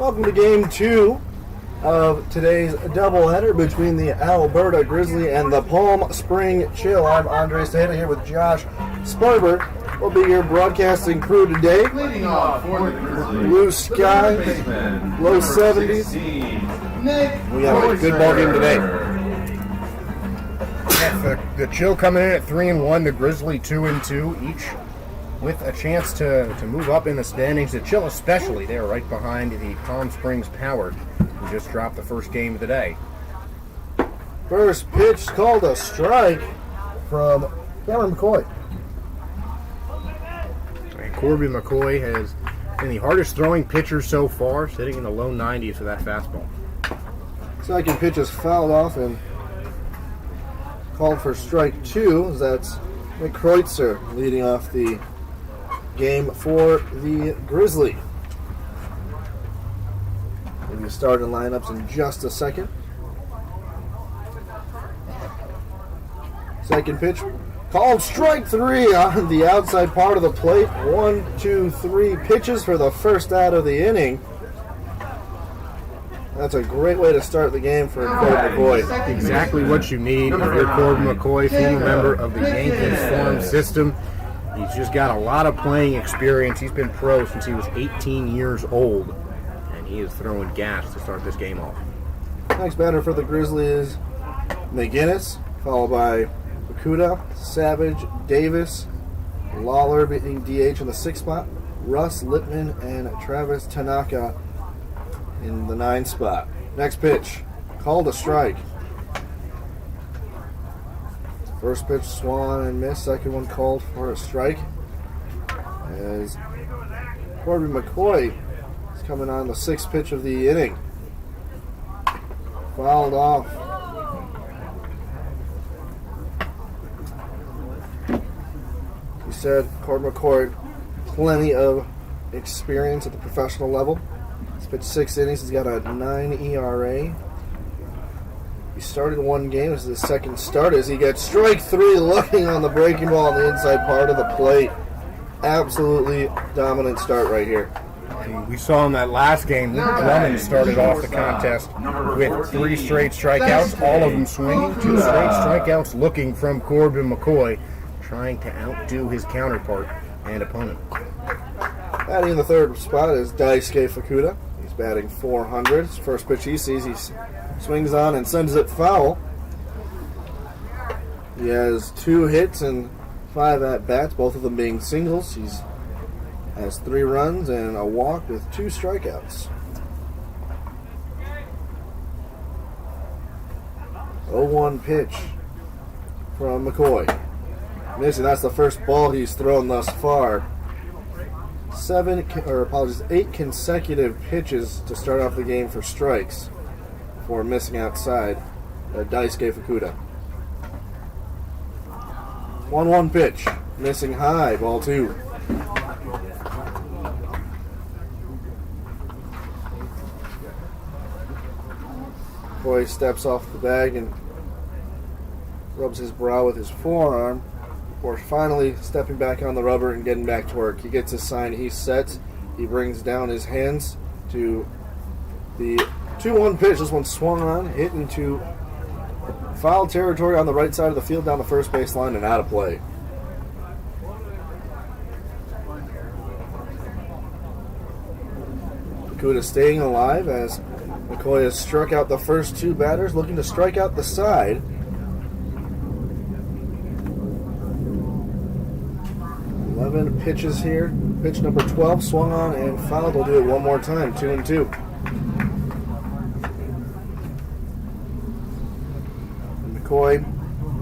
Welcome to Game 2 of today's doubleheader between the Alberta Grizzly and the Palm Spring Chill. I'm Andre Staheda here with Josh Sparber. We'll be your broadcasting crew today. Leading off for the Grizzlies, Blue sky, low 70s. We have a good ball game today. The Chill coming in at 3-1, the Grizzly 2-2, each with a chance to move up in the standings. The Chill especially, they are right behind the Palm Springs Power, who just dropped the first game of the day. First pitch called a strike from Cameron McCoy. And Corby McCoy has been the hardest throwing pitcher so far, sitting in the low 90s for that fastball. Second pitch is fouled off and called for strike 2. That's McCreutzer leading off the game for the Grizzly. We'll be starting lineups in just a second. Second pitch called strike 3 on the outside part of the plate. 1, 2, 3 pitches for the first out of the inning. That's a great way to start the game for Corby McCoy. Exactly what you need for your Corby McCoy, former member of the Yankees farm system. He's just got a lot of playing experience. He's been pro since he was 18 years old, and he is throwing gas to start this game off. Next batter for the Grizzlies is McGinnis, followed by Bakuda, Savage, Davis, Lawler being DH in the 6th spot, Russ Littman, and Travis Tanaka in the 9th spot. Next pitch, called a strike. First pitch swung and missed. Second one called for a strike. As Corby McCoy is coming on the 6th pitch of the inning. Fouled off. You said Corby McCoy, plenty of experience at the professional level. He's pitched 6 innings. He's got a 9 ERA. He started one game. This is his second start as he gets strike 3 looking on the breaking ball on the inside part of the plate. Absolutely dominant start right here. And we saw in that last game, Luke Drummond started off the contest with 3 straight strikeouts, all of them swinging. 2 straight strikeouts looking from Corby McCoy, trying to outdo his counterpart and opponent. Batting in the 3rd spot is Daisuke Fukuda. He's batting .400. His first pitch he sees, he swings on and sends it foul. He has 2 hits and 5 at-bats, both of them being singles. He has 3 runs and a walk with 2 strikeouts. 0-1 pitch from McCoy. Missing, that's the first ball he's thrown thus far. 8 consecutive pitches to start off the game for strikes before missing outside Daisuke Fukuda. 1-1 pitch, missing high, ball 2. Boy steps off the bag and rubs his brow with his forearm before finally stepping back on the rubber and getting back to work. He gets his sign, he sets, he brings down his hands to the 2-1 pitch. This one swung on, hit into foul territory on the right side of the field down the first base line and out of play. Bakuda staying alive as McCoy has struck out the first 2 batters, looking to strike out the side. 11 pitches here. Pitch number 12 swung on and fouled. We'll do it one more time. 2-2. McCoy,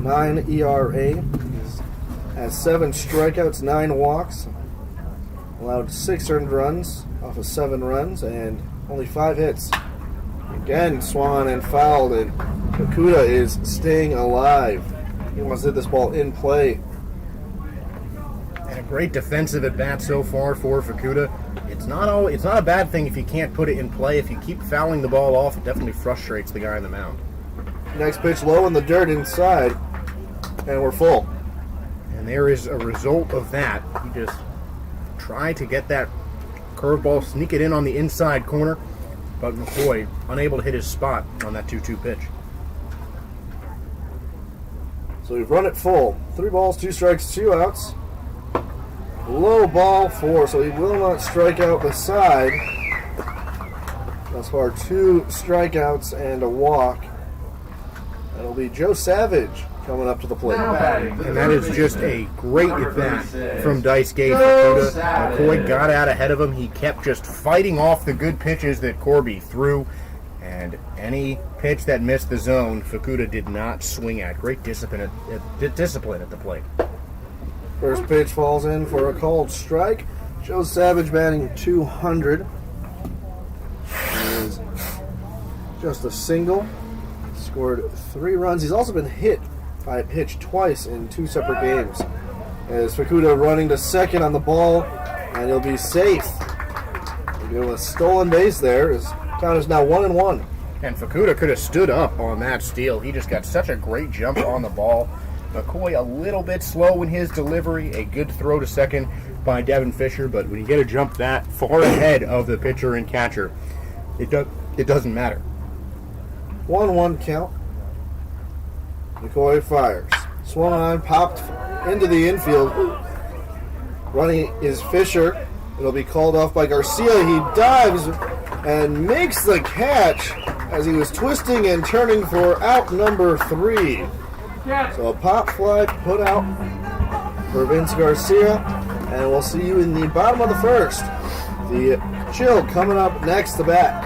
9 ERA, has 7 strikeouts, 9 walks, allowed 6 earned runs off of 7 runs, and only 5 hits. Again, swung and fouled, and Bakuda is staying alive. He wants to hit this ball in play. And a great defensive at bat so far for Fukuda. It's not a bad thing if you can't put it in play. If you keep fouling the ball off, it definitely frustrates the guy on the mound. Next pitch low in the dirt inside, and we're full. And there is a result of that. He just tried to get that curveball, sneak it in on the inside corner. but McCoy unable to hit his spot on that 2-2 pitch. So we've run it full. 3 balls, 2 strikes, 2 outs. Low ball 4, so he will not strike out the side. Thus far, 2 strikeouts and a walk. That'll be Joe Savage coming up to the plate. And that is just a great at-bat from Dice Gate Fukuda. McCoy got out ahead of him. He kept just fighting off the good pitches that Corby threw. And any pitch that missed the zone, Fukuda did not swing at. Great discipline at the plate. First pitch falls in for a called strike. Joe Savage batting 200. Is just a single. Scored 3 runs. He's also been hit by a pitch twice in 2 separate games. As Fukuda running to second on the ball, and he'll be safe. We'll give a stolen base there. His count is now 1-1. And Fukuda could have stood up on that steal. He just got such a great jump on the ball. McCoy a little bit slow in his delivery. A good throw to second by Devin Fisher, but when you get a jump that far ahead of the pitcher and catcher, it doesn't matter. 1-1 count. McCoy fires. Swung on, popped into the infield. Running is Fisher. It'll be called off by Garcia. He dives and makes the catch as he was twisting and turning for out number 3. So a pop fly put out for Vince Garcia, and we'll see you in the bottom of the first. The Chill coming up next to bat.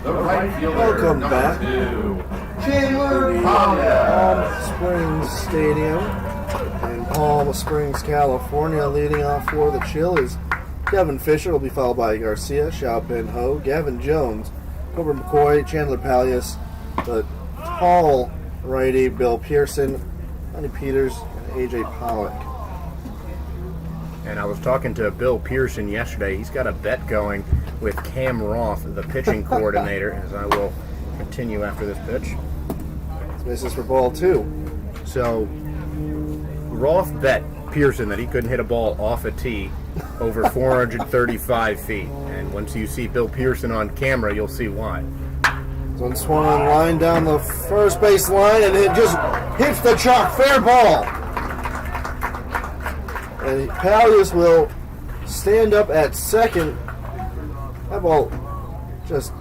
The right fielder, Welcome number back. 2, The Chandler Palm Palmer. Springs Stadium in Palm Springs, California. Leading off for the Chill is Devin Fisher. Will be followed by Garcia, Xiaopin Ho, Gavin Jones, Corbin McCoy, Chandler Palias, the tall righty Bill Pearson, Honey Peters, and AJ Pollock. And I was talking to Bill Pearson yesterday. He's got a bet going with Cam Roth, the pitching coordinator, as I will continue after this pitch. Misses for ball 2. So, Roth bet Pearson that he couldn't hit a ball off a tee over 435 feet. And once you see Bill Pearson on camera, you'll see why. One swung on line down the first base line, and it just hits the chalk. Fair ball. And Palias will stand up at second. That ball just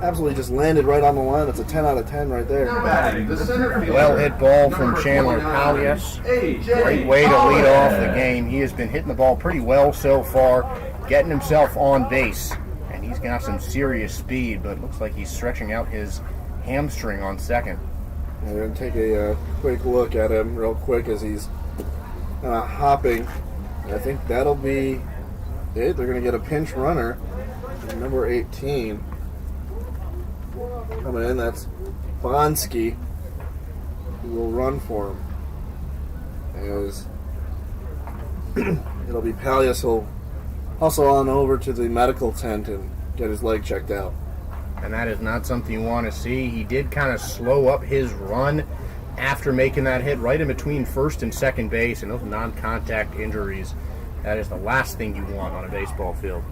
absolutely just landed right on the line. It's a 10 out of 10 right there. Batting the center fielder, Well hit ball from number Chandler 29, Palias. AJ Great way to lead off the Pollock. game. He has been hitting the ball pretty well so far, getting himself on base. And he's got some serious speed, but it looks like he's stretching out his hamstring on second. We're going to take a quick look at him real quick as he's kind of hopping. And I think that'll be it. They're going to get a pinch runner. Number 18 coming in. That's Bonsky, who will run for him. As it'll be Palias who'll hustle on over to the medical tent and get his leg checked out. And that is not something you want to see. He did kind of slow up his run after making that hit right in between first and second base, and those non-contact injuries, that is the last thing you want on a baseball field.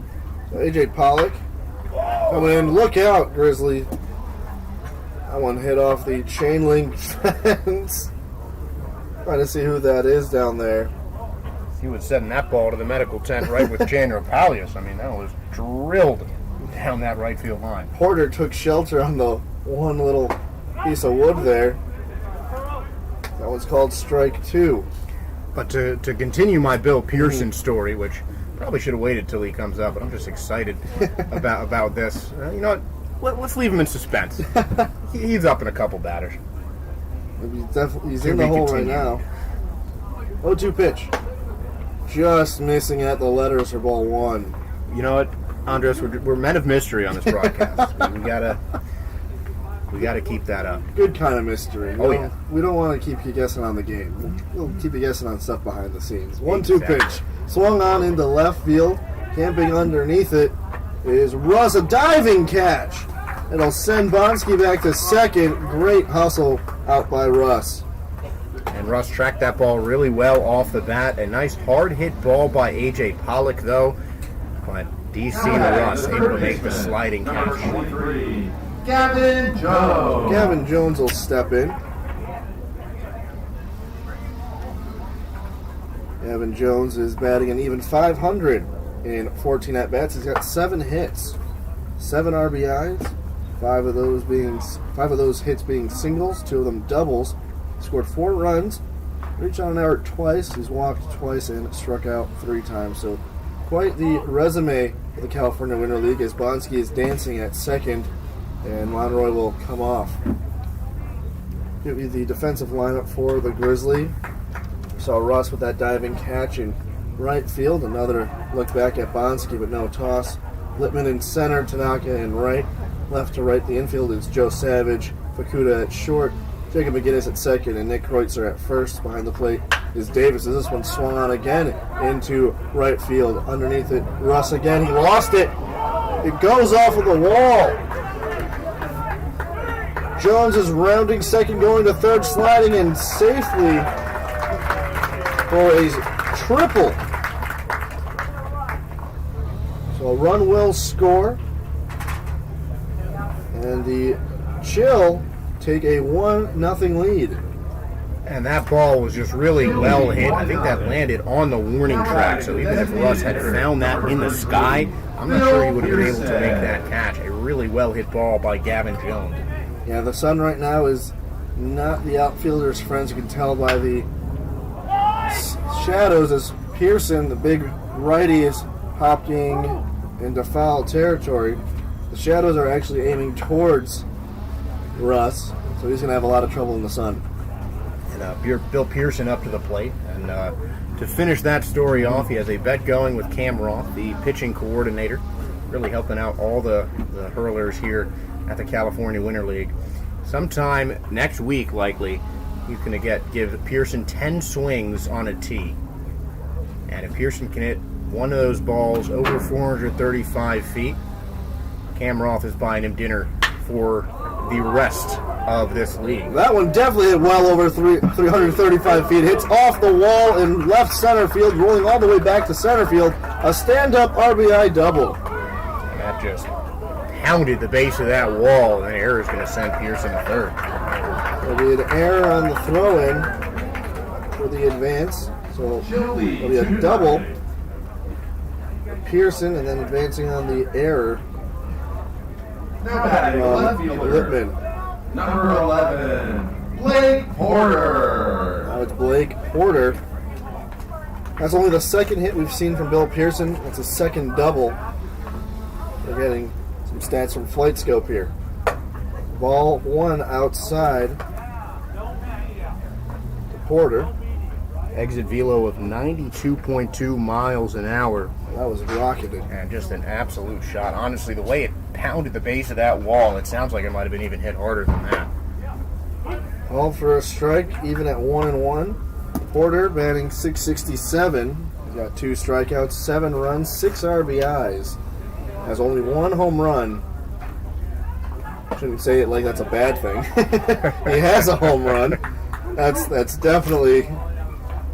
So A.J. Pollock coming in. Look out, Grizzly. That one hit off the chain link fence. Trying to see who that is down there. He was setting that ball to the medical tent right with Chandler Palias. I mean, that was drilled down that right field line. Porter took shelter on the one little piece of wood there. That one's called strike 2. But to continue my Bill Pearson story, which probably should have waited till he comes up, but I'm just excited about this. You know what? Let's leave him in suspense. He's up in a couple batters. He's in the hole right now. 0-2 pitch. Just missing at the letters for ball 1. You know what, Andres? We're men of mystery on this broadcast. we gotta keep that up. Good kind of mystery. Yeah. We don't want to keep you guessing on the game. We'll keep you guessing on stuff behind the scenes. 1-2 Exactly. pitch. Swung on into left field. Camping underneath it is Russ. A diving catch. It'll send Bonsky back to second. Great hustle out by Russ. And Russ tracked that ball really well off the bat. A nice hard hit ball by A.J. Pollock, though. But DC and Russ able to make the sliding catch. Gavin Jones. Gavin Jones will step in. Gavin Jones is batting an even 500 in 14 at-bats. He's got 7 hits, 7 RBIs, 5 of those hits being singles, 2 of them doubles. Scored 4 runs, reached on an error twice. He's walked twice and struck out 3 times. So quite the resume for the California Winter League as Bonsky is dancing at second and Monroy will come off. Give you the defensive lineup for the Grizzly. Saw Russ with that diving catch in right field. Another look back at Bonsky, but no toss. Littman in center, Tanaka in right. Left to right, the infield is Joe Savage, Fukuda at short, Jacob McGinnis at second, and Nick Kreutzer at first. Behind the plate is Davis. As this one swung on again into right field. Underneath it, Russ again. He lost it. It goes off of the wall. Jones is rounding second, going to third, sliding in safely for a triple. So a run will score. And the Chill take a 1-0 lead. And that ball was just really well hit. I think that landed on the warning track. So even if Russ had found that in the sky, I'm not sure he would have been able to make that catch. A really well hit ball by Gavin Jones. Yeah, the sun right now is not the outfielder's friends. You can tell by the shadows as Pearson, the big righty, is hopping into foul territory. The shadows are actually aiming towards Russ, so he's going to have a lot of trouble in the sun. And Bill Pearson up to the plate. And to finish that story off, he has a bet going with Cam Roth, the pitching coordinator, really helping out all the hurlers here at the California Winter League. Sometime next week, likely, he's going to give Pearson 10 swings on a tee. And if Pearson can hit one of those balls over 435 feet, Cam Roth is buying him dinner for the rest of this league. That one definitely hit well over 335 feet. Hits off the wall in left center field, rolling all the way back to center field. A stand-up RBI double. And that just pounded the base of that wall, and the error is going to send Pearson to third. There'll be an error on the throw-in for the advance. So it'll be a double. Pearson, and then advancing on the error from Littman. Number 11, Blake Porter. Now it's Blake Porter. That's only the second hit we've seen from Bill Pearson. That's a second double. We're getting some stats from Flight Scope here. Ball 1 outside to Porter. Exit velo of 92.2 miles an hour. That was rocketed. And just an absolute shot. Honestly, the way it pounded the base of that wall, it sounds like it might have been even hit harder than that. Called for a strike, even at 1-1. Porter batting .667. He's got 2 strikeouts, 7 runs, 6 RBIs. Has only 1 home run. Shouldn't say it like that's a bad thing. He has a home run. That's definitely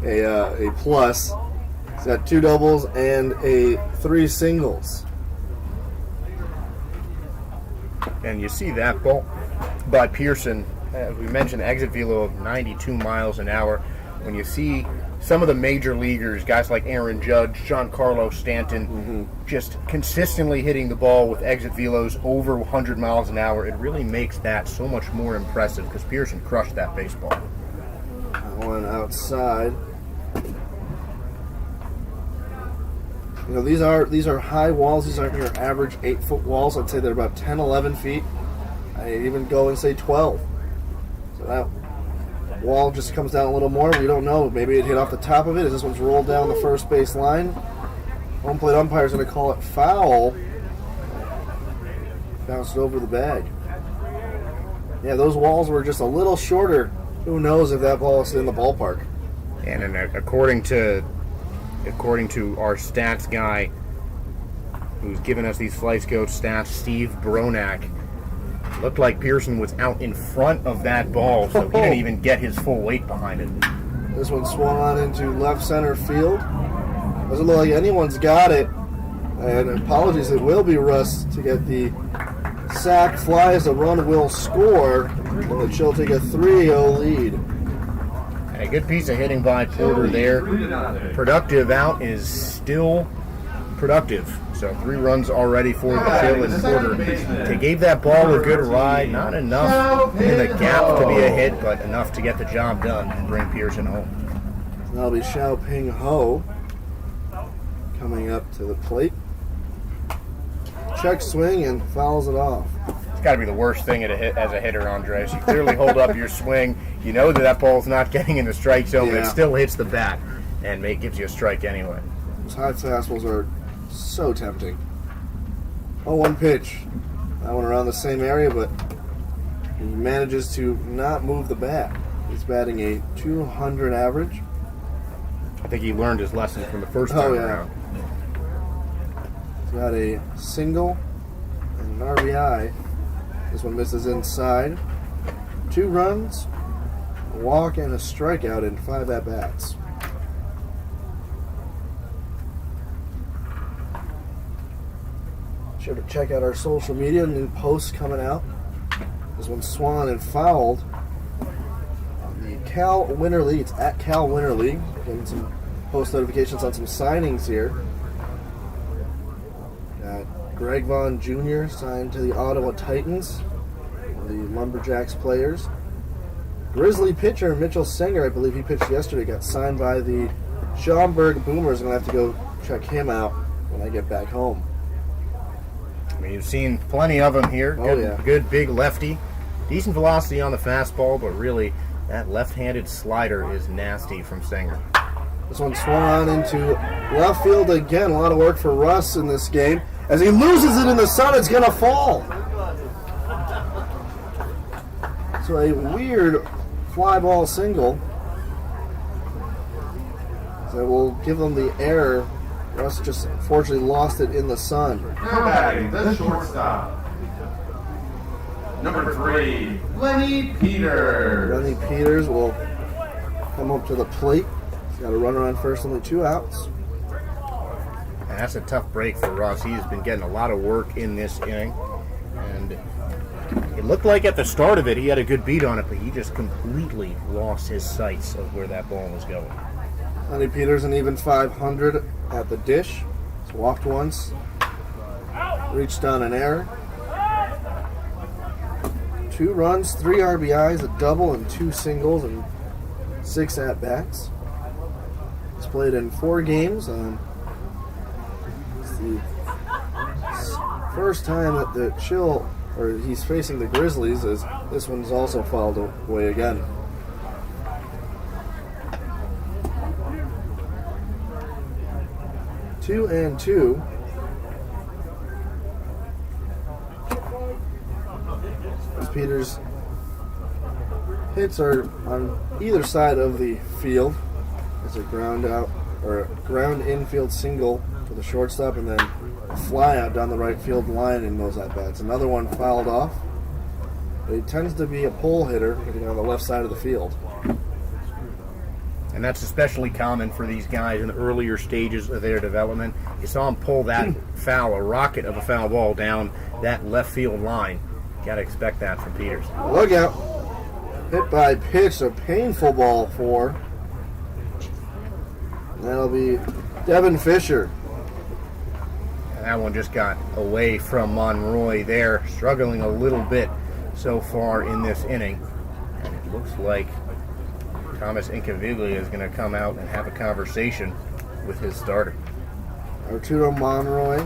a plus. He's got 2 doubles and 3 singles. And you see that ball by Pearson, as we mentioned, exit velo of 92 miles an hour. When you see some of the major leaguers, guys like Aaron Judge, Giancarlo Stanton, just consistently hitting the ball with exit velos over 100 miles an hour, it really makes that so much more impressive because Pearson crushed that baseball. One outside. You know, these are high walls. These aren't your average 8-foot walls. I'd say they're about 10, 11 feet. I even go and say 12. So that wall just comes down a little more. We don't know. Maybe it hit off the top of it as this one's rolled down the first base line. Home plate umpire's going to call it foul. Bounced over the bag. Yeah, those walls were just a little shorter. Who knows if that ball is in the ballpark? And according to our stats guy, who's given us these Flights Coach stats, Steve Bronak, looked like Pearson was out in front of that ball, so he didn't even get his full weight behind it. This one swung on into left center field. Doesn't look like anyone's got it. And apologies, it will be Russ to get the sack fly as the run will score. And the Chill take a 3-0 lead. A good piece of hitting by Porter there. Productive out is still productive. So 3 runs already for the Chill, and Porter gave that ball a good ride. Not enough in the gap to be a hit, but enough to get the job done and bring Pearson home. That'll be Xiao Ping Ho coming up to the plate. Check swing and fouls it off. It's got to be the worst thing as a hitter, Andres. You clearly hold up your swing. You know that ball's not getting in the strike zone, but it still hits the bat and gives you a strike anyway. Those high fastballs are so tempting. 0-1 pitch. That one around the same area, but he manages to not move the bat. He's batting a 200 average. I think he learned his lesson from the first time around. He's got a single and an RBI. This one misses inside. 2 runs, a walk, and a strikeout in 5 at-bats. Sure to check out our social media. New posts coming out. This one swung and fouled. The Cal Winter League. It's at Cal Winter League. Getting some post notifications on some signings here. Got Greg Vaughn Jr. signed to the Ottawa Titans. One of the Lumberjacks players. Grizzly pitcher Mitchell Singer, I believe he pitched yesterday, got signed by the Schaumburg Boomers. I'm going to have to go check him out when I get back home. I mean, you've seen plenty of them here. Good big lefty. Decent velocity on the fastball, but really that left-handed slider is nasty from Singer. This one swung on into left field again. A lot of work for Russ in this game. As he loses it in the sun, it's going to fall. So a weird fly ball single. So we'll give them the error. Russ just unfortunately lost it in the sun. Now batting the shortstop, number 3, Lenny Peters. Lenny Peters will come up to the plate. He's got a runner on first, only 2 outs. And that's a tough break for Russ. He has been getting a lot of work in this inning. And it looked like at the start of it he had a good beat on it, but he just completely lost his sights of where that ball was going. Lenny Peters an even 500 at the dish. He's walked once. Reached on an error. 2 runs, 3 RBIs, a double, and 2 singles, and 6 at-bats. He's played in 4 games. It's the first time that the Chill, or he's facing the Grizzlies, as this one's also fouled away again. 2-2. As Peters' hits are on either side of the field. It's a ground out or a ground infield single for the shortstop, and then a fly out down the right field line in those at bats. Another one fouled off. But he tends to be a pole hitter, hitting on the left side of the field. And that's especially common for these guys in the earlier stages of their development. You saw him pull that foul, a rocket of a foul ball down that left field line. Got to expect that from Peters. Look out. Hit by pitch, a painful ball for. And that'll be Devin Fisher. And that one just got away from Monroy there, struggling a little bit so far in this inning. And it looks like Thomas Incaviglia is going to come out and have a conversation with his starter. Arturo Monroy.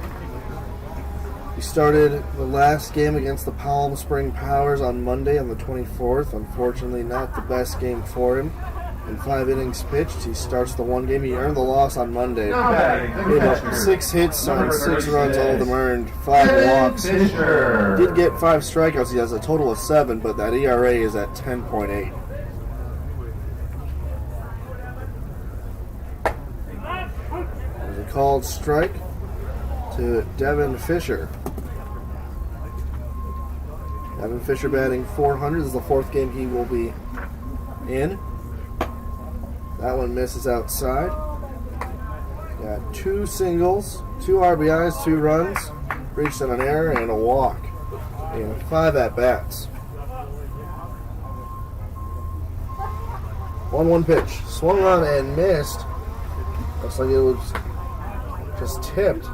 He started the last game against the Palm Spring Powers on Monday on the 24th. Unfortunately, not the best game for him. In 5 innings pitched, he starts the one game. He earned the loss on Monday. Gave up 6 hits on 6 runs, all of them earned, 5 walks. Did get 5 strikeouts. He has a total of 7, but that ERA is at 10.8. There's a called strike to Devin Fisher. Devin Fisher batting .400. This is the 4th game he will be in. That one misses outside. Got 2 singles, 2 RBIs, 2 runs, reached on an error and a walk. And 5 at-bats. 1-1 pitch. Swung on and missed. Looks like it was just tipped,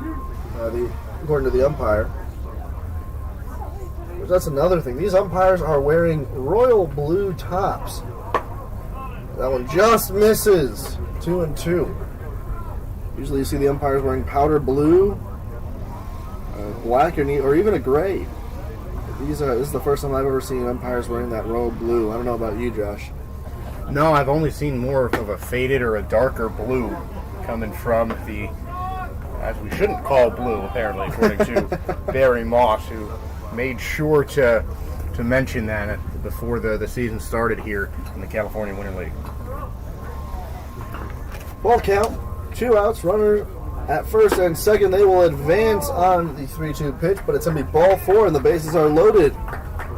according to the umpire. But that's another thing. These umpires are wearing royal blue tops. That one just misses. 2-2. Usually you see the umpires wearing powder blue, black, or even a gray. This is the first time I've ever seen umpires wearing that royal blue. I don't know about you, Josh. No, I've only seen more of a faded or a darker blue coming from the, as we shouldn't call blue, apparently, according to Barry Moss, who made sure to mention that before the season started here in the California Winter League. Ball count, 2 outs, runner at first and second. They will advance on the 3-2 pitch, but it's going to be ball 4, and the bases are loaded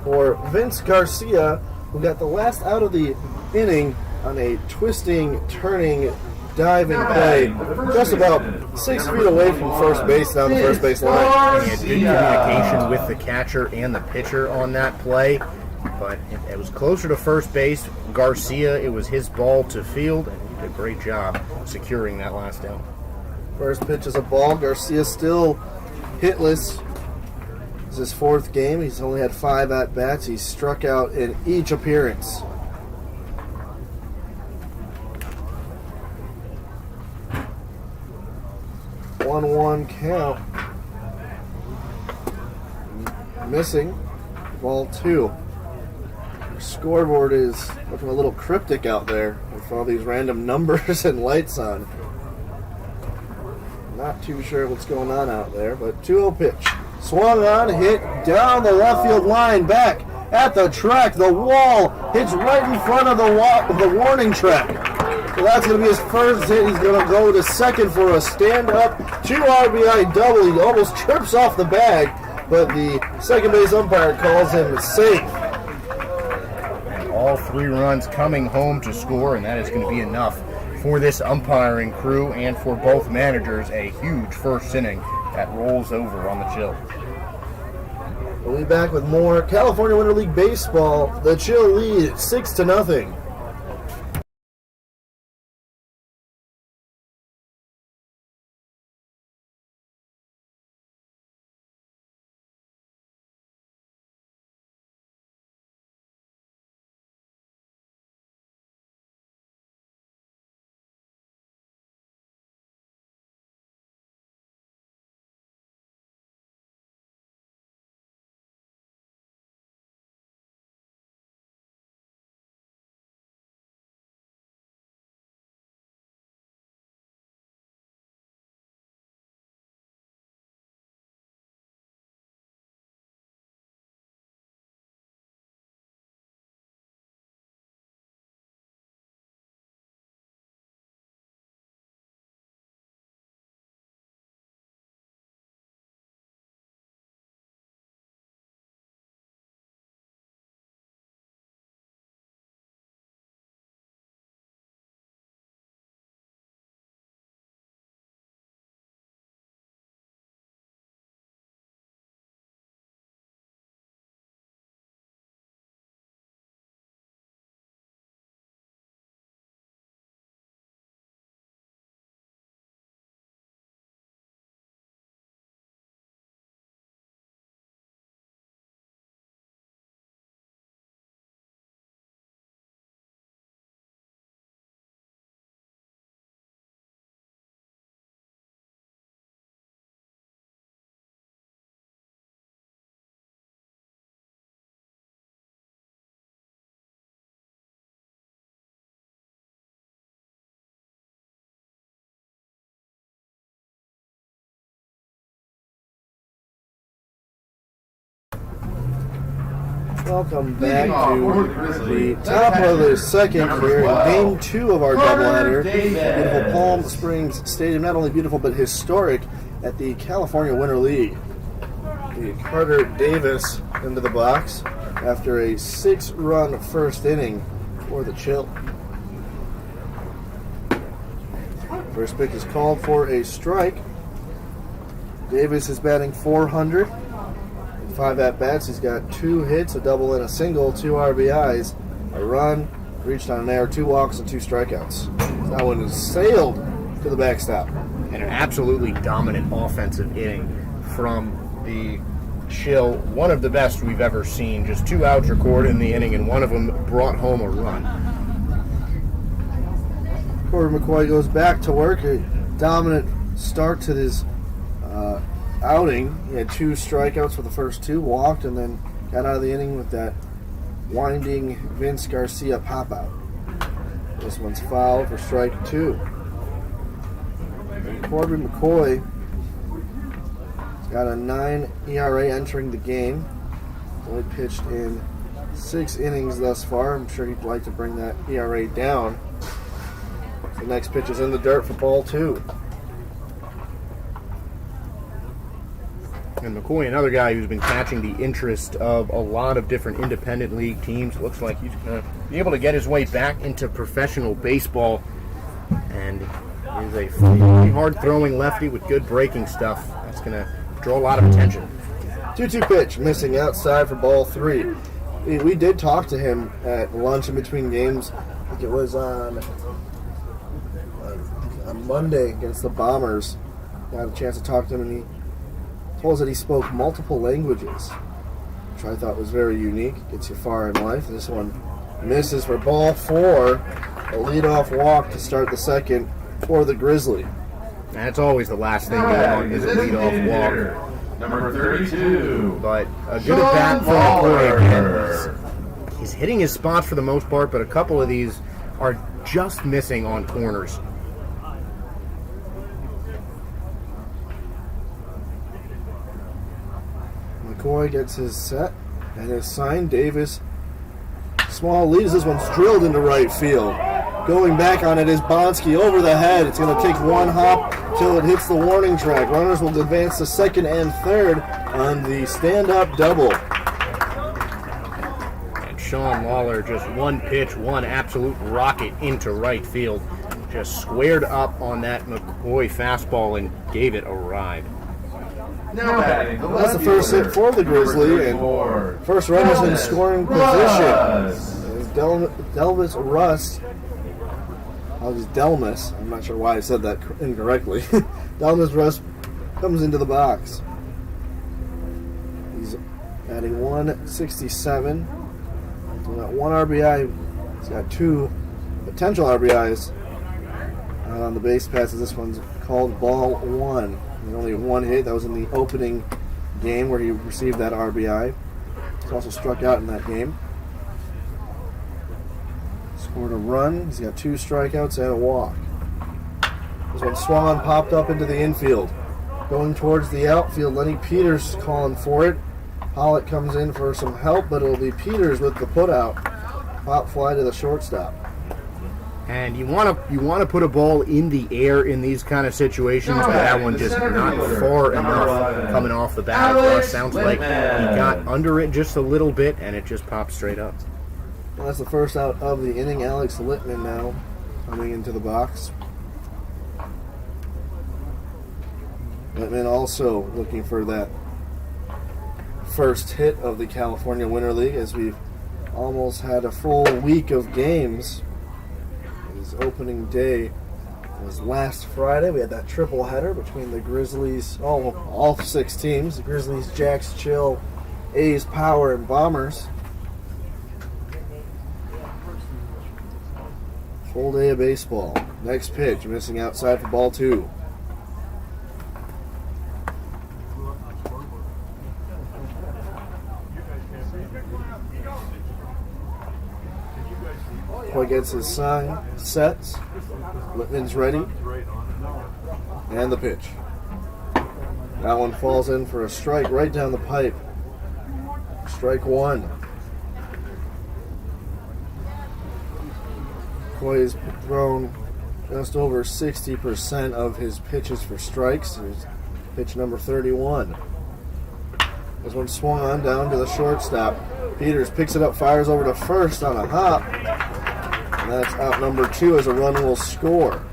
for Vince Garcia, who got the last out of the inning on a twisting, turning, diving play, just about 6 feet away from first base down the first base line. He had good communication with the catcher and the pitcher on that play, but it was closer to first base. Garcia, it was his ball to field, and he did a great job securing that last out. First pitch is a ball. Garcia still hitless. It's his 4th game. He's only had 5 at-bats. He's struck out in each appearance. One count. Missing. Ball 2. Our scoreboard is looking a little cryptic out there with all these random numbers and lights on. Not too sure what's going on out there, but 2-0 pitch. Swung on, hit down the left field line, back at the track. The wall hits right in front of the warning track. So that's going to be his first hit. He's going to go to second for a stand-up 2 RBI double. He almost trips off the bag, but the second base umpire calls him safe. And all 3 runs coming home to score, and that is going to be enough for this umpiring crew and for both managers. A huge first inning that rolls over on the Chill. We'll be back with more California Winter League baseball. The Chill lead 6-0. Welcome back to the top of the second here, game 2 of our doubleheader. Beautiful Palm Springs Stadium, not only beautiful but historic at the California Winter League. The Carter Davis into the box after a 6-run first inning for the Chill. First pitch is called for a strike. Davis is batting .400. In 5 at-bats, he's got 2 hits, a double and a single, 2 RBIs, a run, reached on an error, 2 walks, and 2 strikeouts. That one is sailed to the backstop. And an absolutely dominant offensive inning from the Chill. One of the best we've ever seen. Just 2 outs recorded in the inning, and one of them brought home a run. Corbin McCoy goes back to work. A dominant start to his outing. He had 2 strikeouts for the first 2, walked, and then got out of the inning with that winding Vince Garcia pop-out. This one's fouled for strike 2. And Corbin McCoy has got a 9 ERA entering the game. Only pitched in 6 innings thus far. I'm sure he'd like to bring that ERA down. The next pitch is in the dirt for ball 2. And McCoy, another guy who's been catching the interest of a lot of different independent league teams. Looks like he's going to be able to get his way back into professional baseball. And he's a pretty hard-throwing lefty with good breaking stuff. That's going to draw a lot of attention. 2-2 pitch, missing outside for ball 3. We did talk to him at lunch in between games. I think it was on Monday against the Bombers. Got a chance to talk to him, and he told us that he spoke multiple languages, which I thought was very unique. Gets you far in life. This one misses for ball 4. A leadoff walk to start the second for the Grizzly. That's always the last thing you want is a leadoff walk. Number 32. But a good at bat for McCoy again. He's hitting his spots for the most part, but a couple of these are just missing on corners. McCoy gets his set and his sign. Davis, small leads. This one's drilled into right field. Going back on it is Bonsky over the head. It's going to take one hop till it hits the warning track. Runners will advance to second and third on the stand-up double. And Sean Lawler, just one pitch, one absolute rocket into right field. Just squared up on that McCoy fastball and gave it a ride. Now batting, That's the first hit for the Grizzly, and first runner's in scoring position. Delvis Russ. Delmas. I'm not sure why I said that incorrectly. Delmas Russ comes into the box. He's at a 167. So that 1 RBI. He's got 2 potential RBIs on the base passes. This one's called ball 1. There's only 1 hit. That was in the opening game where he received that RBI. He's also struck out in that game. Scored a run. He's got 2 strikeouts and a walk. This one swung, popped up into the infield. Going towards the outfield, Lenny Peters calling for it. Pollock comes in for some help, but it'll be Peters with the putout. Pop fly to the shortstop. And you want to put a ball in the air in these kind of situations, but that one just not far enough coming off the bat. It sounds like he got under it just a little bit, and it just popped straight up. Well, that's the first out of the inning. Alex Littman now coming into the box. Littman also looking for that first hit of the California Winter League, as we've almost had a full week of games. His opening day was last Friday. We had that triple header between the Grizzlies, all 6 teams, the Grizzlies, Jacks, Chill, A's, Power, and Bombers. Full day of baseball. Next pitch, missing outside for ball 2. Boy gets his sign, sets. Littman's ready. And the pitch. That one falls in for a strike right down the pipe. Strike 1. McCoy has thrown just over 60% of his pitches for strikes. Here's pitch number 31. This one swung on down to the shortstop. Peters picks it up, fires over to first on a hop. And that's out number 2 as a run will score.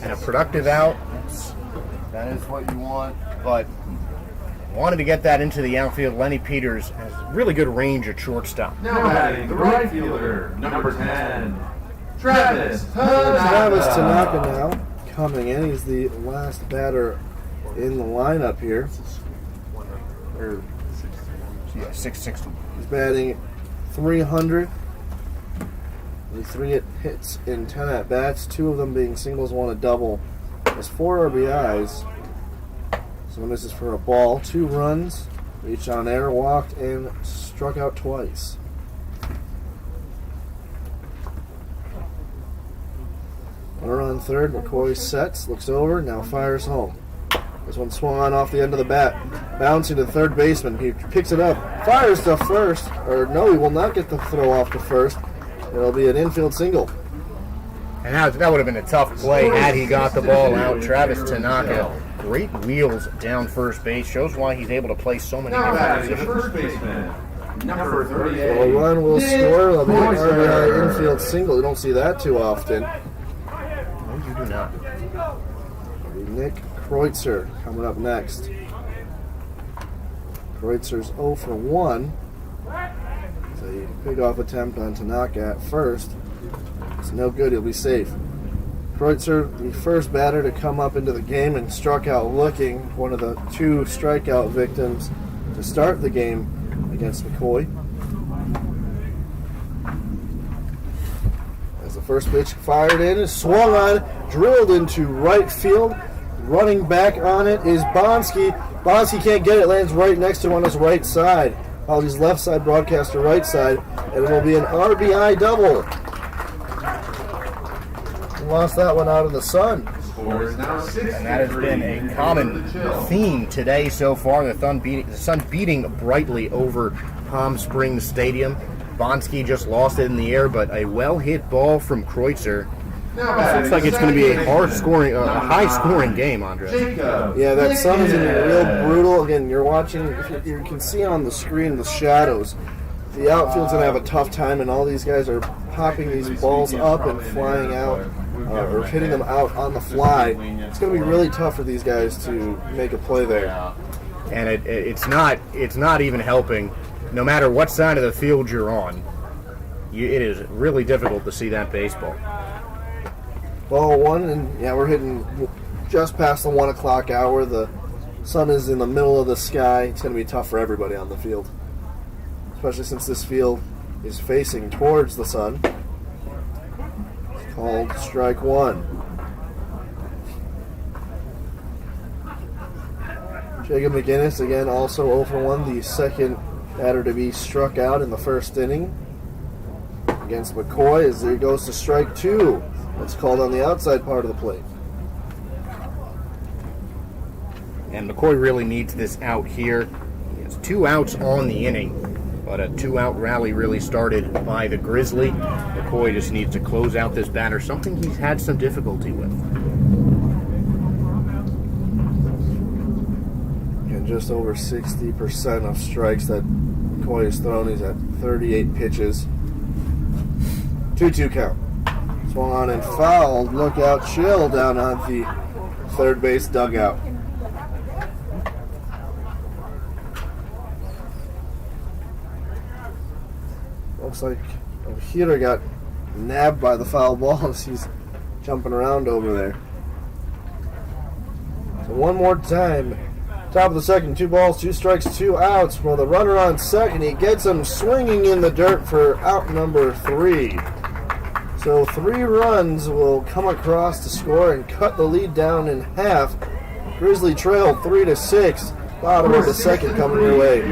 And a productive out. That is what you want. But wanted to get that into the outfield. Lenny Peters has really good range at shortstop. Now batting the right fielder, number 10, Travis Travis Tanaka. Tanaka now coming in. He's the last batter in the lineup here. Yeah, 660. He's batting 300. The 3 hits in 10 at bats, 2 of them being singles, 1 a double. Has 4 RBIs. So misses for a ball. 2 runs, each on air, walked and struck out twice. Runner on third. McCoy sets, looks over, now fires home. This one swung on off the end of the bat, bouncing to the third baseman. He picks it up, fires to first, or no, he will not get the throw off to first. It'll be an infield single. And that would have been a tough play had he got the ball out. Travis Tanaka, great wheels down first base. Shows why he's able to play so many Now different batting the positions. first baseman, number So 38. a run will score. It'll be an Kreutzer. RBI infield single. You don't see that too often. No, you do not. Nick Kreutzer coming up next. Kreutzer's 0 for 1. So a pick-off attempt on Tanaka at first. It's no good. He'll be safe. Kreutzer, the first batter to come up into the game and struck out looking. One of the 2 strikeout victims to start the game against McCoy. As the first pitch fired in, is swung on, drilled into right field. Running back on it is Bonsky. Bonsky can't get it, lands right next to him on his right side. Apologies, left side broadcaster, right side, and it will be an RBI double. Lost that one out of the sun. Score is now 6. And that has been a common theme today so far. The sun beating brightly over Palm Springs Stadium. Bonsky just lost it in the air, but a well-hit ball from Kreutzer. Looks like it's going to be a high-scoring game, Andre. Yeah, that sun is real brutal. Again, you're watching, you can see on the screen the shadows. The outfield's going to have a tough time, and all these guys are popping these balls up and flying out, or hitting them out on the fly. It's going to be really tough for these guys to make a play there. And it's not even helping. No matter what side of the field you're on, it is really difficult to see that baseball. Ball 1, and yeah, we're hitting just past the 1 o'clock hour. The sun is in the middle of the sky. It's going to be tough for everybody on the field, especially since this field is facing towards the sun. It's called strike 1. Jacob McGinnis, again, also 0 for 1, the second batter to be struck out in the first inning against McCoy, as it goes to strike 2. That's called on the outside part of the plate. And McCoy really needs this out here. He has 2 outs on the inning, but a 2-out rally really started by the Grizzly. McCoy just needs to close out this batter, something he's had some difficulty with. And just over 60% of strikes that McCoy has thrown. He's at 38 pitches. 2-2 count. Swung on and fouled. Look out, Chill down on the third base dugout. Looks like Ojeda got nabbed by the foul ball as he's jumping around over there. So one more time. Top of the second, 2 balls, 2 strikes, 2 outs. Well, the runner on second, he gets him swinging in the dirt for out number 3. So 3 runs will come across to score and cut the lead down in half. Grizzly trailed 3-6. Bottom of the second coming your way.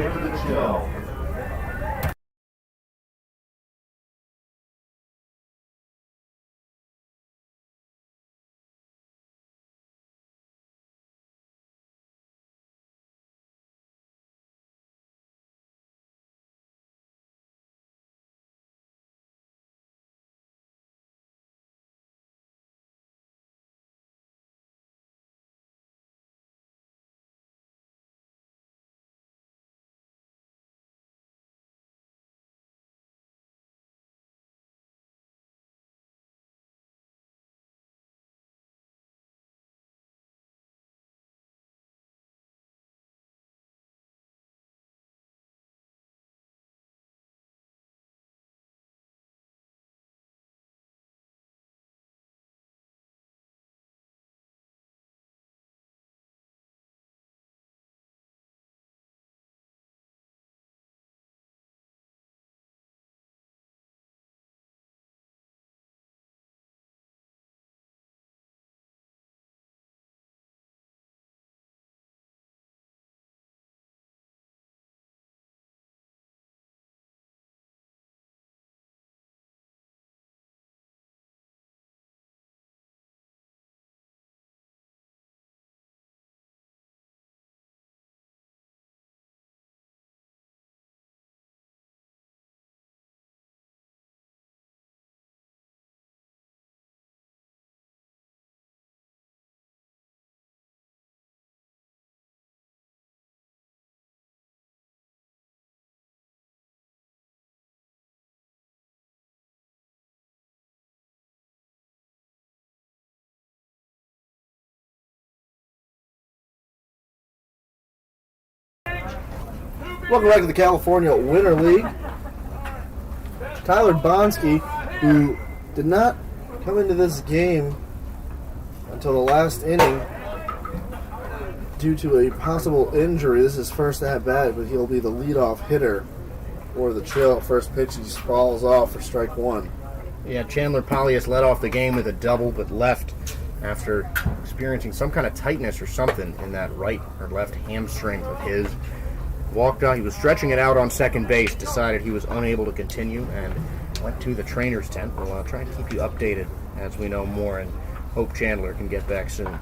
Welcome back to the California Winter League. Tyler Bonsky, who did not come into this game until the last inning due to a possible injury. This is his first at-bat, but he'll be the leadoff hitter for the Chill. First pitch, he just falls off for strike one. Yeah, Chandler Polius led off the game with a double, but left after experiencing some kind of tightness or something in that right or left hamstring of his. Walked out. He was stretching it out on second base, decided he was unable to continue, and went to the trainer's tent. We'll try and keep you updated as we know more, and hope Chandler can get back soon.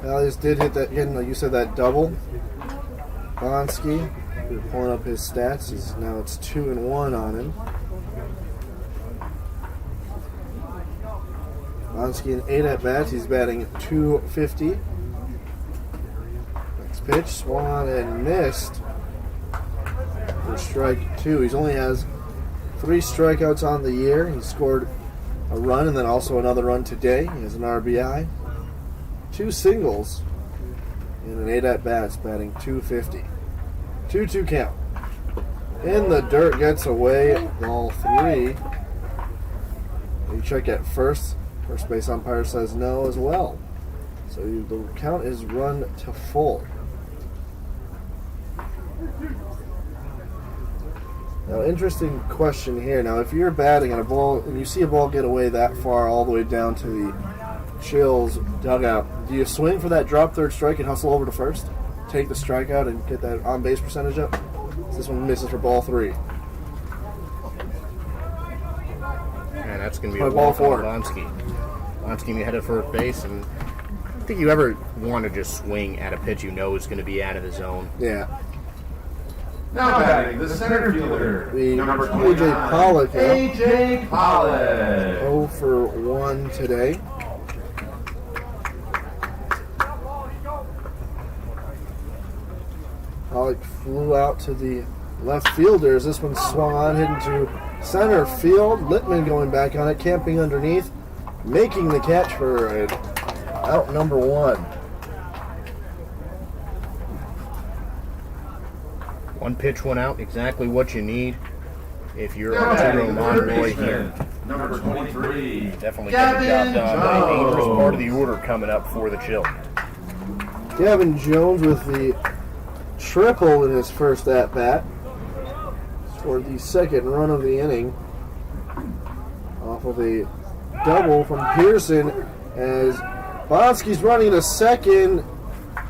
Polius did hit that, again, like you said, that double. Bonsky, we're pulling up his stats. Now it's 2-1 on him. Bonsky in 8 at-bats. He's batting .250. Next pitch, swung and missed for strike 2. He only has 3 strikeouts on the year. He scored a run and then also another run today. He has an RBI. 2 singles in an 8 at-bats, batting .250. 2-2 count. In the dirt, gets away, ball 3. You check at first. First base umpire says no as well. So the count is run to full. Now, interesting question here. Now, if you're batting on a ball and you see a ball get away that far all the way down to the Chills dugout, do you swing for that drop third strike and hustle over to first? Take the strikeout and get that on-base percentage up? This one misses for ball 3. And that's going to be a Ball walk 4. on Bonsky. Bonsky headed for base, and I don't think you ever want to just swing at a pitch you know is going to be out of the zone. Yeah. Now batting, the center fielder, The number A.J. 29, Pollock. A.J. Pollock. 0 for 1 today. Pollock flew out to the left fielders. This one swung on, hit into center field. Littman going back on it, camping underneath, making the catch for out number 1. One pitch, one out, exactly what you need if you're Now batting, Arturo the third Monroy baseman, here. number 23, Definitely get the job done. Jones. An dangerous part of the order coming up for the Chill. Gavin Jones with the triple in his first at-bat. Scored the second run of the inning off of a double from Pearson as Bonsky's running to second.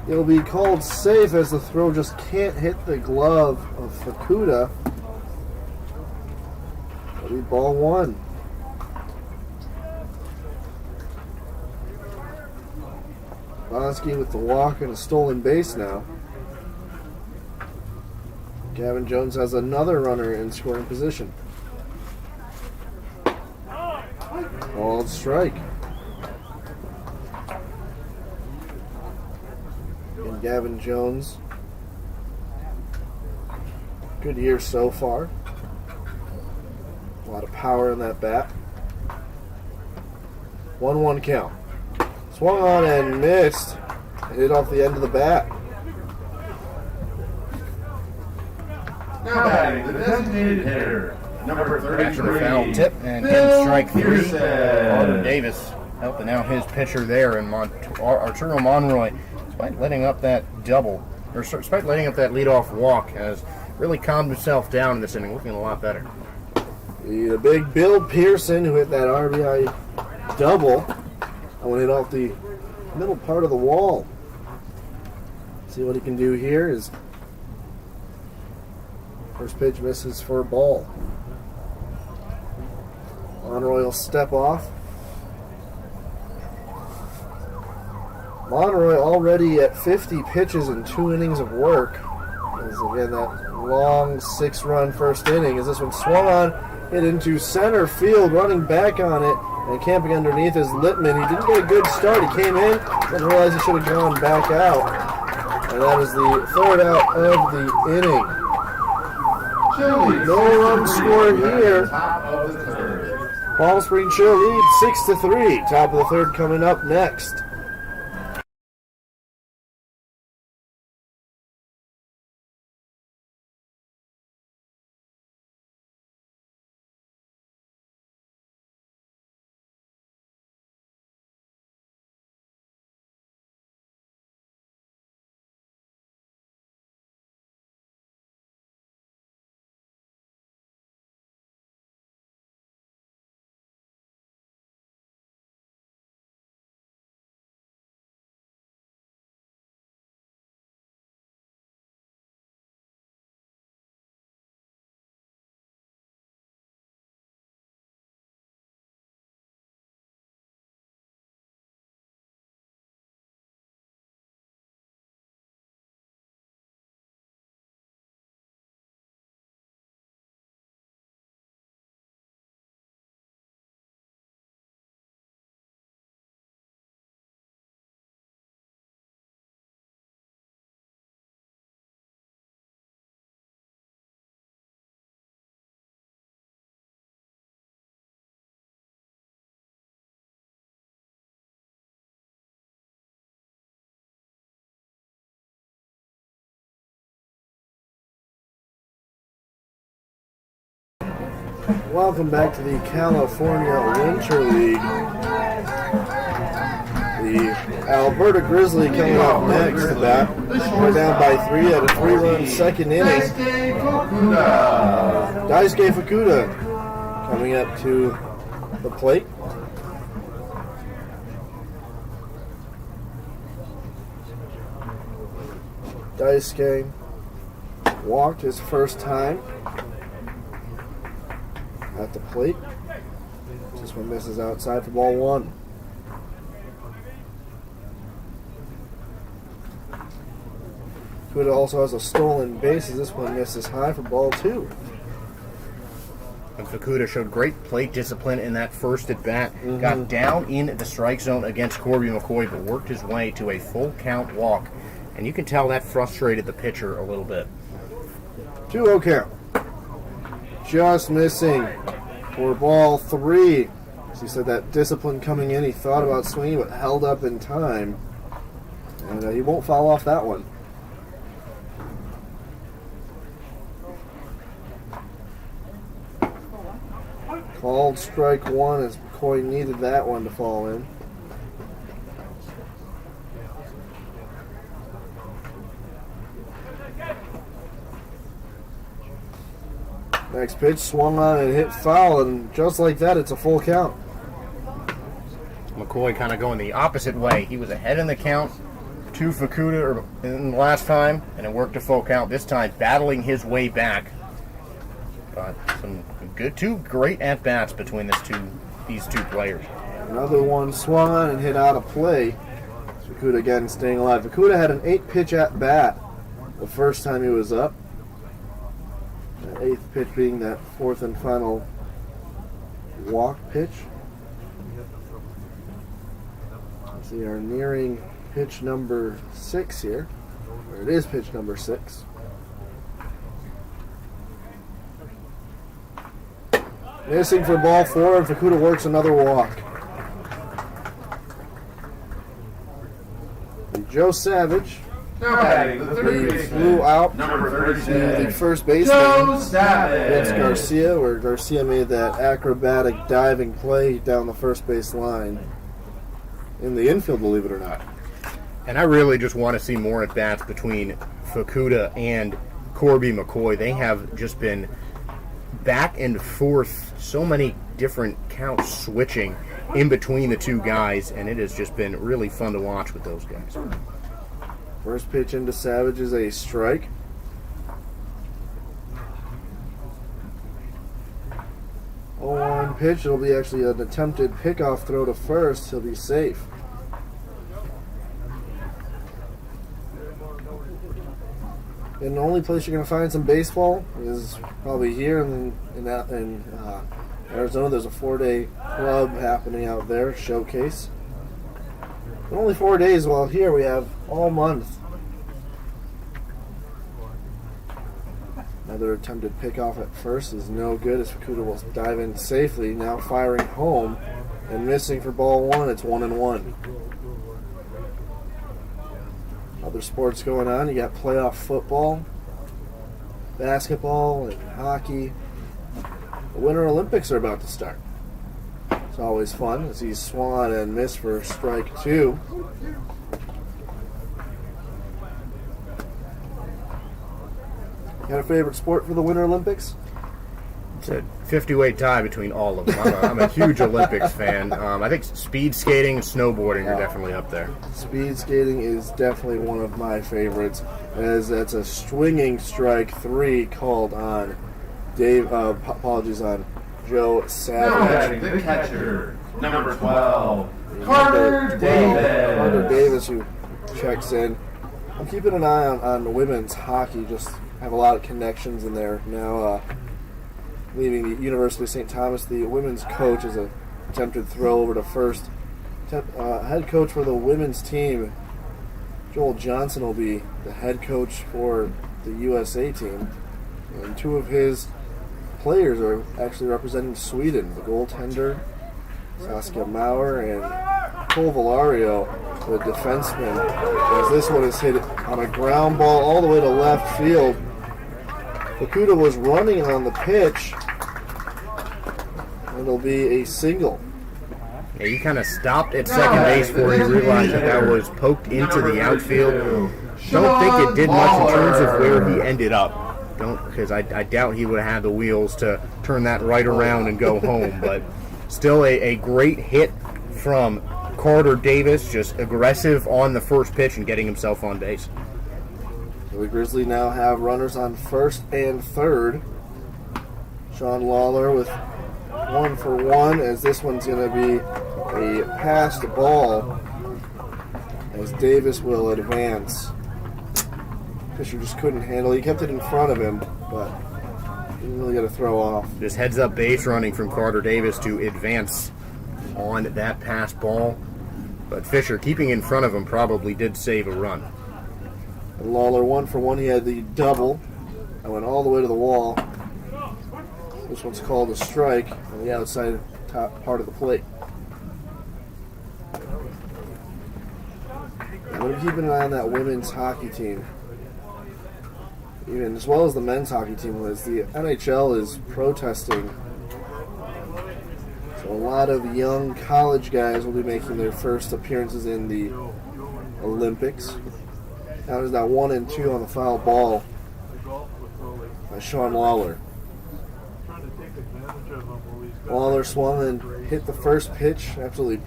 It'll be called safe as the throw just can't hit the glove of Fukuda. It'll be ball 1. Bonsky with the walk and a stolen base now. Gavin Jones has another runner in scoring position. Ball strike. And Gavin Jones, good year so far. A lot of power in that bat. 1-1 count. Swung on and missed. Hit off the end of the bat. Now batting, the designated hitter, number After the 33, foul tip and Bill getting strike 3. Pearson. Arthur Davis helping out his pitcher there, and Arturo Monroy, despite letting up that double, or despite letting up that leadoff walk, has really calmed himself down in this inning, looking a lot better. The big Bill Pearson who hit that RBI double. I want to hit off the middle part of the wall. See what he can do here is first pitch misses for a ball. Monroy will step off. Monroy already at 50 pitches and 2 innings of work. As again, that long 6-run first inning as this one swung on, hit into center field, running back on it, and camping underneath is Littman. He didn't get a good start. He came in, didn't realize he should have gone back out. And that is the third out of the inning. No run scored here. Palm Springs Chill leads 6-3. Top of the third coming up next. Welcome back to the California Winter League. The Alberta Grizzly coming up next to bat. We're down by 3 at a 3-run second inning. Daisuke Fukuda coming up to the plate. Daisuke walked his first time at the plate. This one misses outside for ball 1. Fukuda also has a stolen base as this one misses high for ball 2. And Fukuda showed great plate discipline in that first at bat. Got down in the strike zone against Corby McCoy, but worked his way to a full count walk. And you can tell that frustrated the pitcher a little bit. 2-0 count. Just missing for ball 3. As he said, that discipline coming in, he thought about swinging but held up in time. And he won't foul off that one. Called strike 1 as McCoy needed that one to fall in. Next pitch swung on and hit foul, and just like that, it's a full count. McCoy kind of going the opposite way. He was ahead in the count to Fukuda in the last time, and it worked a full count. This time, battling his way back. But some two great at-bats between these two players. Another one swung on and hit out of play. Fukuda again staying alive. Fukuda had an 8-pitch at-bat the first time he was up. The 8th pitch being that 4th and final walk pitch. Let's see, are nearing pitch number 6 here. Or it is pitch number 6. Missing for ball 4, and Fukuda works another walk. Joe Savage, he flew out to the first baseman, Vince Garcia, where Garcia made that acrobatic diving play down the first base line in the infield, believe it or not. And I really just want to see more at-bats between Fukuda and Corby McCoy. They have just been back and forth, so many different counts switching in between the two guys, and it has just been really fun to watch with those guys. First pitch into Savage is a strike. On pitch, it'll be actually an attempted pickoff throw to first. He'll be safe. And the only place you're going to find some baseball is probably here in Arizona. There's a 4-day club happening out there, showcase. But only 4 days, while here we have all month. Another attempted pickoff at first is no good as Fukuda will dive in safely. Now firing home and missing for ball 1. It's 1-1. Other sports going on. You got playoff football, basketball, and hockey. The Winter Olympics are about to start. It's always fun as he swung and missed for strike 2. Got a favorite sport for the Winter Olympics? It's a 50-weight tie between all of them. I'm a huge Olympics fan. I think speed skating and snowboarding are definitely up there. Speed skating is definitely one of my favorites, as that's a swinging strike 3 called on on Joe Savage. The catcher, number 12, Carter Davis. Carter Davis, who checks in. I'm keeping an eye on women's hockey. Just have a lot of connections in there now. Leaving the University of St. Thomas, the women's coach is a attempted throw over to first. Head coach for the women's team, Joel Johnson, will be the head coach for the USA team. And 2 of his players are actually representing Sweden. The goaltender, Saskia Maurer, and Cole Valario, the defenseman. As this one is hit on a ground ball all the way to left field. Fukuda was running on the pitch, It'll be a single. Yeah, he kind of stopped at second base before he realized that was poked into the outfield. Don't think it did much in terms of where he ended up. Because I doubt he would have had the wheels to turn that right around and go home. But still a great hit from Carter Davis, just aggressive on the first pitch and getting himself on base. So the Grizzlies now have runners on first and third. Sean Lawler with 1 for 1, as this one's going to be a passed ball as Davis will advance. Fisher just couldn't handle it. He kept it in front of him, but didn't really get a throw off. Just heads up base running from Carter Davis to advance on that pass ball. But Fisher keeping in front of him probably did save a run. And Lawler 1 for 1. He had the double. I went all the way to the wall. This one's called a strike on the outside top part of the plate. I'm going to keep an eye on that women's hockey team. Even as well as the men's hockey team, as the NHL is protesting. So a lot of young college guys will be making their first appearances in the Olympics. Now there's that 1 and 2 on the foul ball by Sean Lawler. Lawler swung and hit the first pitch, absolutely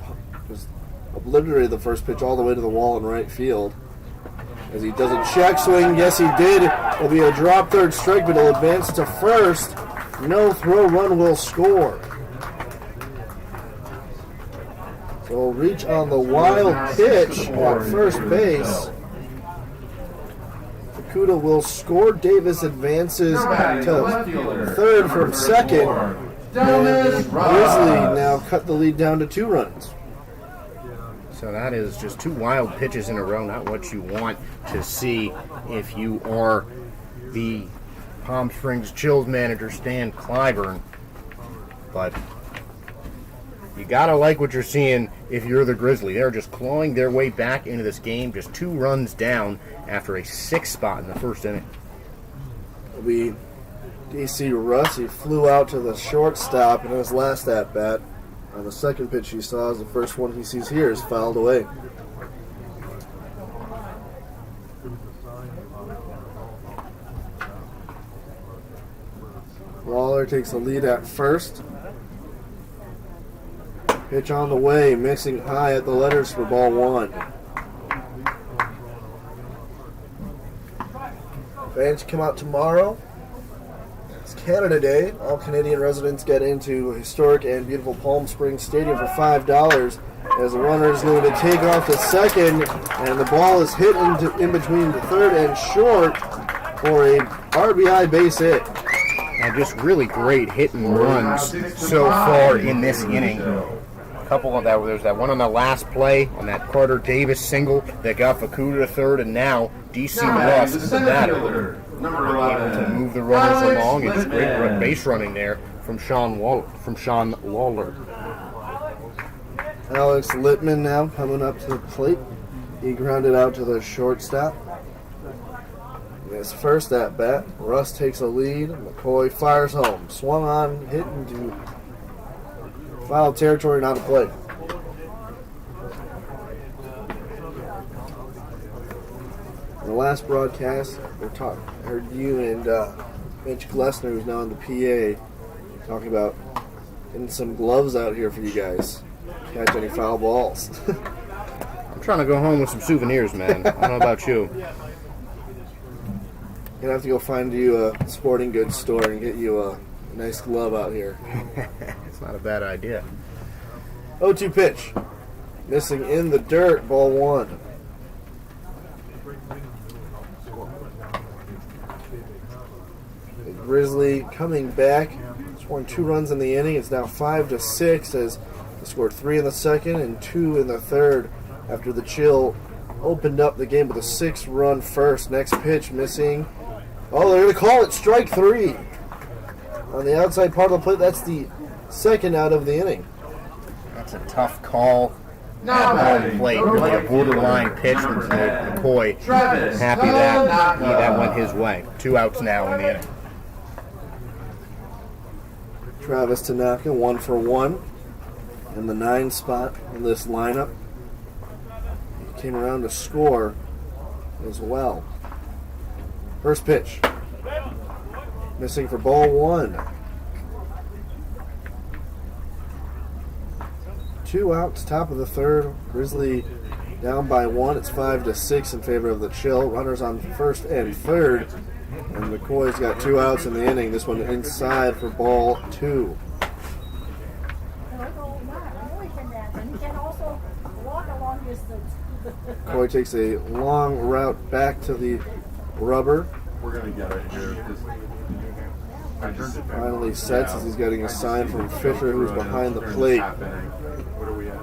just obliterated the first pitch all the way to the wall in right field. As he does a check swing, yes he did. It'll be a drop third strike, but he'll advance to first. No throw run will score. So he'll reach on the wild pitch at first base. Fukuda will score. Davis advances to third from second. And the Grizzly now cut the lead down to 2 runs. So that is just 2 wild pitches in a row, not what you want to see if you are the Palm Springs Chills manager, Stan Clyburn. But you gotta like what you're seeing if you're the Grizzly. They're just clawing their way back into this game, just 2 runs down after a 6 spot in the first inning. It'll be DC Russ. He flew out to the shortstop in his last at-bat. On the second pitch he saw, the first one he sees here is fouled away. Lawler takes the lead at first. Pitch on the way, missing high at the letters for ball 1. Fans come out tomorrow. It's Canada Day. All Canadian residents get into historic and beautiful Palm Springs Stadium for $5 as the runner is going to take off to second, and the ball is hit in between the third and short for a RBI base hit. And just really great hit and runs so far in this inning. A couple of that, there's that one on the last play on that Carter Davis single that got Fukuda to third, and now DC Russ is the batter, able to move the runners along. It's great base running there from Sean Lawler. Alex Littman now coming up to the plate. He grounded out to the shortstop. His first at bat, Russ takes a lead. McCoy fires home. Swung on, hit into foul territory, not a play. In the last broadcast, I heard you and Mitch Glessner, who's now in the PA, talking about getting some gloves out here for you guys. Catch any foul balls. I'm trying to go home with some souvenirs, man. I don't know about you. You're going to have to go find you a sporting goods store and get you a nice glove out here. It's not a bad idea. 0-2 pitch. Missing in the dirt, ball 1. The Grizzly coming back, scoring 2 runs in the inning. It's now 5-6 as they scored 3 in the second and 2 in the third after the Chill opened up the game with a 6-run first. Next pitch missing. Oh, they're going to call it strike 3. On the outside part of the plate, that's the second out of the inning. That's a tough call. On plate, really a borderline pitch from McCoy. Happy that went his way. 2 outs now in the inning. Travis Tanaka, 1 for 1 in the 9 spot in this lineup. He came around to score as well. First pitch. Missing for ball 1. 2 outs, top of the third. Grizzly down by 1. It's 5-6 in favor of the Chill. Runners on first and third. And McCoy's got 2 outs in the inning. This one inside for ball 2. McCoy takes a long route back to the rubber. We're going to get it here. Finally sets as he's getting a sign from Fisher, who's behind the plate. What are we at?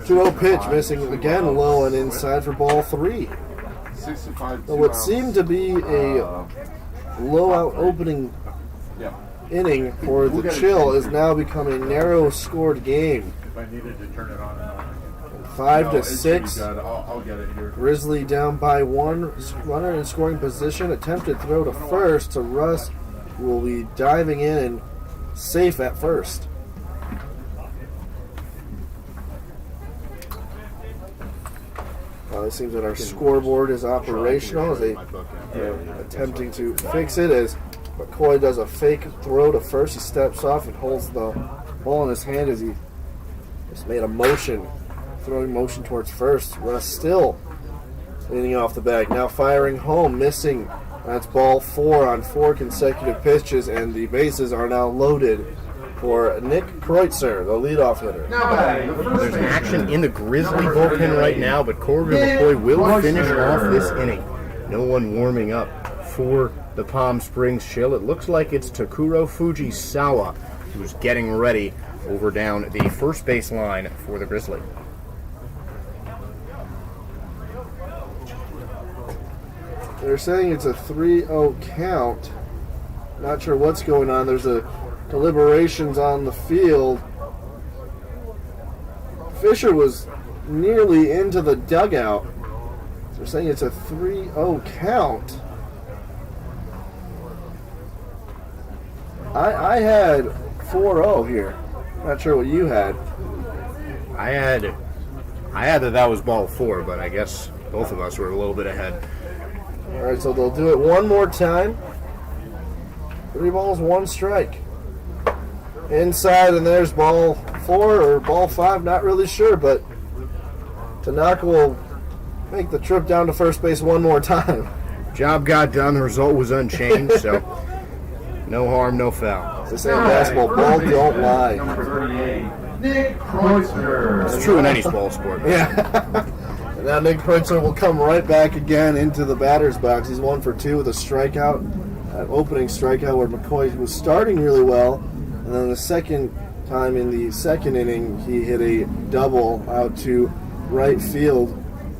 2-0 pitch, missing again, low and inside for ball 3. 65. So what seemed to be a blowout opening inning for the Chill is now becoming a narrow-scored game. If I needed to turn it on and off. 5-6. I'll get it here. Grizzly down by 1. Runner in scoring position. Attempted throw to first to Russ, who will be diving in and safe at first. It seems that our scoreboard is operational as they are attempting to fix it as McCoy does a fake throw to first. He steps off and holds the ball in his hand as he just made a motion, throwing motion towards first. Russ still leaning off the bag. Now firing home, missing. That's ball 4 on 4 consecutive pitches, and the bases are now loaded for Nick Kreutzer, the leadoff hitter. There's action in the Grizzly bullpen right now, but Corbin McCoy will finish off this inning. No one warming up for the Palm Springs Chill. It looks like it's Takuro Fujisawa who's getting ready over down the first base line for the Grizzly. They're saying it's a 3-0 count. Not sure what's going on. There's a deliberations on the field. Fisher was nearly into the dugout. So they're saying it's a 3-0 count. I had 4-0 here. Not sure what you had. I had that was ball 4, but I guess both of us were a little bit ahead. All right, so they'll do it one more time. 3 balls, 1 strike. Inside, and there's ball 4 or ball 5, not really sure, but Tanaka will make the trip down to first base one more time. Job got done, the result was unchanged, so no harm, no foul. It's the same basketball, ball don't lie. Number 38, Nick Kreutzer. It's true in any ball sport. Yeah. And now Nick Kreutzer will come right back again into the batter's box. He's 1 for 2 with a strikeout, an opening strikeout where McCoy was starting really well. And then the second time in the second inning, he hit a double out to right field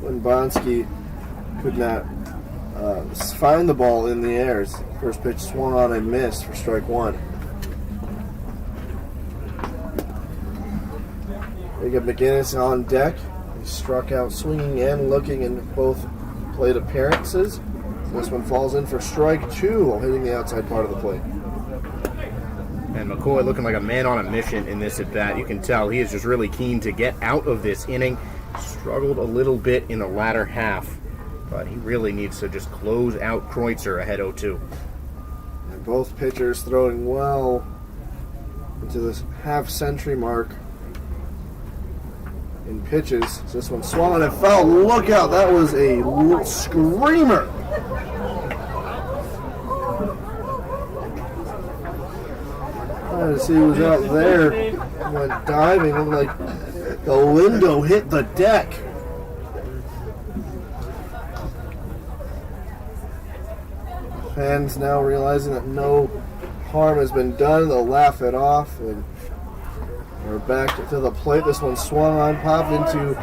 when Bonsky could not find the ball in the air. His first pitch swung on and missed for strike 1. Jacob McGinnis on deck. He struck out swinging and looking in both plate appearances. This one falls in for strike 2 while hitting the outside part of the plate. And McCoy looking like a man on a mission in this at-bat. You can tell he is just really keen to get out of this inning. Struggled a little bit in the latter half, but he really needs to just close out Kreutzer ahead 0-2. And both pitchers throwing well into this half-century mark in pitches. This one swung on and fell. Look out, that was a screamer. Trying to see who was out there. Went diving. Looked like the window hit the deck. Fans now realizing that no harm has been done. They'll laugh it off. And we're back to the plate. This one swung on, popped into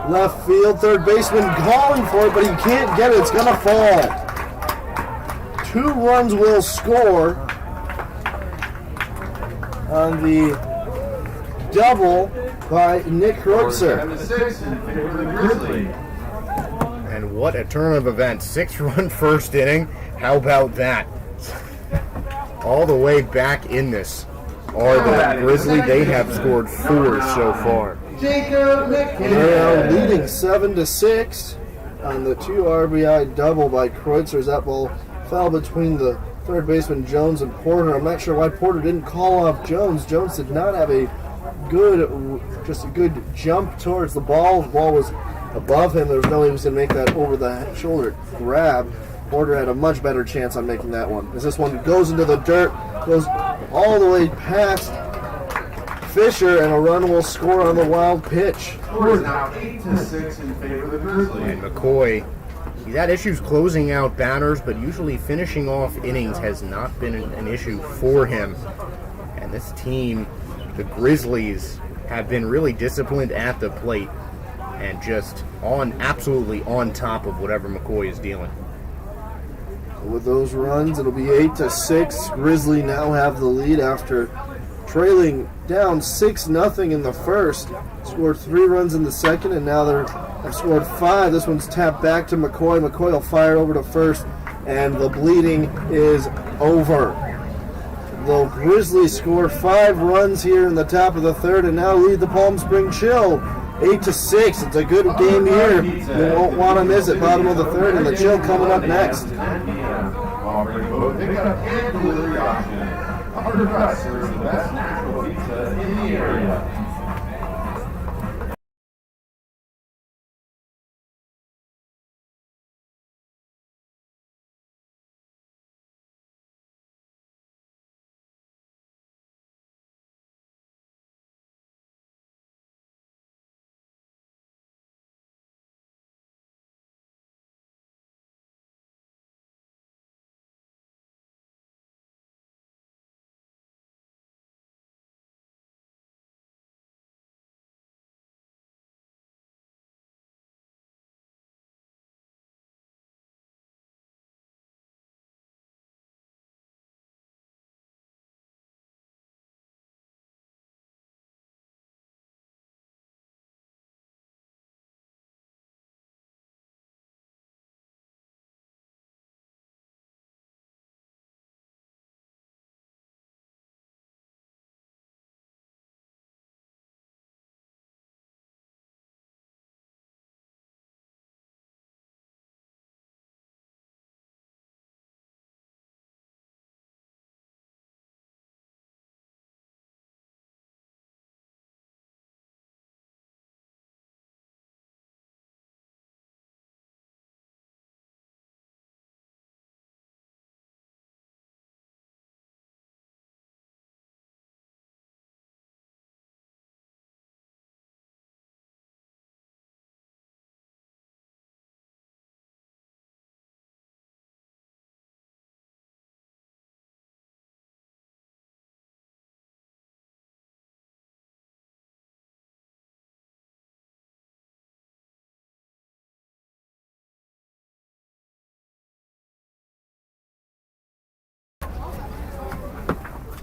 left field. Third baseman calling for it, but he can't get it. It's going to fall. 2 runs will score on the double by Nick Kreutzer. And what a turn of events. 6-run first inning. How about that? all the way back in this are the Grizzly. They have scored 4 so far. They are leading 7-6 on the 2 RBI double by Kreutzer. That ball fell between the third baseman Jones and Porter. I'm not sure why Porter didn't call off Jones. Jones did not have a good jump towards the ball. The ball was above him. There was no way he was going to make that over the shoulder grab. Porter had a much better chance on making that one. As this one goes into the dirt, goes all the way past Fisher, and a run will score on the wild pitch. Score is now 8-6 in favor of the Grizzlies. And McCoy, he's had issues closing out batters, but usually finishing off innings has not been an issue for him. And this team, the Grizzlies, have been really disciplined at the plate and just absolutely on top of whatever McCoy is dealing. With those runs, it'll be 8-6. Grizzly now have the lead after trailing down 6-0 in the first. Scored 3 runs in the second, and now they've scored 5. This one's tapped back to McCoy. McCoy will fire over to first, and the bleeding is over. The Grizzlies score 5 runs here in the top of the third, and now lead the Palm Spring Chill 8-6. It's a good game here. You won't want to miss it. Bottom of the third, and the Chill coming up next. Offering both pickup and delivery option. Upper Crust serves the best natural pizza in the area.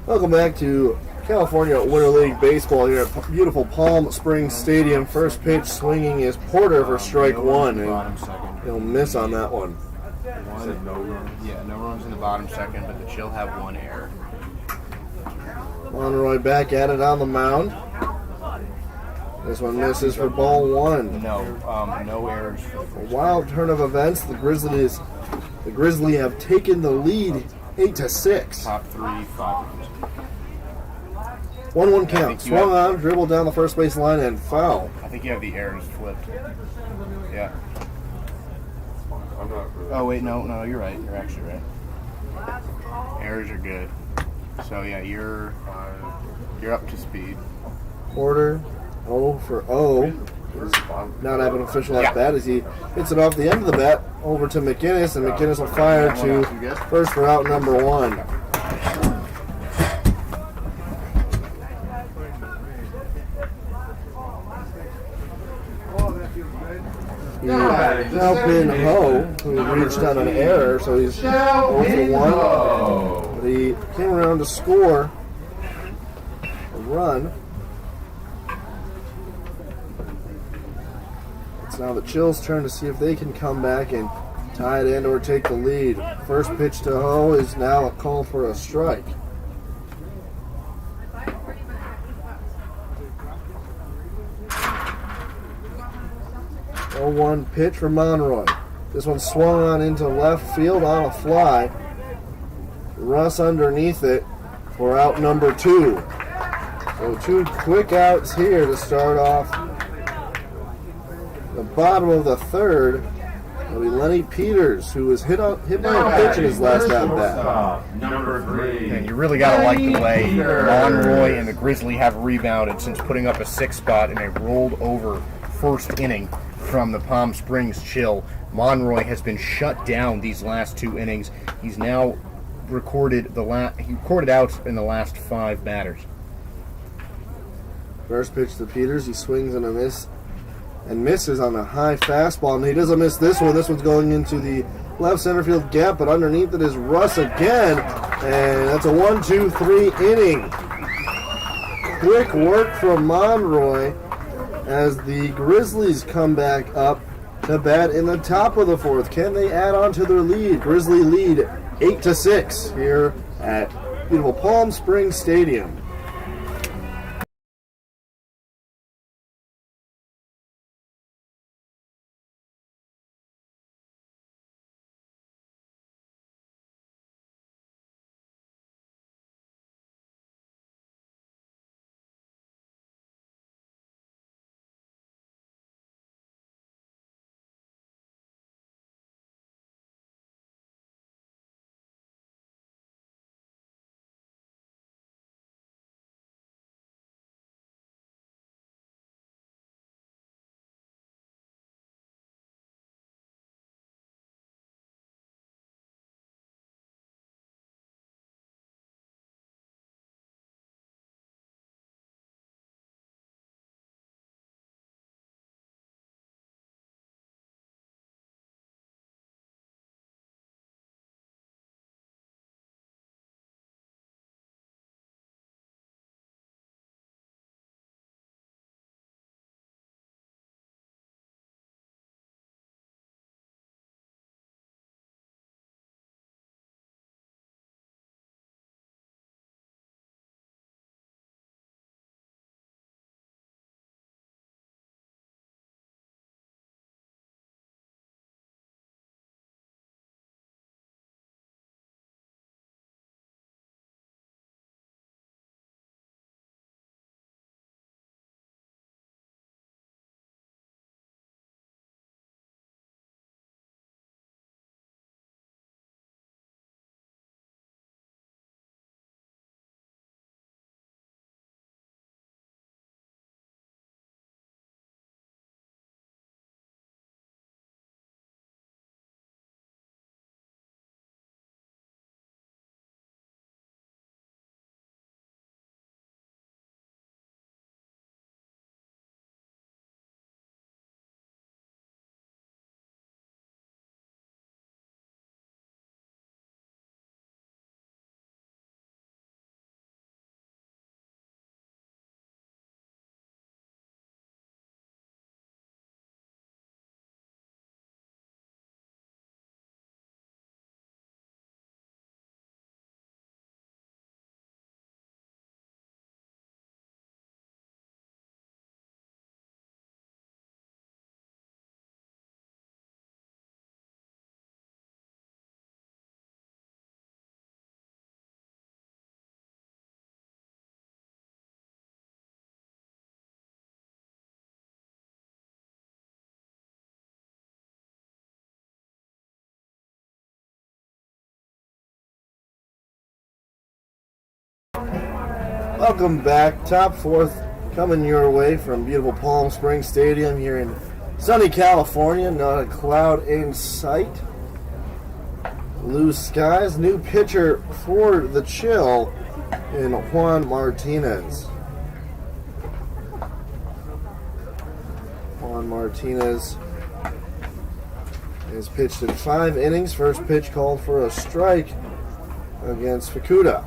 Welcome back to California Winter League Baseball here at beautiful Palm Springs Stadium. First pitch swinging is Porter for strike 1, and he'll miss on that one. No runs in the bottom second, but the Chill have 1 error. Monroy back at it on the mound. This one misses for ball 1. No errors. A wild turn of events. The Grizzly have taken the lead 8-6. Top 3, 5 runs. 1-1 count. Swung on, dribbled down the first base line, and foul. I think you have the errors flipped. Yeah. Oh wait, no, you're right. You're actually right. Errors are good. So yeah, you're up to speed. Porter 0 for 0. Not having an official at bat as he hits it off the end of the bat over to McInnes, and McInnes will fire to first for out number 1. Now been Ho, who reached on an error, so he's 0 for 1. But he came around to score a run. It's now the Chill's turn to see if they can come back and tie it and or take the lead. First pitch to Ho is now a call for a strike. 0-1 pitch for Monroy. This one swung on into left field on a fly. Russ underneath it for out number 2. So 2 quick outs here to start off the bottom of the third. It'll be Lenny Peters, who was hit by a pitch in his last at-bat. Number 3. And you really got to like the way Monroy and the Grizzly have rebounded since putting up a 6 spot in a rolled over first inning from the Palm Springs Chill. Monroy has been shut down these last 2 innings. He's now recorded out in the last 5 batters. First pitch to Peters, he swings and misses on a high fastball, and he doesn't miss this one. This one's going into the left center field gap, but underneath it is Russ again, and that's a 1-2-3 inning. Quick work from Monroy as the Grizzlies come back up to bat in the top of the 4th. Can they add on to their lead? Grizzly lead 8-6 here at beautiful Palm Springs Stadium. Welcome back. Top 4th coming your way from beautiful Palm Springs Stadium here in sunny California. Not a cloud in sight. Blue skies. New pitcher for the Chill in Juan Martinez. Juan Martinez has pitched in 5 innings. First pitch called for a strike against Fukuda.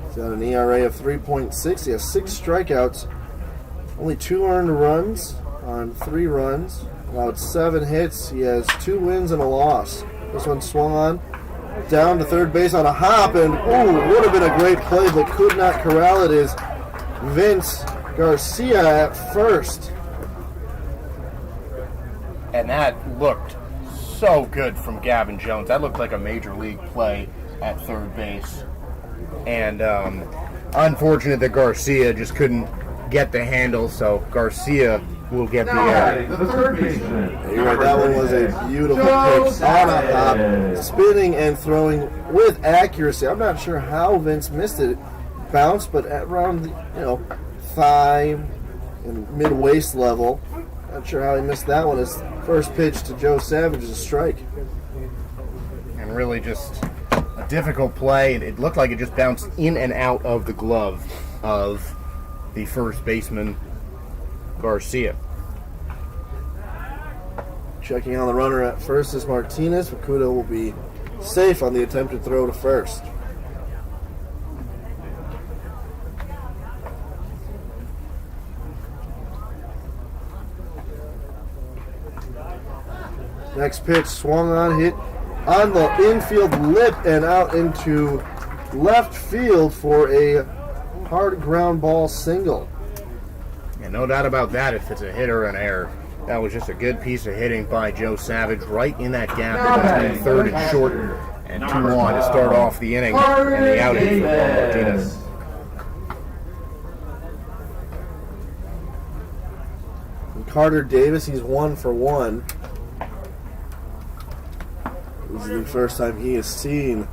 He's got an ERA of 3.6. He has 6 strikeouts, only 2 earned runs on 3 runs, allowed 7 hits. He has 2 wins and a loss. This one swung on, down to third base on a hop, and would have been a great play, but could not corral it. Is Vince Garcia at first. And that looked so good from Gavin Jones. That looked like a major league play at third base. And unfortunate that Garcia just couldn't get the handle, so Garcia will get the error. The third baseman. You're right, that one was a beautiful pitch on a hop, spinning and throwing with accuracy. I'm not sure how Vince missed it. Bounced, but at around the, thigh and mid-waist level. Not sure how he missed that one. His first pitch to Joe Savage is a strike. And really just a difficult play. It looked like it just bounced in and out of the glove of the first baseman, Garcia. Checking on the runner at first is Martinez. Fukuda will be safe on the attempted throw to first. Next pitch swung on, hit on the infield lip and out into left field for a hard ground ball single. And no doubt about that, if it's a hit or an error. That was just a good piece of hitting by Joe Savage right in that gap between third and short, and 2 on to start off the inning and the outing for Juan Martinez. And Carter Davis, he's 1 for 1. This is the first time he has seen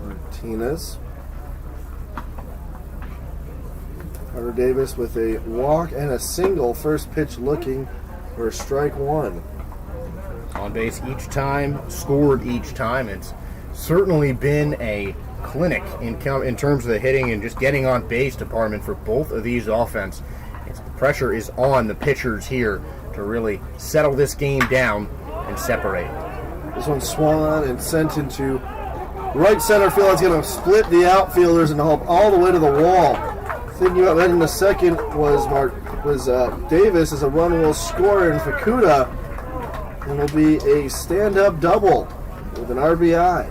Martinez. Carter Davis with a walk and a single. First pitch looking for strike 1. On base each time, scored each time. It's certainly been a clinic in terms of the hitting and just getting on base department for both of these offense. The pressure is on the pitchers here to really settle this game down and separate. This one swung on and sent into right center field. It's going to split the outfielders and help all the way to the wall. Thinking about that in the second was Davis as a run will score in Fukuda, and will be a stand-up double with an RBI.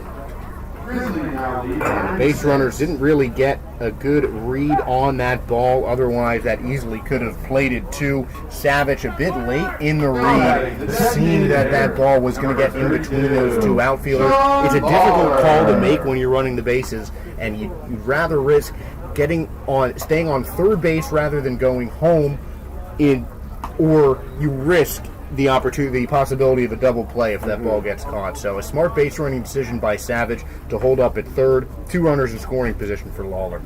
Base runners didn't really get a good read on that ball. Otherwise, that easily could have plated to Savage a bit late in the read, seeing that ball was going to get in between those 2 outfielders. It's a difficult call to make when you're running the bases, and you'd rather risk staying on third base rather than going home, or you risk the possibility of a double play if that ball gets caught. So a smart base running decision by Savage to hold up at third. 2 runners in scoring position for Lawler.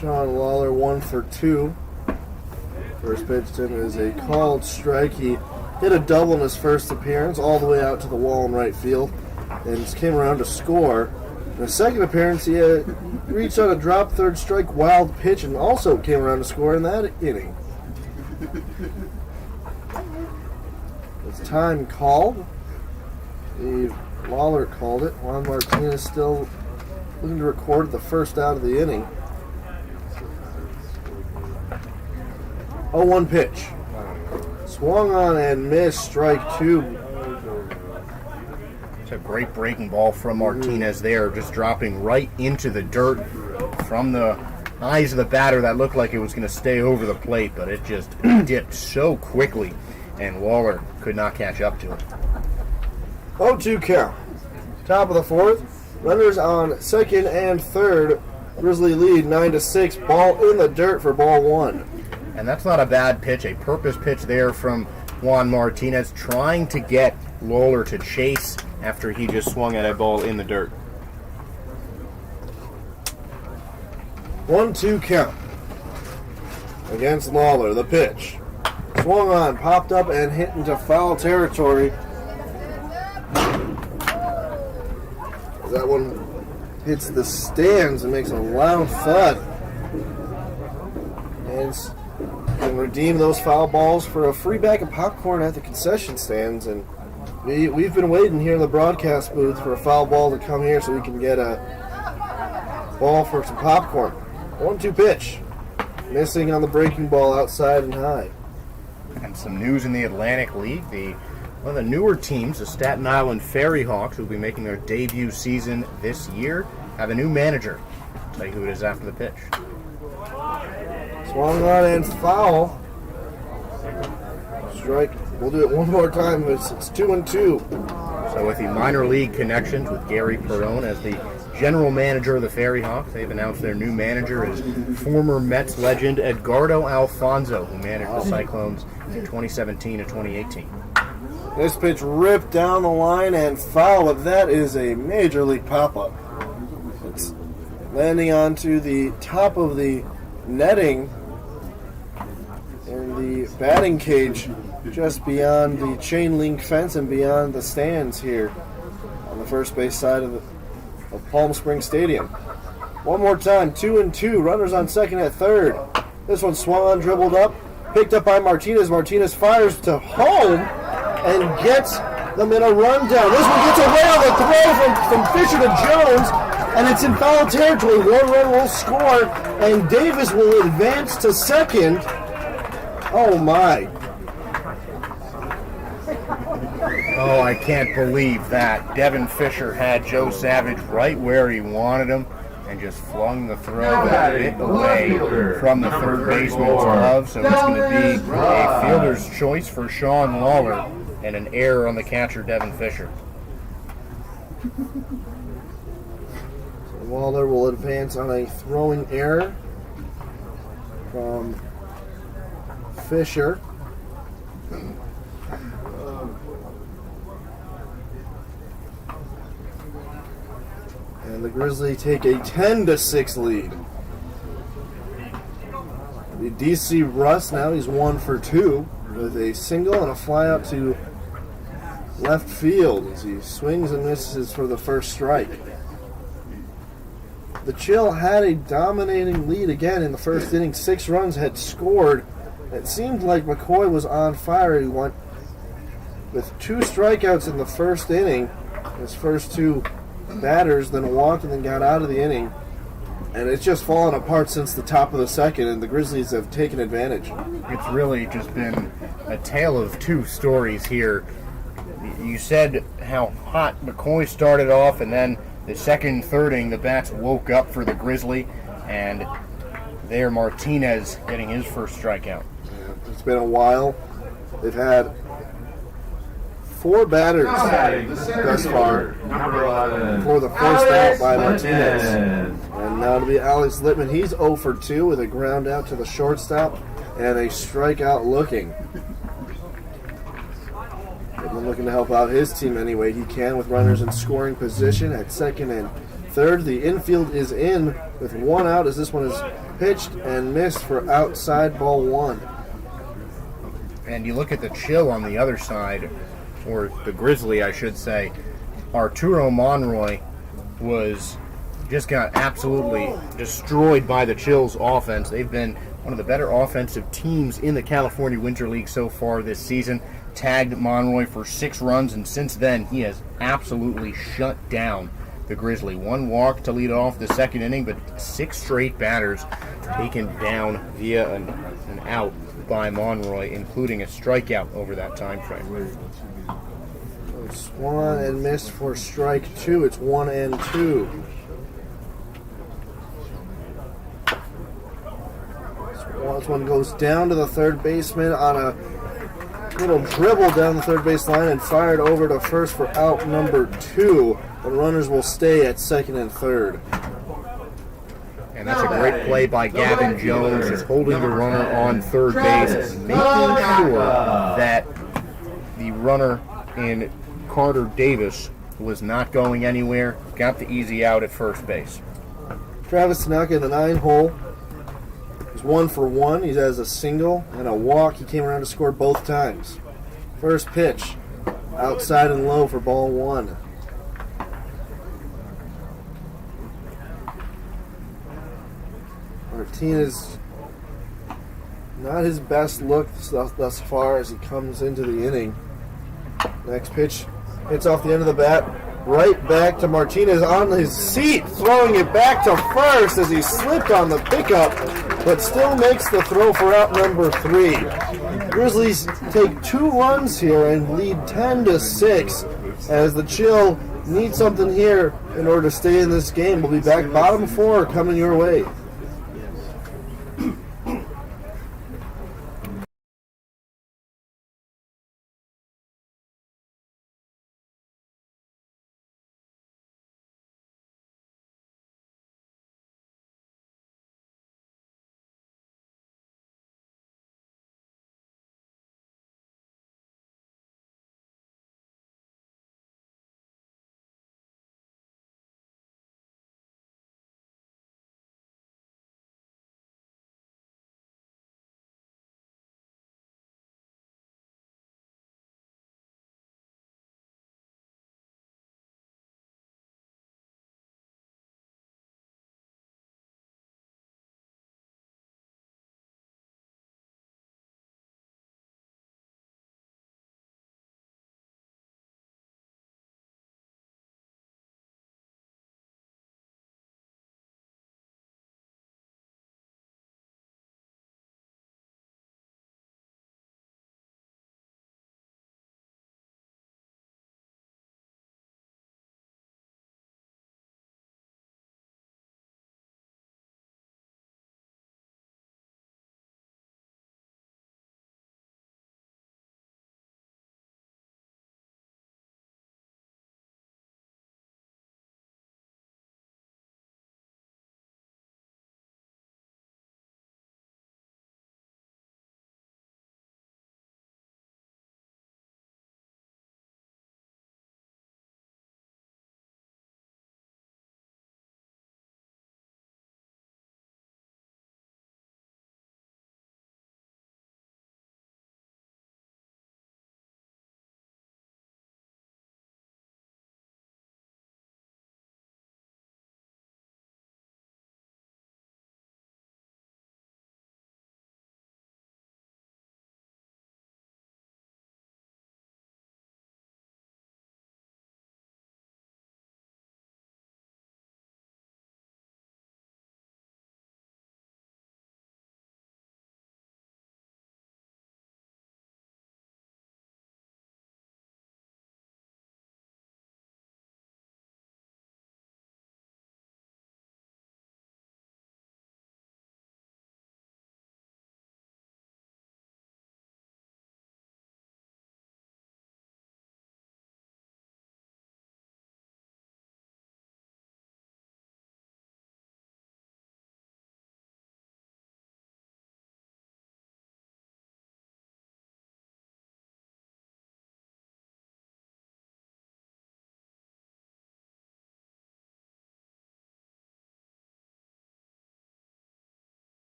Sean Lawler 1 for 2. First pitch to him is a called strike. He hit a double in his first appearance all the way out to the wall in right field and came around to score. In his second appearance, he reached on a drop third strike wild pitch and also came around to score in that inning. It's time called. Lawler called it. Juan Martinez still looking to record the first out of the inning. 0-1 pitch. Swung on and missed, strike 2. It's a great breaking ball from Martinez there, just dropping right into the dirt from the eyes of the batter. That looked like it was going to stay over the plate, but it just dipped so quickly, and Lawler could not catch up to it. 0-2 count. Top of the 4th. Runners on second and third. Grizzly lead 9-6. Ball in the dirt for ball 1. And that's not a bad pitch. A purpose pitch there from Juan Martinez, trying to get Lawler to chase after he just swung at a ball in the dirt. 1-2 count. Against Lawler, the pitch. Swung on, popped up, and hit into foul territory. That one hits the stands and makes a loud thud. And can redeem those foul balls for a free bag of popcorn at the concession stands. And we've been waiting here in the broadcast booth for a foul ball to come here so we can get a ball for some popcorn. 1-2 pitch. Missing on the breaking ball outside and high. And some news in the Atlantic League. One of the newer teams, the Staten Island Ferry Hawks, who will be making their debut season this year, have a new manager. I'll tell you who it is after the pitch. Swung on and foul. Strike. We'll do it one more time. It's 2-2. So with the minor league connections with Gary Perone as the general manager of the Ferry Hawks, they've announced their new manager is former Mets legend Edgardo Alfonso, who managed the Cyclones in 2017 to 2018. This pitch ripped down the line and foul, but that is a major league pop-up. It's landing onto the top of the netting in the batting cage just beyond the chain link fence and beyond the stands here on the first base side of Palm Springs Stadium. One more time, 2-2. Runners on second at third. This one swung on, dribbled up, picked up by Martinez. Martinez fires to home and gets them in a rundown. This one gets away on the throw from Fisher to Jones, and it's in foul territory. One run will score, and Davis will advance to second. Oh my. Oh, I can't believe that. Devin Fisher had Joe Savage right where he wanted him and just flung the throw a bit away from the third baseman's glove. So it's going to be a fielder's choice for Sean Lawler and an error on the catcher, Devin Fisher. So Lawler will advance on a throwing error from Fisher. And the Grizzlies take a 10-6 lead. The DC Russ now, he's 1 for 2 with a single and a fly out to left field as he swings and misses for the first strike. The Chill had a dominating lead again in the first inning. 6 runs had scored. It seemed like McCoy was on fire. He went with 2 strikeouts in the first inning. His first 2 batters, then walked and then got out of the inning. And it's just fallen apart since the top of the second, and the Grizzlies have taken advantage. It's really just been a tale of 2 stories here. You said how hot McCoy started off, and then the second and third inning, the bats woke up for the Grizzly, and there Martinez getting his first strikeout. Yeah, it's been a while. They've had 4 batters thus far for the first out by Martinez. And now to be Alex Littman. He's 0 for 2 with a ground out to the shortstop and a strikeout looking. Littman looking to help out his team any way he can with runners in scoring position at second and third. The infield is in with 1 out as this one is pitched and missed for outside ball 1. And you look at the Chill on the other side, or the Grizzly, I should say. Arturo Monroy just got absolutely destroyed by the Chill's offense. They've been one of the better offensive teams in the California Winter League so far this season. Tagged Monroy for 6 runs, and since then he has absolutely shut down the Grizzly. 1 walk to lead off the second inning, but 6 straight batters taken down via an out by Monroy, including a strikeout over that time frame. Swung and missed for strike 2. It's 1-2. This one goes down to the third baseman on a little dribble down the third base line and fired over to first for out number 2. The runners will stay at second and third. And that's a great play by Gavin Jones, just holding the runner on third base, making sure that the runner in Carter Davis was not going anywhere, got the easy out at first base. Travis Tanaka in the 9-hole is 1 for 1. He has a single and a walk. He came around to score both times. First pitch, outside and low for ball 1. Martinez, not his best look thus far as he comes into the inning. Next pitch hits off the end of the bat. right back to Martinez on his seat, throwing it back to first as he slipped on the pickup, but still makes the throw for out number 3. Grizzlies take 2 runs here and lead 10-6 as the Chill need something here in order to stay in this game. We'll be back bottom 4 coming your way.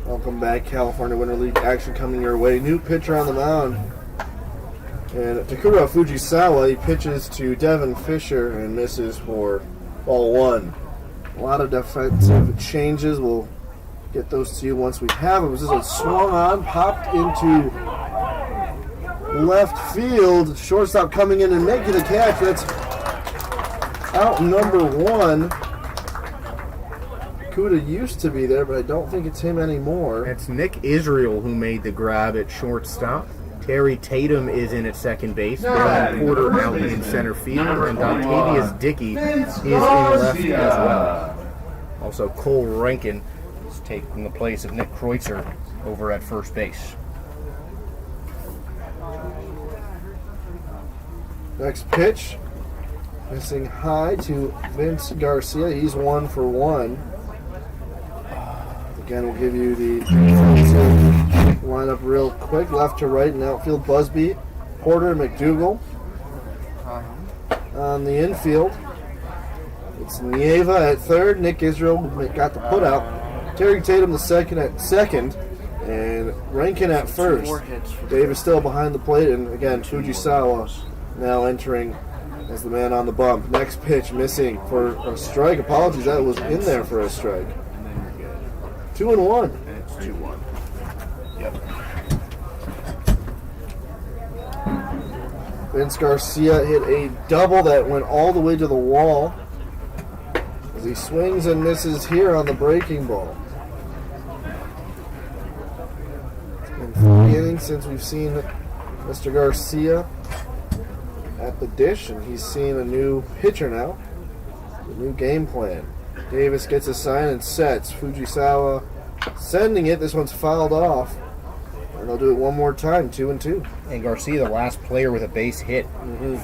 Welcome back, California Winter League action coming your way. New pitcher on the mound. And Takuro Fujisawa, he pitches to Devin Fisher and misses for ball 1. A lot of defensive changes. We'll get those to you once we have them. This is a swung on, popped into left field. Shortstop coming in and making the catch. That's out number 1. Kuda used to be there, but I don't think it's him anymore. It's Nick Israel who made the grab at shortstop. Terry Tatum is in at second base. Brian Porter out in center field. And Octavius Dickey is in left as well. Also, Cole Rankin is taking the place of Nick Kreutzer over at first base. Next pitch. Missing high to Vince Garcia. He's 1 for 1. Again, we'll give you the lineup real quick. Left to right in outfield, Busby, Porter, and McDougal. On the infield, it's Nieva at third. Nick Israel got the putout. Terry Tatum the second at second, and Rankin at first. Davis still behind the plate, and again, Fujisawa now entering as the man on the bump. Next pitch missing for a strike. Apologies, that was in there for a strike. 2-1. And it's 2-1. Yep. Vince Garcia hit a double that went all the way to the wall as he swings and misses here on the breaking ball. It's been 3 innings since we've seen Mr. Garcia at the dish, and he's seeing a new pitcher now, a new game plan. Davis gets a sign and sets. Fujisawa sending it. This one's fouled off. And they'll do it one more time, 2-2. And Garcia, the last player with a base hit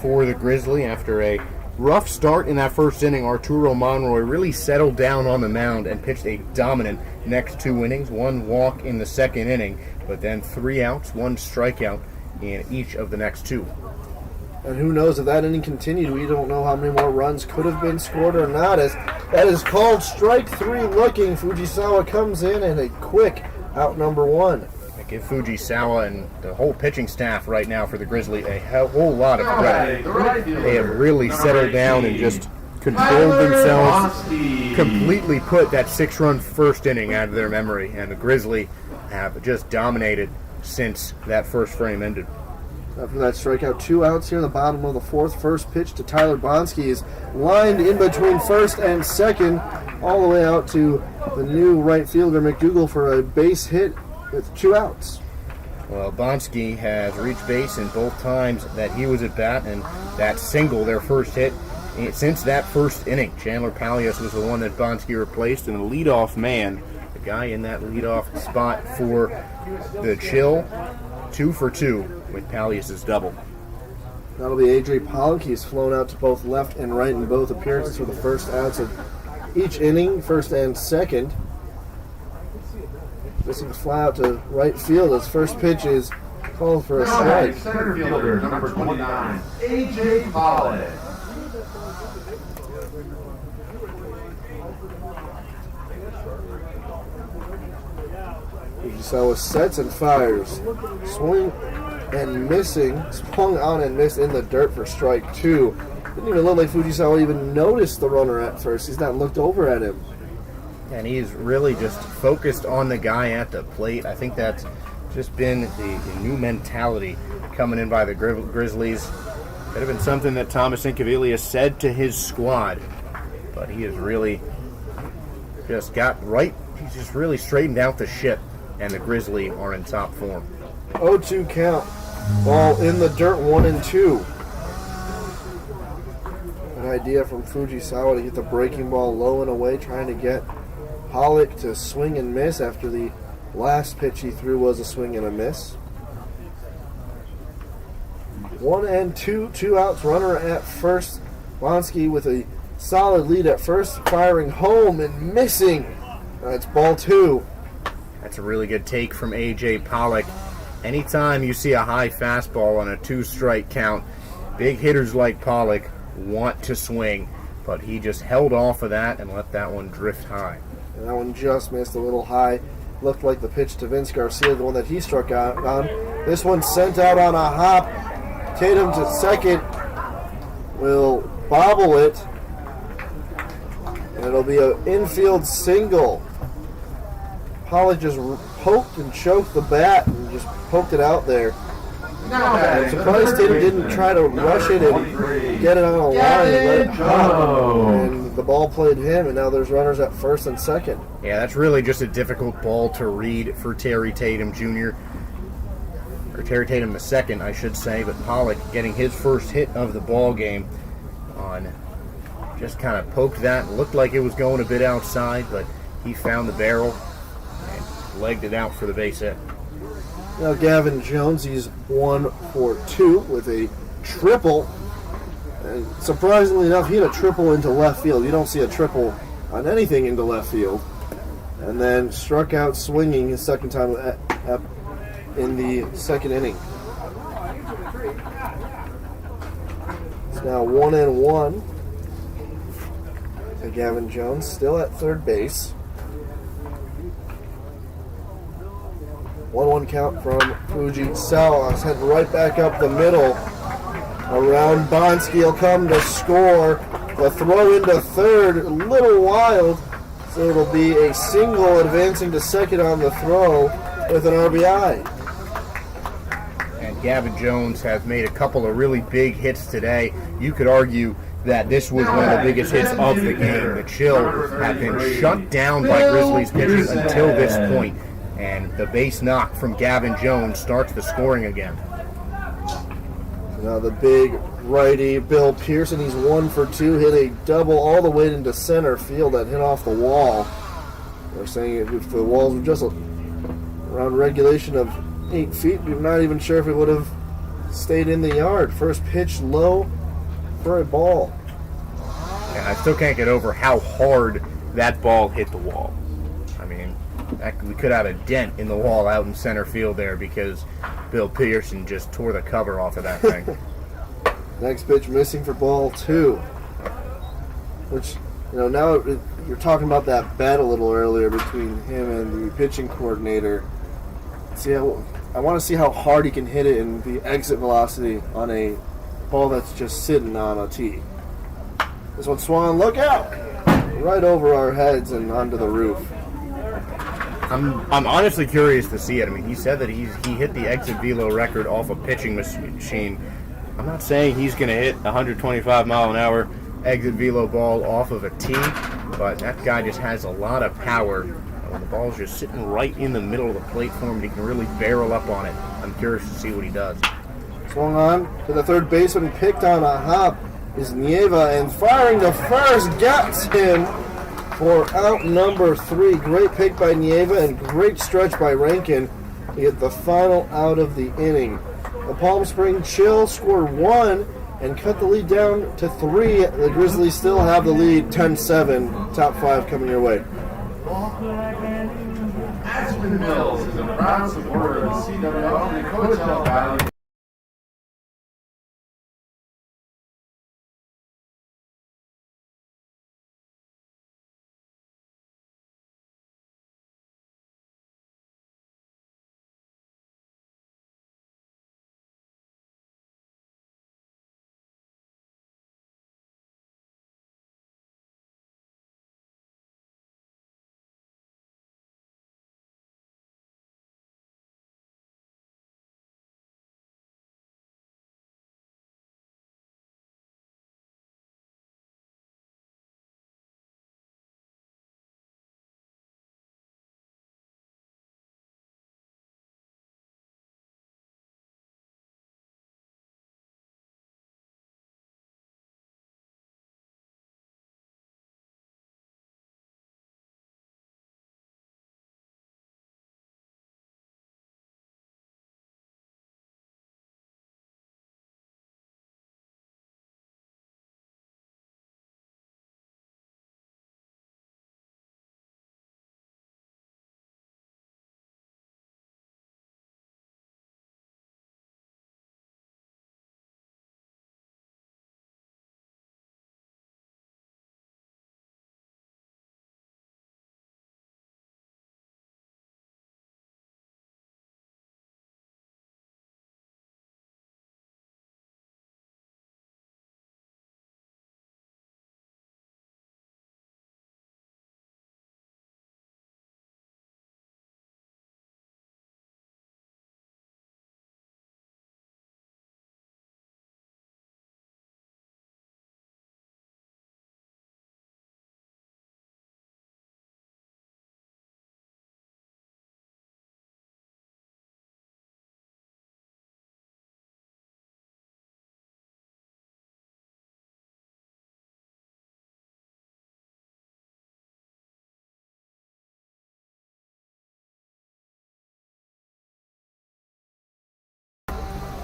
for the Grizzly after a rough start in that first inning. Arturo Monroy really settled down on the mound and pitched a dominant next 2 innings. 1 walk in the second inning, but then 3 outs, 1 strikeout in each of the next 2. And who knows if that inning continued, we don't know how many more runs could have been scored or not. As that is called strike 3 looking. Fujisawa comes in and a quick out number 1. I give Fujisawa and the whole pitching staff right now for the Grizzly a whole lot of credit. They have really settled down and just controlled themselves, completely put that 6-run first inning out of their memory, and the Grizzly have just dominated since that first frame ended. After that strikeout, 2 outs here in the bottom of the 4th. First pitch to Tyler Bonsky is lined in between first and second, all the way out to the new right fielder McDougal for a base hit with 2 outs. Well, Bonsky has reached base in both times that he was at bat, and that single, their first hit, since that first inning. Chandler Palias was the one that Bonsky replaced, and the leadoff man, the guy in that leadoff spot for the Chill, 2 for 2 with Palias' double. That'll be A.J. Pollock. He's flown out to both left and right in both appearances for the first outs of each inning, first and second. This is fly out to right field. His first pitch is called for a strike. Center fielder, number 29, A.J. Pollock. Fujisawa sets and fires. Swing and missing. Swung on and missed in the dirt for strike 2. Didn't even look like Fujisawa even noticed the runner at first. He's not looked over at him. And he's really just focused on the guy at the plate. I think that's just been the new mentality coming in by the Grizzlies. Could have been something that Thomas Incaviglia said to his squad, but he has really just got right. He's just really straightened out the ship, and the Grizzlies are in top form. 0-2 count. Ball in the dirt, 1-2. An idea from Fujisawa to get the breaking ball low and away, trying to get Pollock to swing and miss after the last pitch he threw was a swing and a miss. 1-2, 2 outs, runner at first. Bonsky with a solid lead at first, firing home and missing. That's ball 2. That's a really good take from A.J. Pollock. Anytime you see a high fastball on a 2-strike count, big hitters like Pollock want to swing, but he just held off of that and let that one drift high. And that one just missed a little high. Looked like the pitch to Vince Garcia, the one that he struck out on. This one sent out on a hop. Tatum to second will bobble it. And it'll be an infield single. Pollock just poked and choked the bat and just poked it out there. I'm surprised Tatum didn't try to rush it and get it on a line and let it hop. And the ball played him, and now there's runners at first and second. Yeah, that's really just a difficult ball to read for Terry Tatum Jr. Or Terry Tatum the second, I should say, but Pollock getting his first hit of the ball game on just kind of poked that. Looked like it was going a bit outside, but he found the barrel and legged it out for the base hit. Now Gavin Jones, he's 1 for 2 with a triple. And surprisingly enough, he had a triple into left field. You don't see a triple on anything into left field. And then struck out swinging his second time in the second inning. It's now 1-1 to Gavin Jones, still at third base. 1-1 count from Fuji. Sal is heading right back up the middle. Around Bonsky will come to score. The throw into third, a little wild. So it'll be a single advancing to second on the throw with an RBI. And Gavin Jones has made a couple of really big hits today. You could argue that this was one of the biggest hits of the game. The Chill have been shut down by Grizzlies pitching until this point. And the base knock from Gavin Jones starts the scoring again. So now the big righty, Bill Pearson, he's 1 for 2, hit a double all the way into center field that hit off the wall. They're saying if the walls were just around regulation of 8 feet, we're not even sure if it would have stayed in the yard. First pitch low for a ball. And I still can't get over how hard that ball hit the wall. I mean, we could have a dent in the wall out in center field there because Bill Pearson just tore the cover off of that thing. Next pitch missing for ball 2. Which, now you're talking about that bet a little earlier between him and the pitching coordinator. I want to see how hard he can hit it in the exit velocity on a ball that's just sitting on a tee. This one swung on, look out! Right over our heads and onto the roof. I'm honestly curious to see it. I mean, he said that he hit the exit velo record off a pitching machine. I'm not saying he's going to hit 125 mile an hour exit velo ball off of a tee, but that guy just has a lot of power. When the ball's just sitting right in the middle of the plate for him, he can really barrel up on it. I'm curious to see what he does. Swung on to the third baseman, picked on a hop is Nieva, and firing to first gets him for out number 3. Great pick by Nieva and great stretch by Rankin to get the final out of the inning. The Palm Spring Chill scored 1 and cut the lead down to 3. The Grizzlies still have the lead 10-7. Top 5 coming your way. Aspen Mills is a proud supporter of the CWL and the Coachella Valley.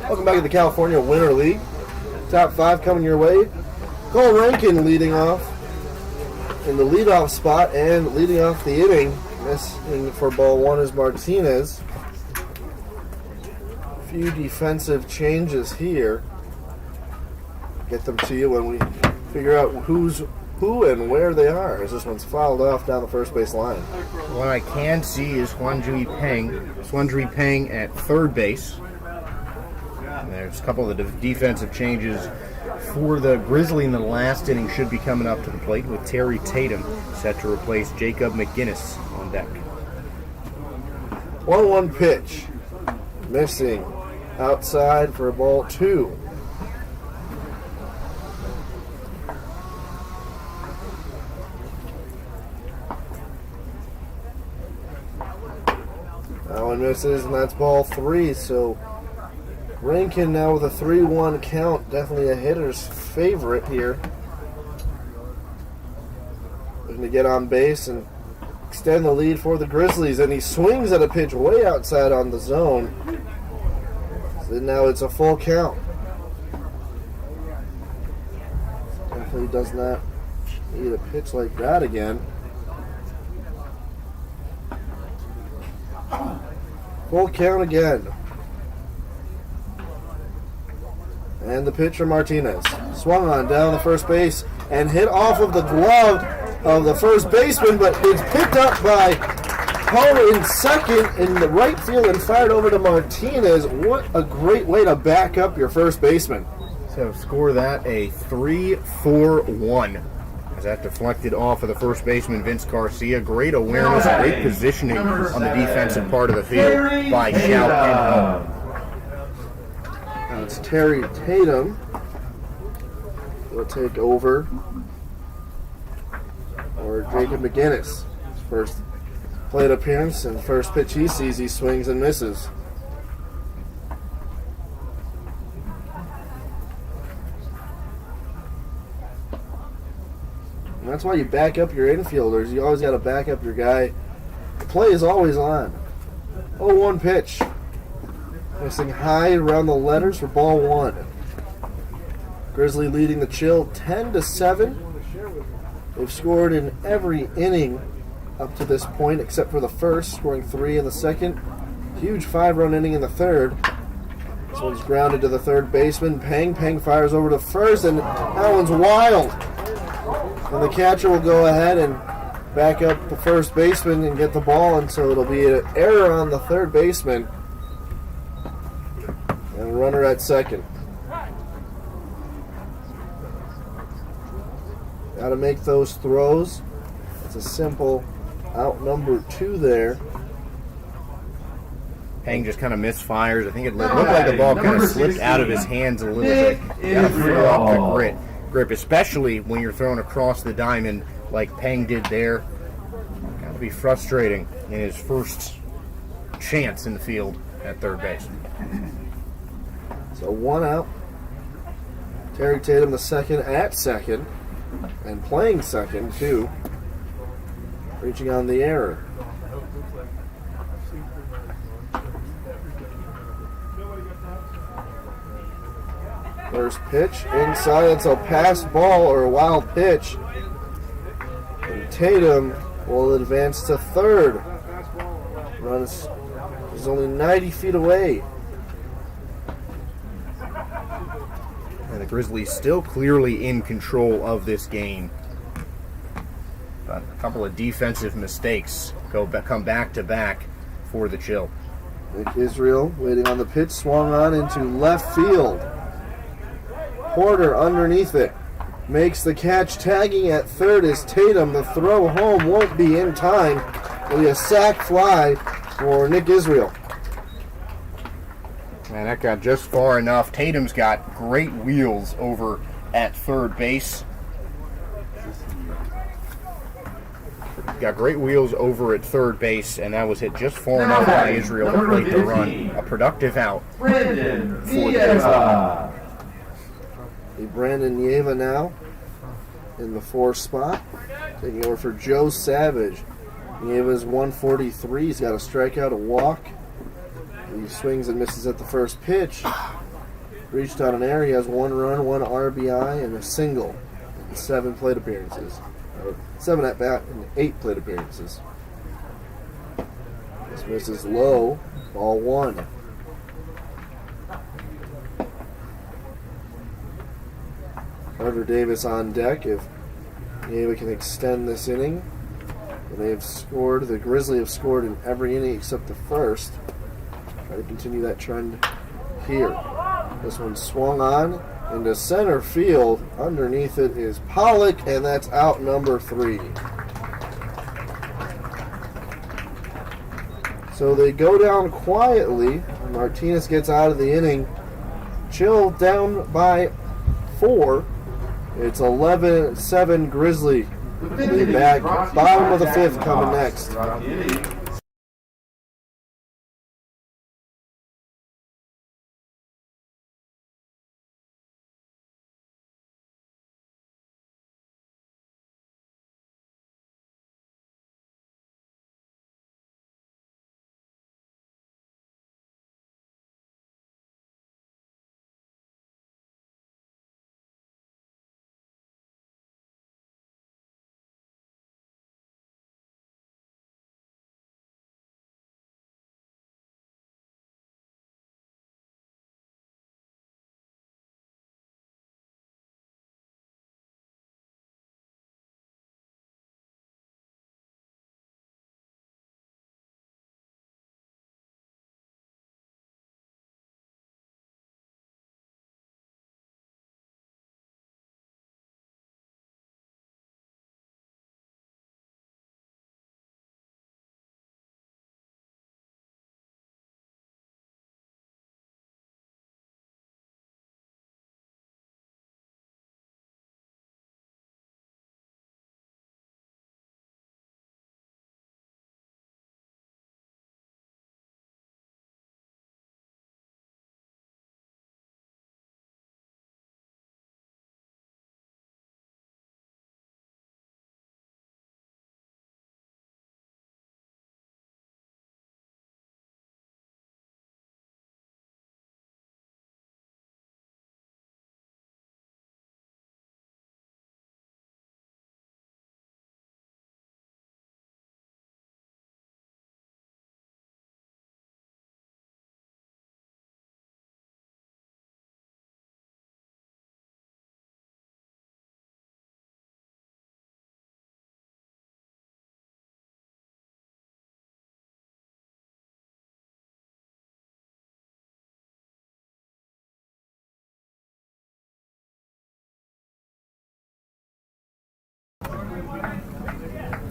Welcome back to the California Winter League. Top 5 coming your way. Cole Rankin leading off in the leadoff spot and leading off the inning. Missing for ball 1 is Martinez. A few defensive changes here. Get them to you when we figure out who's who and where they are as this one's fouled off down the first base line. What I can see is Swanjui Peng at third base. And there's a couple of the defensive changes for the Grizzly in the last inning should be coming up to the plate, with Terry Tatum set to replace Jacob McGinnis on deck. 1-1 pitch. Missing. Outside for ball 2. That one misses, and that's ball 3. So Rankin now with a 3-1 count. Definitely a hitter's favorite here. Looking to get on base and extend the lead for the Grizzlies, and he swings at a pitch way outside on the zone. So now it's a full count. Definitely does not need a pitch like that again. Full count again. And the pitcher Martinez swung on down the first base and hit off of the glove of the first baseman, but it's picked up by Paul in second in the right field and fired over to Martinez. What a great way to back up your first baseman. So score that a 3-4-1. As that deflected off of the first baseman, Vince Garcia. Great awareness, great positioning on the defensive part of the field by Shout and home. Now it's Terry Tatum will take over, or Jacob McGinnis. His first plate appearance and first pitch he sees, he swings and misses. And that's why you back up your infielders. You always got to back up your guy. The play is always on. 0-1 pitch. Missing high around the letters for ball 1. Grizzly leading the Chill 10-7. They've scored in every inning up to this point except for the first, scoring 3 in the second. Huge 5-run inning in the third. This one's grounded to the third baseman. Peng fires over to first, and that one's wild. And the catcher will go ahead and back up the first baseman and get the ball, and so it'll be an error on the third baseman. And a runner at second. Got to make those throws. It's a simple out number 2 there. Peng just kind of misfires. I think it looked like the ball kind of slipped out of his hands a little bit. You got to feel off the grip, especially when you're throwing across the diamond like Peng did there. Got to be frustrating in his first chance in the field at third base. So 1 out. Terry Tatum the second at second, and playing second too. Reaching on the error. First pitch inside. It's a pass ball or a wild pitch. And Tatum will advance to third. Runs is only 90 feet away. And the Grizzlies still clearly in control of this game. But a couple of defensive mistakes come back to back for the Chill. Nick Israel waiting on the pitch, swung on into left field. Porter underneath it. Makes the catch. Tagging at third is Tatum. The throw home won't be in time. It'll be a sac fly for Nick Israel. Man, that got just far enough. Tatum's got great wheels over at third base. Got great wheels over at third base, and that was hit just far enough by Israel to plate the run. A productive out for the Grizzlies. Brandon Nieva now in the 4th spot, taking over for Joe Savage. Nieva's 143. He's got a strikeout, a walk. He swings and misses at the first pitch. Reached on an error. He has 1 run, 1 RBI, and a single in 7 plate appearances. 7 at bat and 8 plate appearances. This misses low. Ball 1. Carter Davis on deck if Maybe can extend this inning. And they have scored. The Grizzlies have scored in every inning except the first. Try to continue that trend here. This one swung on into center field. Underneath it is Pollock, and that's out number 3. So they go down quietly. Martinez gets out of the inning. Chill down by 4. It's 11-7 Grizzly. They back. Bottom of the 5th coming next.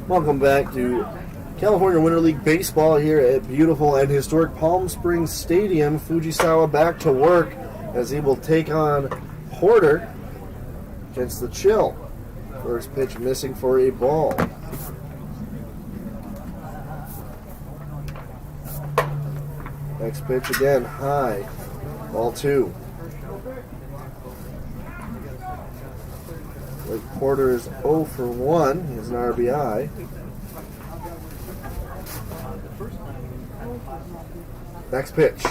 Welcome back to California Winter League Baseball here at beautiful and historic Palm Springs Stadium. Fujisawa back to work as he will take on Porter against the Chill. First pitch missing for a ball. Next pitch again, high. Ball 2. Blake Porter is 0 for 1. He has an RBI. Next pitch.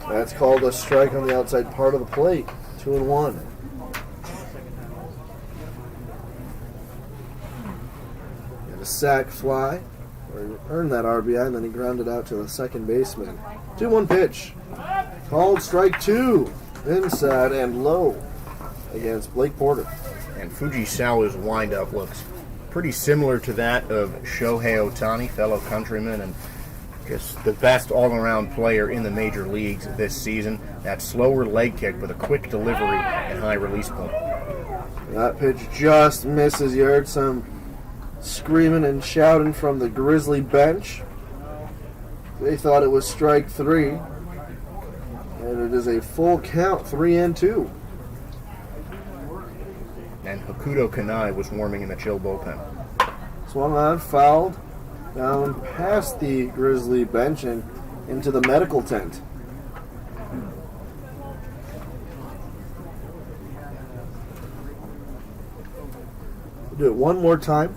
That's called a strike on the outside part of the plate. 2-1. And a sac fly. Where he earned that RBI, and then he grounded out to the second baseman. 2-1 pitch. Called strike 2. Inside and low against Blake Porter. And Fujisawa's windup looks pretty similar to that of Shohei Ohtani, fellow countryman, and just the best all-around player in the major leagues this season. That slower leg kick with a quick delivery and high release point. That pitch just misses. You heard some screaming and shouting from the Grizzly bench. They thought it was strike 3. And it is a full count, 3-2. And Hakuto Kanai was warming in the Chill bullpen. Swung on, fouled, down past the Grizzly bench and into the medical tent. We'll do it one more time.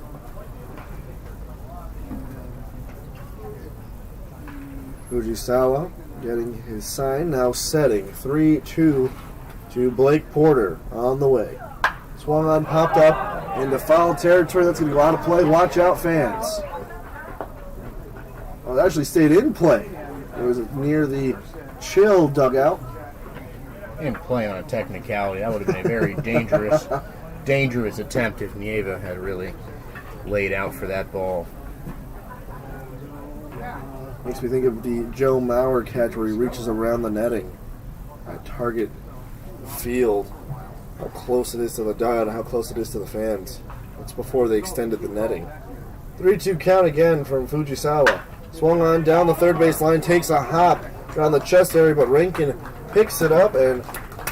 Fujisawa getting his sign, now setting. 3-2 to Blake Porter on the way. Swung on, popped up into foul territory. That's going to go out of play. Watch out, fans. Well, it actually stayed in play. It was near the Chill dugout. In play on a technicality, that would have been a very dangerous dangerous attempt if Nieva had really laid out for that ball. Makes me think of the Joe Mauer catch where he reaches around the netting. I target the field, how close it is to the dial, how close it is to the fans. It's before they extended the netting. 3-2 count again from Fujisawa. Swung on down the third base line, takes a hop around the chest area, but Rankin picks it up and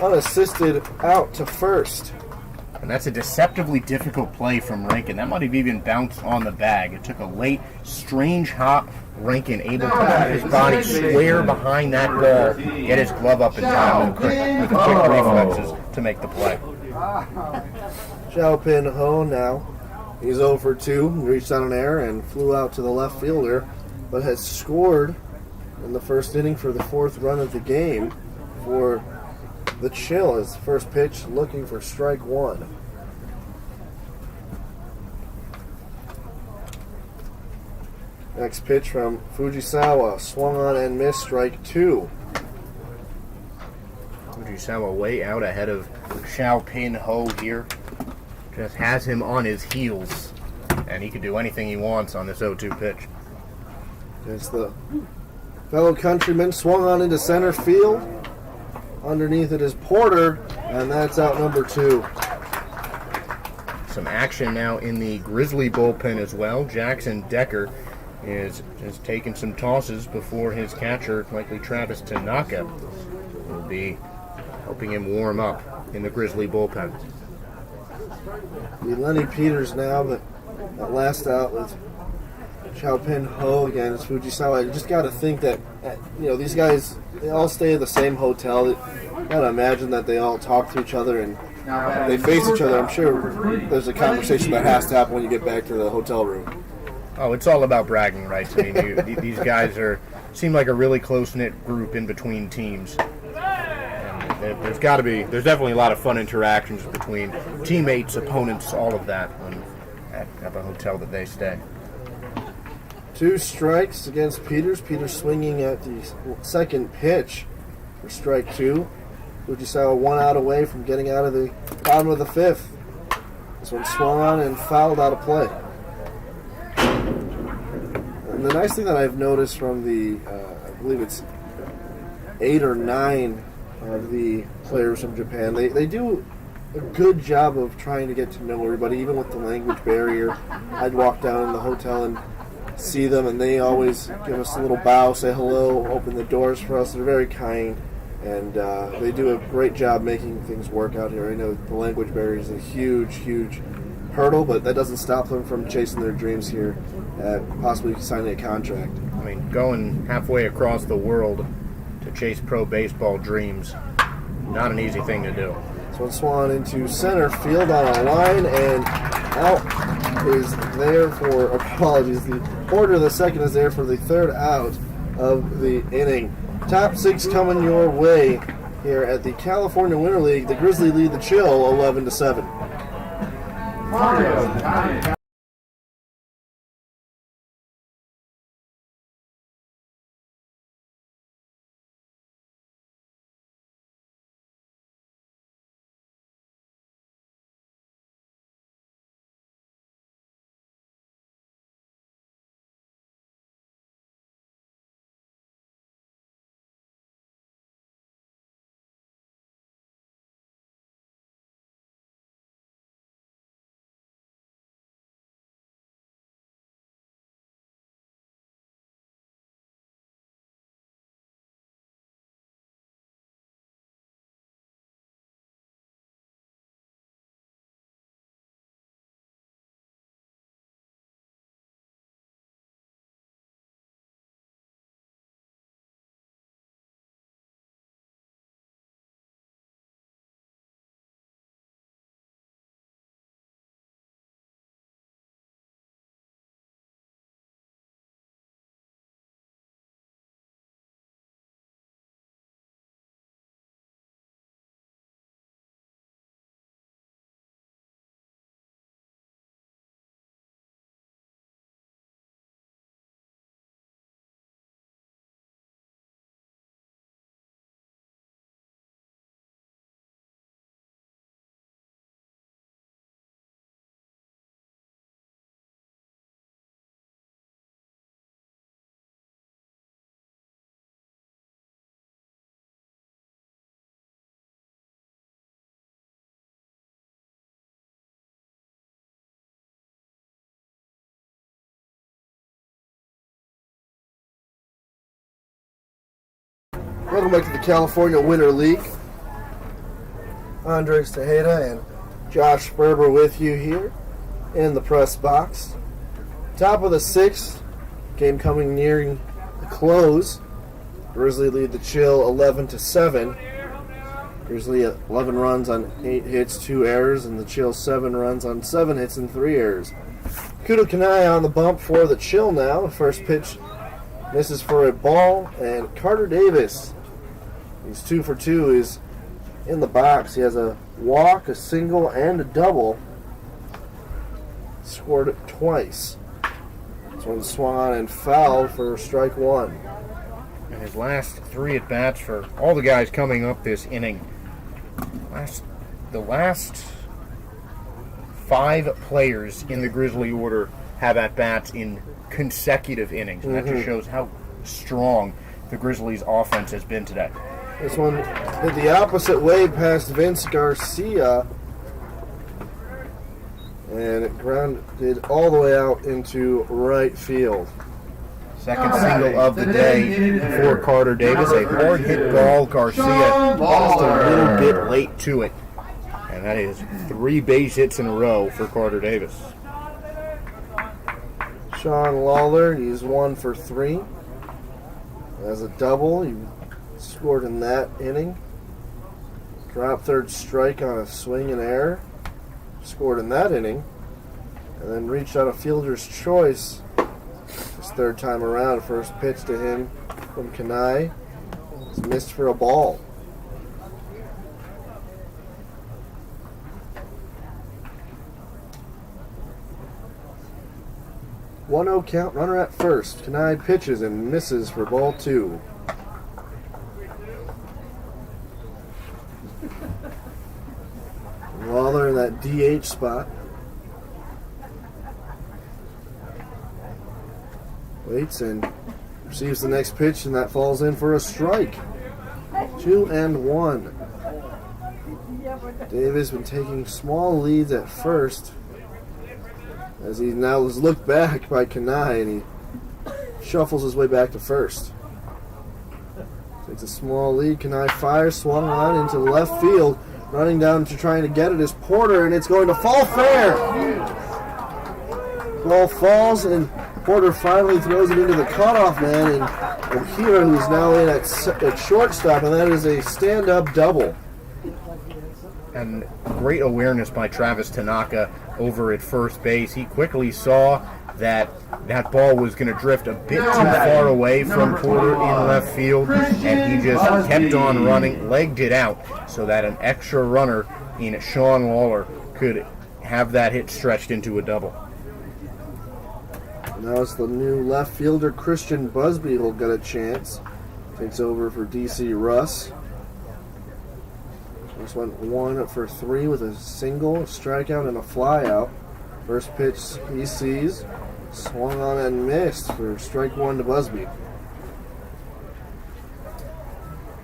unassisted out to first. And that's a deceptively difficult play from Rankin. That might have even bounced on the bag. It took a late, strange hop. Rankin able to put his body square behind that ball, get his glove up in time with the quick reflexes to make the play. Xiaopin Ho now. He's 0 for 2, reached on an error and flew out to the left fielder, but has scored in the first inning for the fourth run of the game for the Chill. His first pitch looking for strike one. Next pitch from Fujisawa, swung on and missed, strike two. Fujisawa way out ahead of Xiaopin Ho here. Just has him on his heels, and he can do anything he wants on this 0-2 pitch. As the fellow countryman swung on into center field. Underneath it is Porter, and that's out number 2. Some action now in the Grizzly bullpen as well. Jackson Decker is just taking some tosses before his catcher, likely Travis Tanaka, will be helping him warm up in the Grizzly bullpen. The Lenny Peters now, but that last out with Xiaopin Ho against Fujisawa. I just got to think that, these guys, they all stay at the same hotel. Got to imagine that they all talk to each other and they face each other. I'm sure there's a conversation that has to happen when you get back to the hotel room. Oh, it's all about bragging rights. I mean, these guys seem like a really close-knit group in between teams. And there's definitely a lot of fun interactions between teammates, opponents, all of that at the hotel that they stay. 2 strikes against Peters. Peters swinging at the second pitch for strike 2. Fujisawa 1 out away from getting out of the bottom of the 5th. This one swung on and fouled out of play. And the nice thing that I've noticed from the, I believe it's 8 or 9 of the players from Japan, they do a good job of trying to get to know everybody, even with the language barrier. I'd walk down in the hotel and see them, and they always give us a little bow, say hello, open the doors for us. They're very kind, and they do a great job making things work out here. I know the language barrier is a huge, huge hurdle, but that doesn't stop them from chasing their dreams here at possibly signing a contract. I mean, going halfway across the world to chase pro baseball dreams, not an easy thing to do. So it's swung into center field on a line, and out is there for, apologies, the Porter the second is there for the third out of the inning. Top 6 coming your way here at the California Winter League. The Grizzly lead the Chill 11-7. Mario. Welcome back to the California Winter League. Andres Tejeda and Josh Berber with you here in the press box. Top of the 6th, game coming nearing the close. Grizzly lead the Chill 11-7. Grizzly 11 runs on 8 hits, 2 errors, and the Chill 7 runs on 7 hits and 3 errors. Kudo Kanai on the bump for the Chill now. First pitch misses for a ball, and Carter Davis, he's 2 for 2, is in the box. He has a walk, a single, and a double. Scored it twice. This one swung on and fouled for strike 1. And his last 3 at-bats for all the guys coming up this inning. The last 5 players in the Grizzly order have at-bats in consecutive innings. And that just shows how strong the Grizzlies' offense has been today. This one hit the opposite way past Vince Garcia. And it grounded all the way out into right field. Second single of the day for Carter Davis. A hard hit ball. Garcia just a little bit late to it. And that is 3 base hits in a row for Carter Davis. Sean Lawler, he's 1 for 3. Has a double. He scored in that inning. Dropped third strike on a swing and error. Scored in that inning. And then reached out a fielder's choice his 3rd time around. First pitch to him from Kanai. It's missed for a ball. One 0 count, runner at first. Kanai pitches and misses for ball 2. Lawler in that DH spot. Waits and receives the next pitch, and that falls in for a strike. 2-1. Davis been taking small leads at first, as he now is looked back by Kanai, and he shuffles his way back to first. Takes a small lead. Kanai fires, swung on into left field. Running down to trying to get it is Porter, and it's going to fall fair. Ball falls, and Porter finally throws it into the cutoff man, and O'Hara, who's now in at shortstop, and that is a stand-up double. And great awareness by Travis Tanaka over at first base. He quickly saw that ball was going to drift a bit too far away from Porter in left field, and he just kept on running, legged it out, so that an extra runner in Sean Lawler could have that hit stretched into a double. Now it's the new left fielder, Christian Busby, who'll get a chance. Takes over for DC Russ. Just went 1 for 3 with a single, a strikeout, and a flyout. First pitch he sees. Swung on and missed for strike 1 to Busby.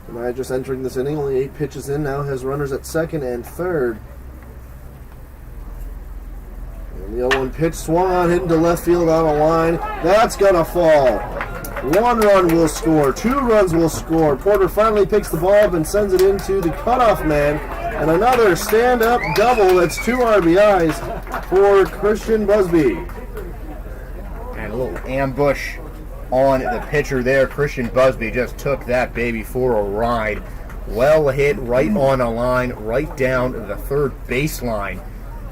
Kanai just entering this inning, only 8 pitches in, now has runners at second and third. And the 0-1 pitch swung on, hit into left field on a line. That's gonna fall. 1 run will score, 2 runs will score. Porter finally picks the ball up and sends it into the cutoff man. And another stand-up double. That's 2 RBIs for Christian Busby. And a little ambush on the pitcher there. Christian Busby just took that baby for a ride. Well hit right on a line, right down to the third baseline.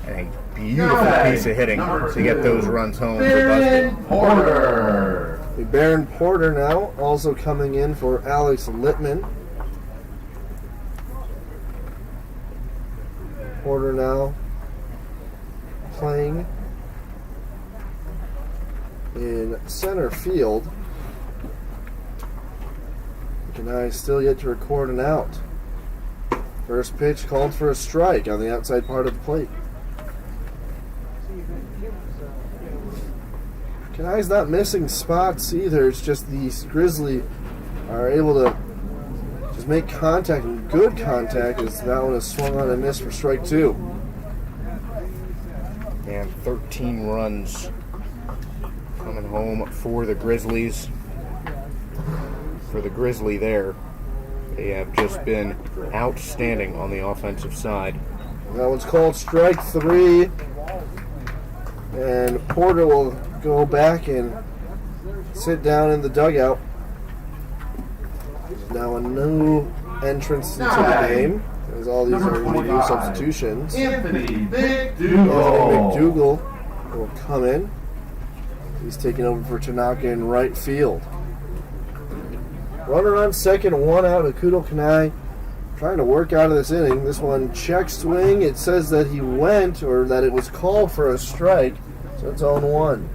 And a beautiful piece of hitting to get those runs home for Busby. Porter. Baron Porter now also coming in for Alex Littman. Porter now playing in center field. Kanai still yet to record an out. First pitch called for a strike on the outside part of the plate. Kanai's not missing spots either. It's just these Grizzly are able to just make contact, and good contact, as that one is swung on and missed for strike 2. And 13 runs coming home for the Grizzlies. For the Grizzly there, They have just been outstanding on the offensive side. That one's called strike 3. And Porter will go back and sit down in the dugout. Now a new entrance into the game, as all these are new substitutions. Anthony McDougal McDougal. will come in. He's taking over for Tanaka in right field. Runner on second, 1 out. Akudo Kanai trying to work out of this inning. This one check swing. It says that he went, or that it was called for a strike. So it's on 1.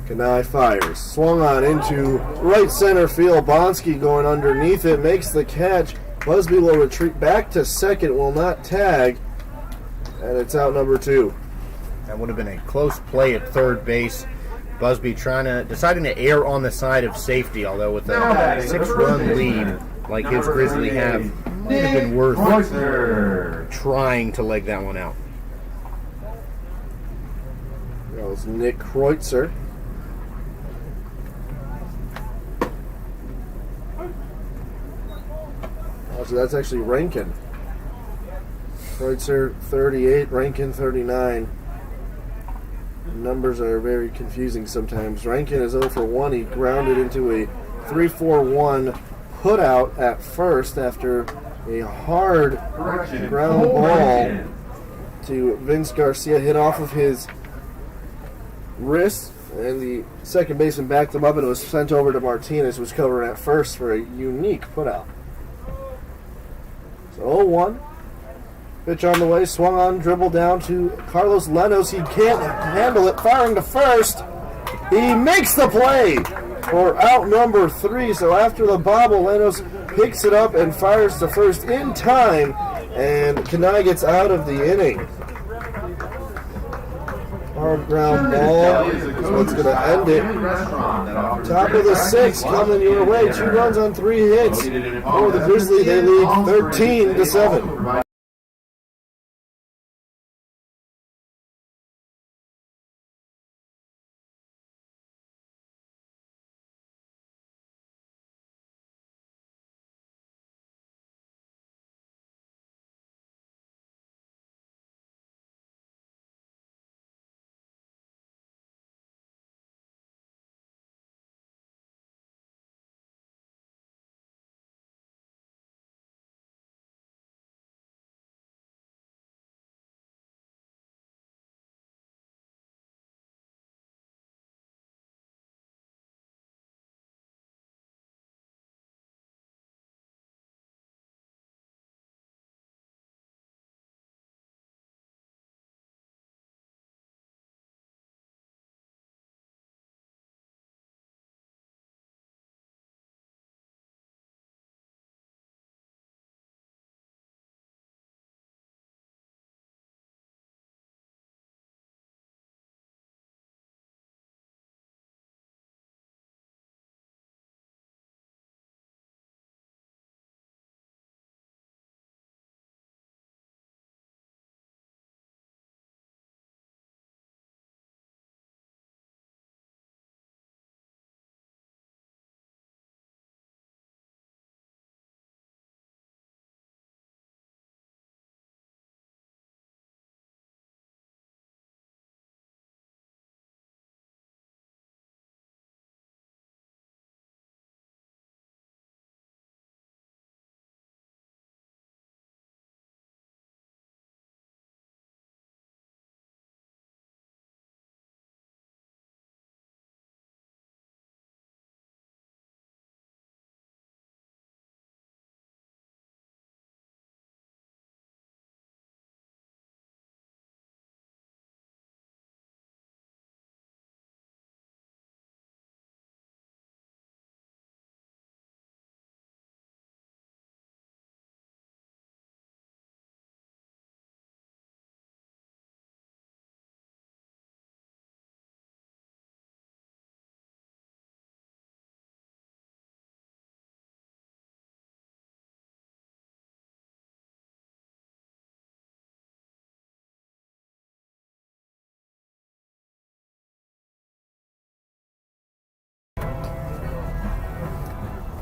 Kanai fires. Swung on into right center field. Bonsky going underneath it. Makes the catch. Busby will retreat back to second. Will not tag. And it's out number 2. That would have been a close play at third base. Busby deciding to err on the side of safety, although with a 6-run lead like his Grizzly have, might have been worth trying to leg that one out. That was Nick Kreutzer. Oh, so that's actually Rankin. Kreutzer 38, Rankin 39. Numbers are very confusing sometimes. Rankin is 0 for 1. He grounded into a 3-4-1 put out at first after a hard ground ball to Vince Garcia hit off of his wrist, and the second baseman backed him up, and it was sent over to Martinez, who was covering at first for a unique put out. So 0-1. Pitch on the way, swung on, dribble down to Carlos Lenos. He can't handle it, firing to first. He makes the play for out number 3. So after the bobble, Lenos picks it up and fires to first in time, and Kanai gets out of the inning. Hard ground ball is what's going to end it. Top of the 6th coming your way. 2 runs on 3 hits for the Grizzly. They lead 13-7.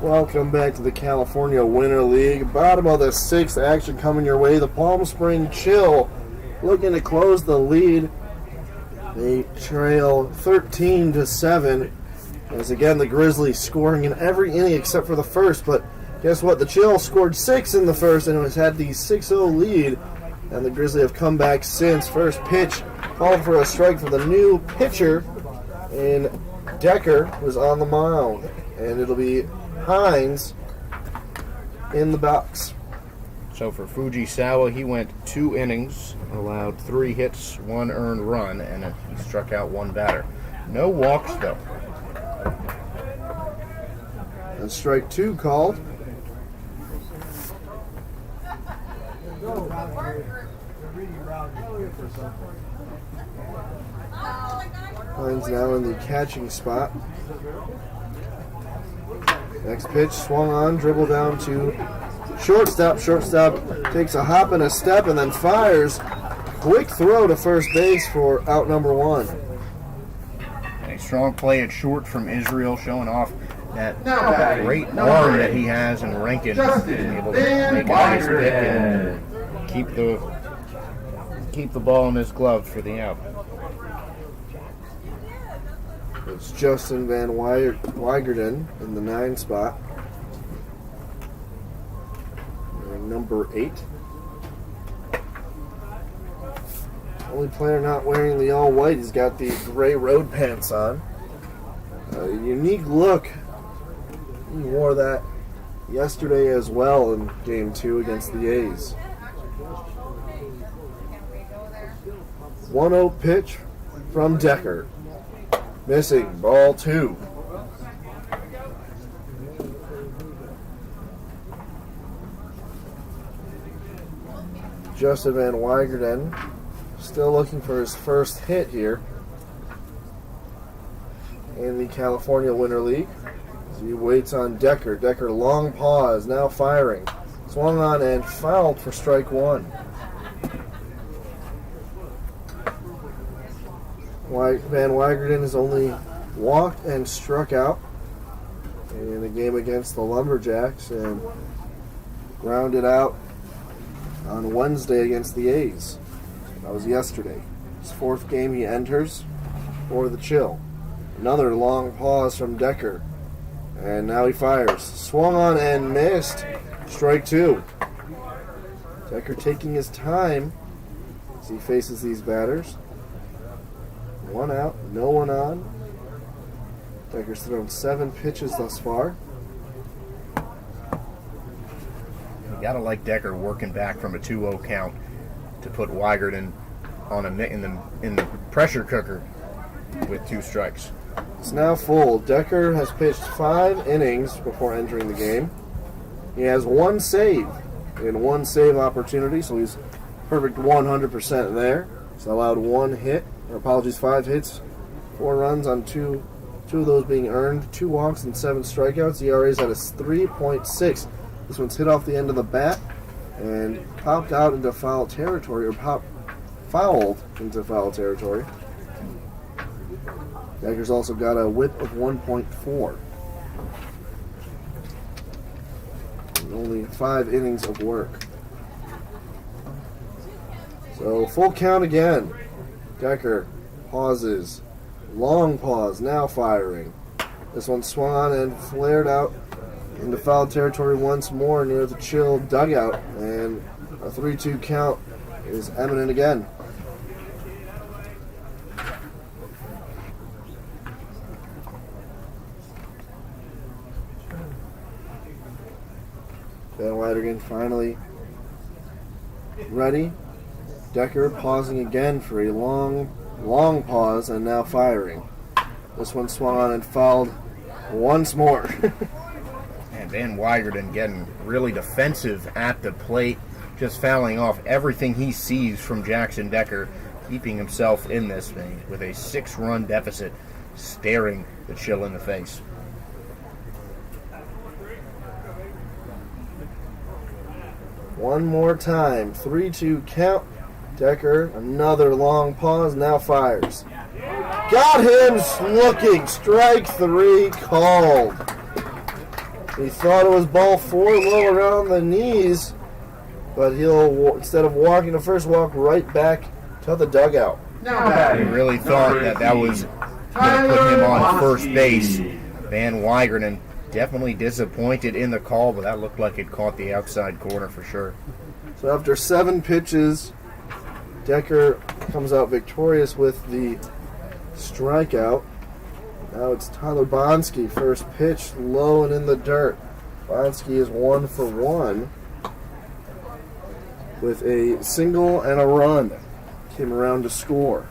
Welcome back to the California Winter League. Bottom of the sixth, action coming your way. The Palm Spring Chill looking to close the lead. They trail 13-7. As again, the Grizzlies scoring in every inning except for the first. But guess what? The Chill scored 6 in the first and has had the 6-0 lead. And the Grizzlies have come back since. First pitch called for a strike for the new pitcher. And Decker was on the mound. And it'll be Hines in the box. So for Fujisawa, he went 2 innings, allowed 3 hits, 1 earned run, and he struck out 1 batter. No walks, though. And strike 2 called. Hines now in the catching spot. Next pitch, swung on, dribble down to shortstop. Shortstop takes a hop and a step and then fires. Quick throw to first base for out number 1. A strong play at short from Israel, showing off that Now batting, great number arm 8, that he has in Rankin. Justin Being able to Van make a nice pick Weigerden. and keep the ball in his glove for the out. It's Justin Van Weigerden in the 9 spot. And number 8. Only player not wearing the all white. He's got the gray road pants on. A unique look. He wore that yesterday as well in Game 2 against the A's. 1-0 pitch from Decker. Missing, ball 2. Justin Van Weigerden still looking for his first hit here in the California Winter League. As he waits on Decker. Decker long pause, now firing. Swung on and fouled for strike 1. Van Weigerden has only walked and struck out in a game against the Lumberjacks and grounded out on Wednesday against the A's. That was yesterday. His 4th game he enters for the Chill. Another long pause from Decker. And now he fires. Swung on and missed. Strike 2. Decker taking his time as he faces these batters. 1 out, no one on. Decker's thrown 7 pitches thus far. You gotta like Decker working back from a 2-0 count to put Weigerden on in the pressure cooker with 2 strikes. It's now full. Decker has pitched 5 innings before entering the game. He has 1 save in 1 save opportunity, so he's perfect 100% there. He's allowed 5 hits, 4 runs on 2 of those being earned, 2 walks and 7 strikeouts. ERA's at a 3.6. This one's hit off the end of the bat and popped out into foul territory, or fouled into foul territory. Decker's also got a whip of 1.4. Only 5 innings of work. So full count again. Decker pauses. Long pause, now firing. This one swung on and flared out into foul territory once more near the Chill dugout. And a 3-2 count is imminent again. Van Weigerden finally ready. Decker pausing again for a long pause and now firing. This one swung on and fouled once more. And Van Weigerden getting really defensive at the plate, just fouling off everything he sees from Jackson Decker, keeping himself in this thing with a 6-run deficit, staring the Chill in the face. One more time. 3-2 count. Decker, another long pause, now fires. Got him looking. Strike 3 called. He thought it was ball 4 low around the knees, but he'll, instead of walking to first, walk right back to the dugout. He really thought that was going to put him on first base. Van Weigernen definitely disappointed in the call, but that looked like it caught the outside corner for sure. So after 7 pitches, Decker comes out victorious with the strikeout. Now it's Tyler Bonsky, first pitch, low and in the dirt. Bonsky is 1 for 1 with a single and a run. Came around to score.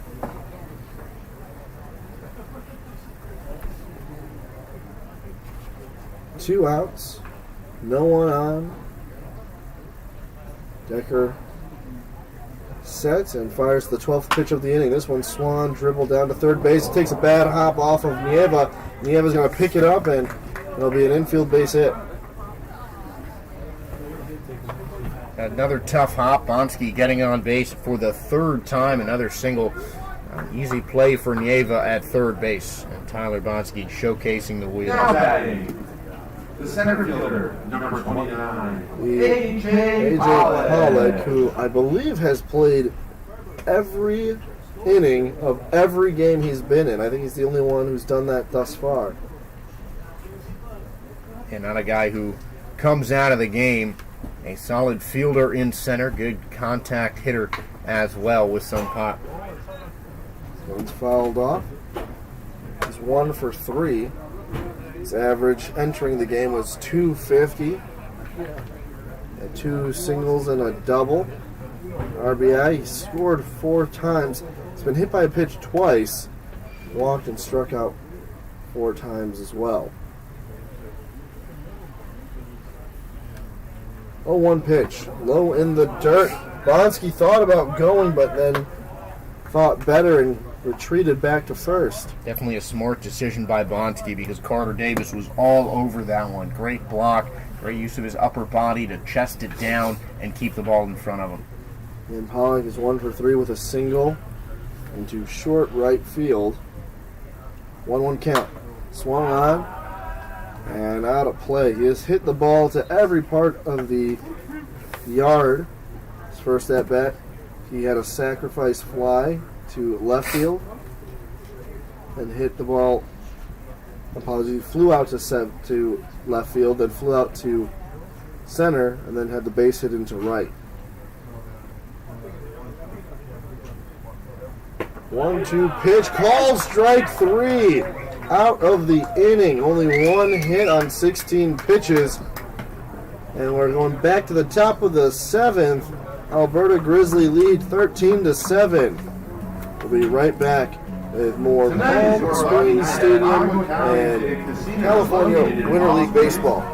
Two outs, no one on. Decker sets and fires the 12th pitch of the inning. This one, Swan dribbled down to third base. It takes a bad hop off of Nieva. Nieva's going to pick it up, and it'll be an infield base hit. Another tough hop. Bonsky getting on base for the 3rd time. Another single. Easy play for Nieva at third base. And Tyler Bonsky showcasing the wheel. Now batting, the center fielder, number 29, A.J. Pollock, who I believe has played every inning of every game he's been in. I think he's the only one who's done that thus far. And not a guy who comes out of the game a solid fielder in center, good contact hitter as well with some pop. One's fouled off. He's 1 for 3. His average entering the game was .250. Had 2 singles and a double. RBI, he scored 4 times. He's been hit by a pitch twice. Walked and struck out 4 times as well. 0-1 pitch, low in the dirt. Bonsky thought about going, but then thought better and retreated back to first. Definitely a smart decision by Bonsky because Carter Davis was all over that one. Great block, great use of his upper body to chest it down and keep the ball in front of him. And Pollock is 1 for 3 with a single into short right field. 1-1 count. Swung on and out of play. He has hit the ball to every part of the yard. His first at bat, he had a sacrifice fly to left field and hit the ball. Flew out to left field, then flew out to center, and then had the base hit into right. 1-2 pitch, called strike 3. Out of the inning, only 1 hit on 16 pitches. And we're going back to the top of the 7th. Alberta Grizzly lead 13-7. We'll be right back with more Palm Springs Stadium and California Winter League Baseball.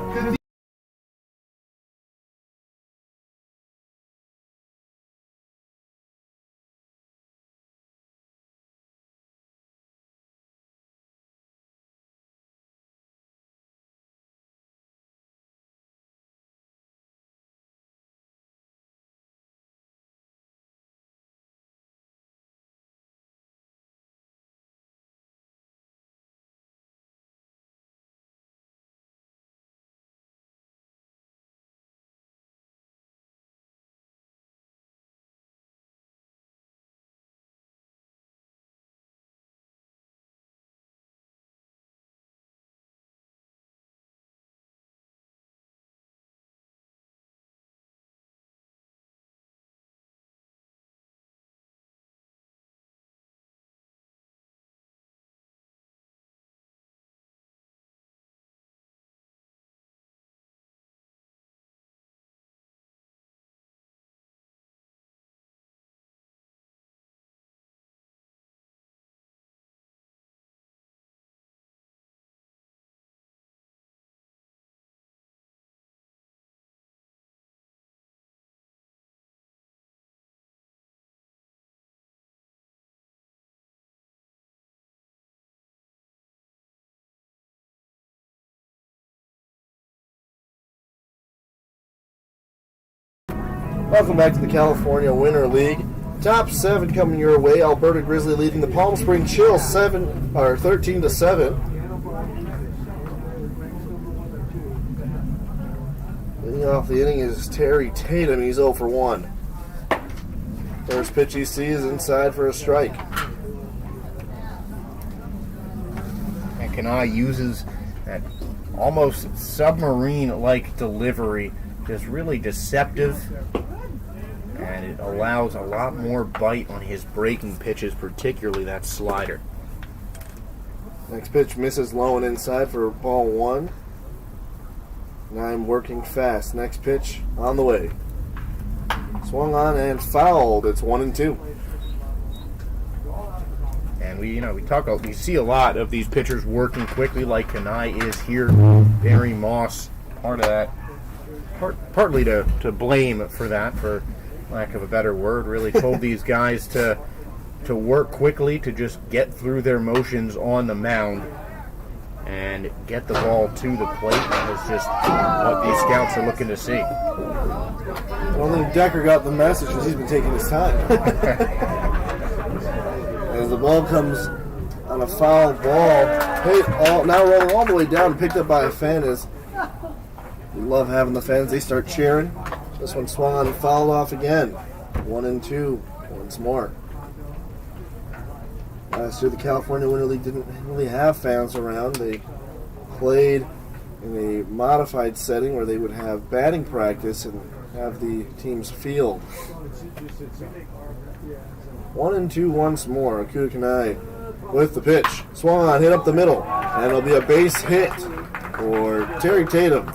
Welcome back to the California Winter League. Top 7 coming your way. Alberta Grizzly leading the Palm Springs Chill 13-7. Leading off the inning is Terry Tatum. He's 0 for 1. First pitch he sees inside for a strike. And Kanai uses that almost submarine-like delivery, just really deceptive, and it allows a lot more bite on his breaking pitches, particularly that slider. Next pitch misses low and inside for ball 1. Now I'm working fast. Next pitch on the way. Swung on and fouled. It's 1-2. And we see a lot of these pitchers working quickly, like Kanai is here. Barry Moss, part of that, partly to blame for that, for lack of a better word. Really told these guys to work quickly, to just get through their motions on the mound and get the ball to the plate. That is just what these scouts are looking to see. I don't think Decker got the message because he's been taking his time. As the ball comes on a foul ball, now rolling all the way down, picked up by a fan. As we love having the fans, they start cheering. This one swung on and fouled off again. 1-2 once more. Last year, the California Winter League didn't really have fans around. They played in a modified setting where they would have batting practice and have the teams field. 1-2 once more. Akuda Kanai with the pitch. Swung on, hit up the middle, and it'll be a base hit for Terry Tatum.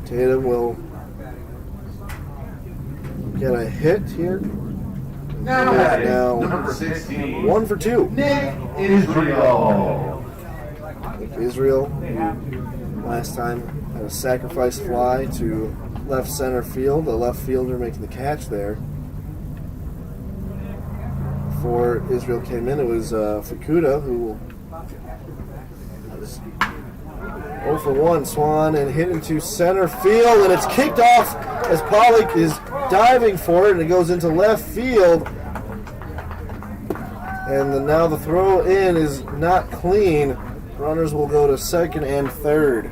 Tatum will get a hit here. Now number 16. 1 for 2. Nick Israel. Nick Israel, who last time had a sacrifice fly to left center field. The left fielder making the catch there. Before Israel came in, it was Fukuda who was 0 for 1, swung and hit into center field, and it's kicked off as Pollock is diving for it, and it goes into left field. And now the throw in is not clean. Runners will go to second and third.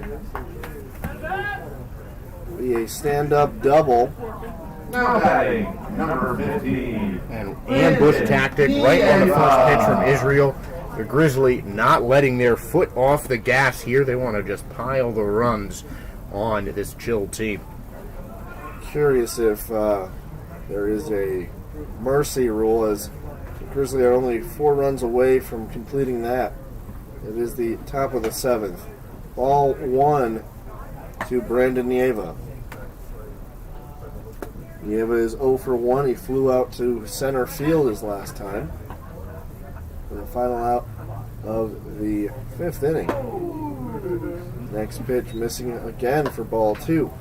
Be a stand-up double. Now batting number 15. An ambush tactic right on the first pitch from Israel. The Grizzly not letting their foot off the gas here. They want to just pile the runs on this Chill team. Curious if there is a mercy rule, as the Grizzly are only 4 runs away from completing that. It is the top of the 7th. Ball 1 to Brandon Nieva. Nieva is 0 for 1. He flew out to center field his last time. For the final out of the 5th inning. Next pitch missing again for ball 2.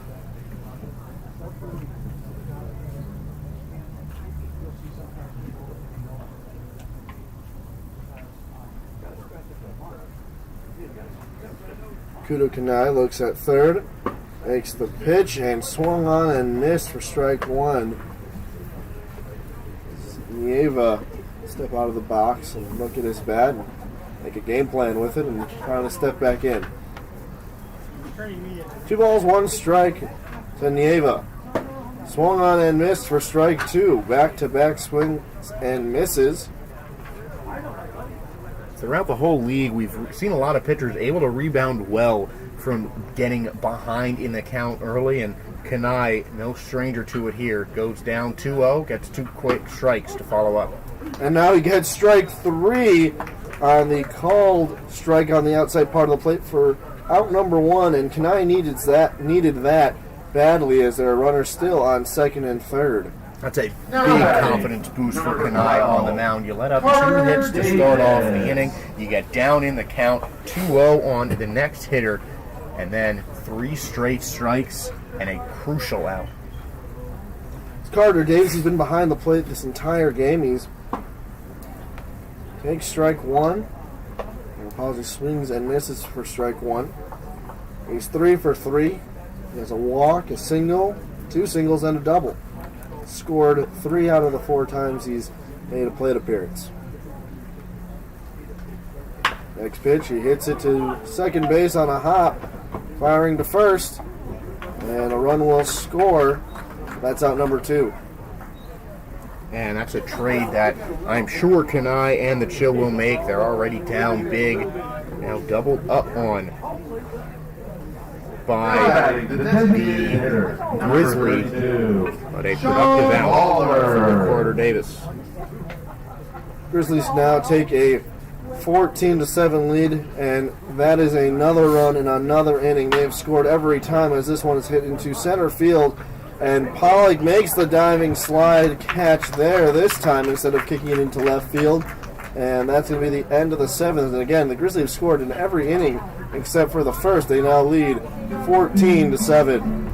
Kudo Kanai looks at third, makes the pitch, and swung on and missed for strike 1. Nieva step out of the box and look at his bat and make a game plan with it and trying to step back in. 2 balls, 1 strike to Nieva. Swung on and missed for strike 2. Back-to-back swings and misses. Throughout the whole league, we've seen a lot of pitchers able to rebound well from getting behind in the count early, and Kanai, no stranger to it here, goes down 2-0, gets 2 quick strikes to follow up. And now he gets strike 3 on the called strike on the outside part of the plate for out number 1, and Kanai needed that badly, as there are runners still on second and third. That's a big confidence boost for Kanai on the mound. You let up 2 hits to start off the inning. You get down in the count, 2-0 on the next hitter, and then 3 straight strikes and a crucial out. It's Carter Davis. He's been behind the plate this entire game. He's takes strike 1. He swings and misses for strike 1. He's 3 for 3. He has a walk, a single, 2 singles, and a double. Scored 3 out of the 4 times he's made a plate appearance. Next pitch, he hits it to second base on a hop, firing to first, and a run will score. That's out number 2. And that's a trade that I'm sure Kenai and the Chill will make. They're already down big, now doubled up on by the Grizzly, but a productive out for Carter Davis. Grizzlies now take a 14-7 lead, and that is another run in another inning. They've scored every time as this one is hit into center field, and Pollock makes the diving slide catch there this time instead of kicking it into left field, and that's going to be the end of the 7th. And again, the Grizzlies have scored in every inning except for the first. They now lead 14-7.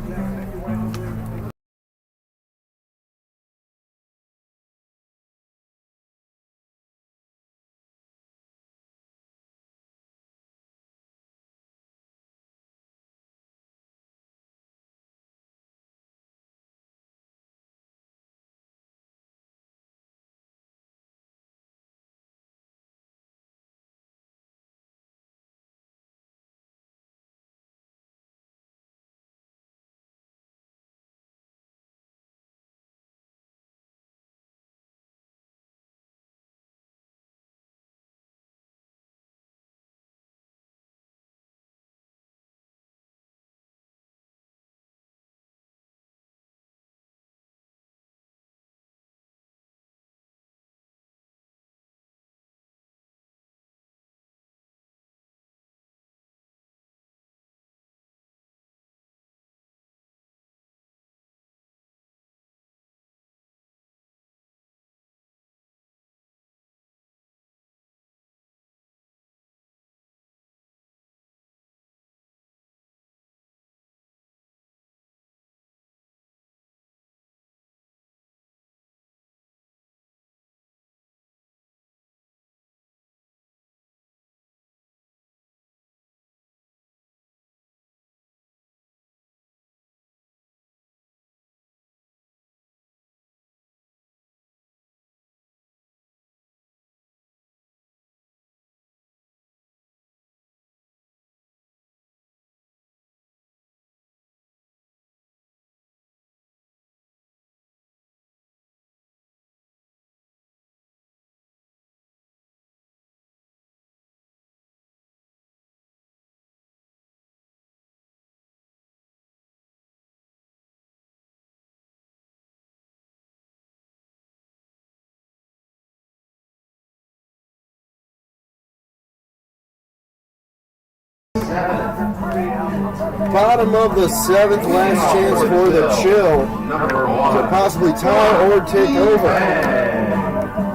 Bottom of the 7th, last chance for the Chill to possibly tie or take over.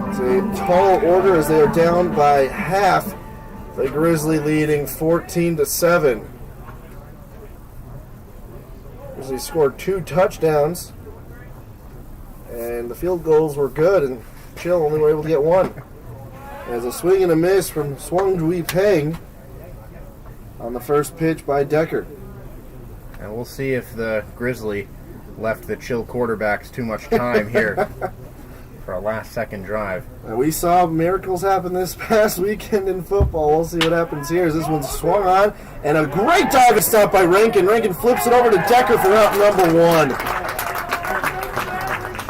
It's a tall order as they are down by half. The Grizzly leading 14-7. Grizzly scored 2 touchdowns, and the field goals were good, and Chill only were able to get 1. As a swing and a miss from Swung Dui Peng on the first pitch by Decker. And we'll see if the Grizzly left the Chill quarterbacks too much time here for a last-second drive. We saw miracles happen this past weekend in football. We'll see what happens here as this one's swung on. And a great diving stop by Rankin. Rankin flips it over to Decker for out number 1.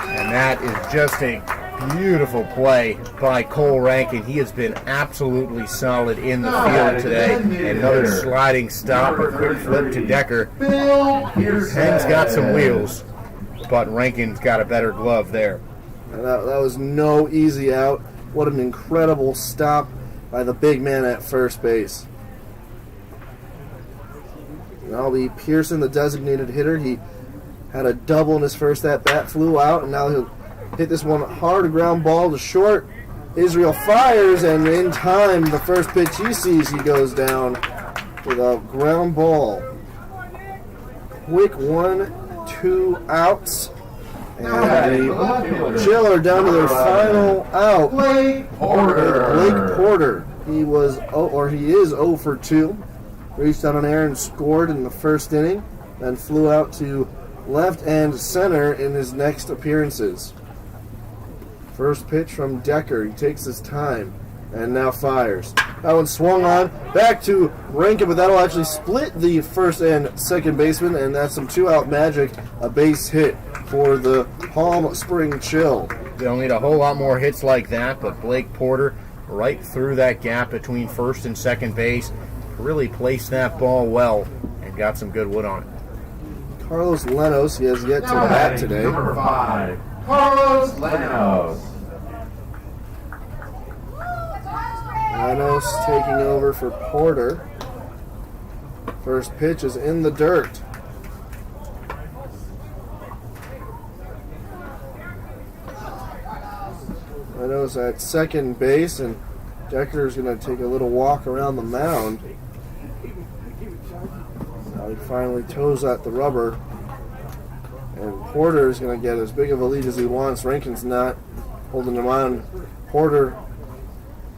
And that is just a beautiful play by Cole Rankin. He has been absolutely solid in the field today. Another sliding stop, a quick flip to Decker. Penn's got some wheels, but Rankin's got a better glove there. And that was no easy out. What an incredible stop by the big man at first base. Now be Pearson, the designated hitter. He had a double in his first at-bat, flew out, and now he'll hit this one hard ground ball to short. Israel fires, and in time, the first pitch he sees, he goes down with a ground ball. Quick 1-2 outs. And the Chill are down to their final out. Blake Porter. He is 0 for 2. Reached out on air and scored in the first inning, then flew out to left and center in his next appearances. First pitch from Decker. He takes his time. and now fires. That one swung on, back to Rankin, but that'll actually split the first and second baseman, and that's some two-out magic, a base hit for the Palm Spring Chill. They'll need a whole lot more hits like that, but Blake Porter right through that gap between first and second base, really placed that ball well and got some good wood on it. Carlos Lenos, he has yet to bat today. Number 5, Carlos Lenos. Lenos taking over for Porter. First pitch is in the dirt. Lenos at second base, and Decker's going to take a little walk around the mound. Now he finally toes at the rubber, and Porter's going to get as big of a lead as he wants. Rankin's not holding him on. Porter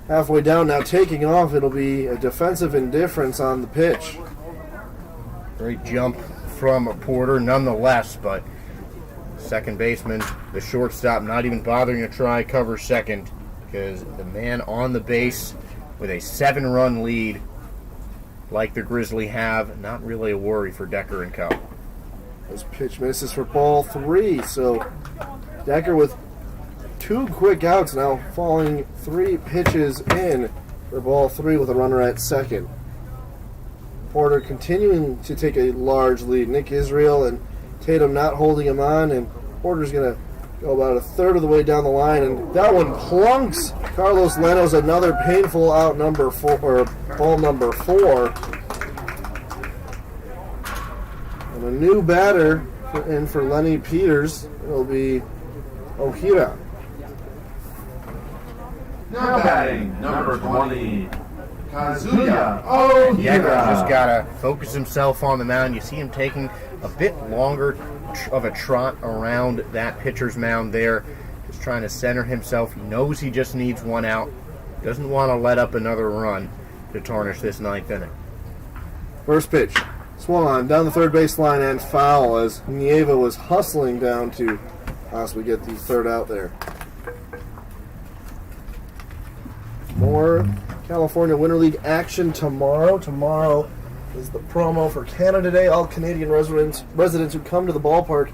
halfway down now, taking off. It'll be a defensive indifference on the pitch. Great jump from Porter nonetheless, but second baseman, the shortstop, not even bothering to try cover second because the man on the base with a 7-run lead like the Grizzly have, not really a worry for Decker and co. This pitch misses for ball 3, so Decker with 2 quick outs now, falling 3 pitches in for ball 3 with a runner at second. Porter continuing to take a large lead. Nick Israel and Tatum not holding him on, and Porter's going to go about a third of the way down the line, and that one plunks Carlos Lenos, another painful out number 4, or ball number 4. And a new batter in for Lenny Peters. It'll be Ohira. Now batting, number 20, Kazuya Ohira. Decker just got to focus himself on the mound. You see him taking a bit longer of a trot around that pitcher's mound there, just trying to center himself. He knows he just needs 1 out. Doesn't want to let up another run to tarnish this 9th inning. First pitch, swung on down the third baseline and foul as Nieva was hustling down to possibly get the third out there. More California Winter League action tomorrow. Tomorrow is the promo for Canada Day. All Canadian residents who come to the ballpark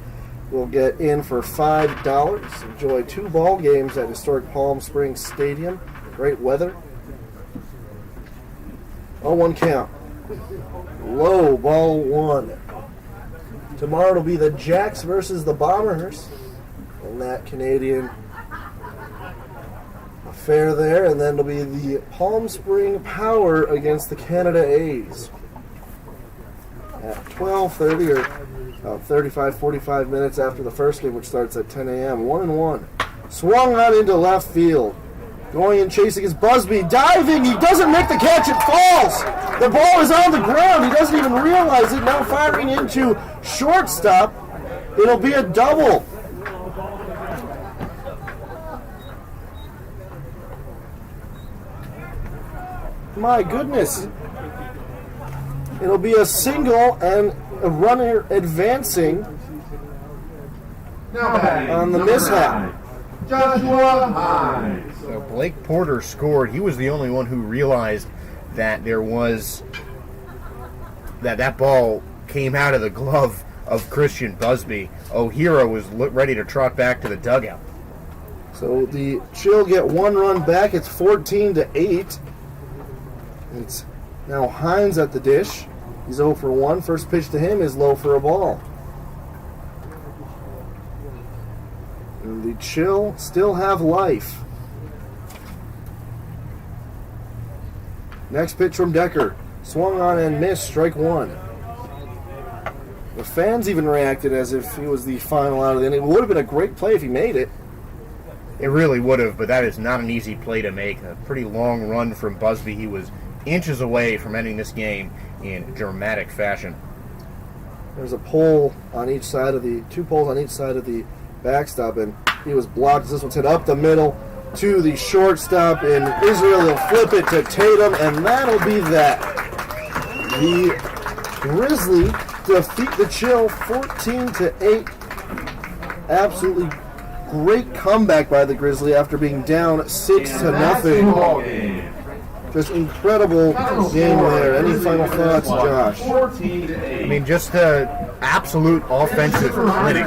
will get in for $5. Enjoy 2 ball games at historic Palm Springs Stadium. Great weather. 0-1 count. Low, ball 1. Tomorrow it'll be the Jacks versus the Bombers in that Canadian affair there, and then it'll be the Palm Spring Power against the Canada A's at 12:30, or about 45 minutes after the first game, which starts at 10 a.m. 1-1. Swung on into left field. Going and chasing is Busby. Diving. He doesn't make the catch. It falls. The ball is on the ground. He doesn't even realize it. Now firing into shortstop. It'll be a double. My goodness. It'll be a single and a runner advancing Now batting, on the number mishap. 9, Joshua Hines. So Blake Porter scored. He was the only one who realized that there was that ball came out of the glove of Christian Busby. Ohira was ready to trot back to the dugout. So the Chill get 1 run back. It's 14-8. It's now Hines at the dish. He's 0 for 1. First pitch to him is low for a ball. And the Chill still have life. Next pitch from Decker. Swung on and missed. Strike 1. The fans even reacted as if he was the final out of the inning. It would have been a great play if he made it. It really would have, but that is not an easy play to make. A pretty long run from Busby. He was inches away from ending this game in dramatic fashion. There's a pole on each side of the, 2 poles on each side of the backstop, and he was blocked. This one's hit up the middle to the shortstop, and Israel will flip it to Tatum, and that'll be that. The Grizzly defeat the Chill 14-8. Absolutely Great comeback by the Grizzly after being down 6-0. Just incredible game there. Any final thoughts, Josh? I mean, just absolute offensive clinic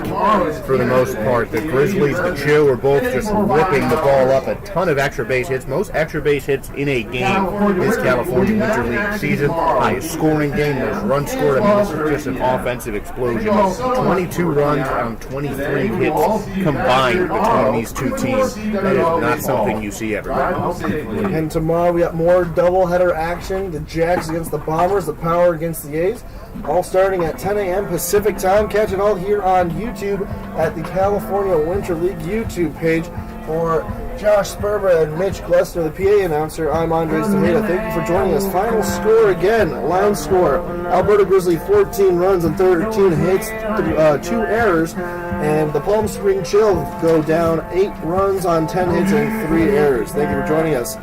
for the most part. The Grizzlies, the Chill were both just ripping the ball up. A ton of extra base hits. Most extra base hits in a game this California Winter League season. Highest scoring game, most runs scored. I mean, this is just an offensive explosion. 22 runs on 23 hits combined between these two teams. That is not something you see every day. And tomorrow we got more doubleheader action. The Jacks against the Bombers, the Power against the A's. All starting at 10 a.m. Pacific time. Catch it all here on YouTube at the California Winter League YouTube page. For Josh Sperber and Mitch Glessner, the PA announcer, I'm Andres Tejeda. Thank you for joining us. Final score again, line score. Alberta Grizzly 14 runs and 13 hits, 2 errors. And the Palm Spring Chill go down 8 runs on 10 hits and 3 errors. Thank you for joining us.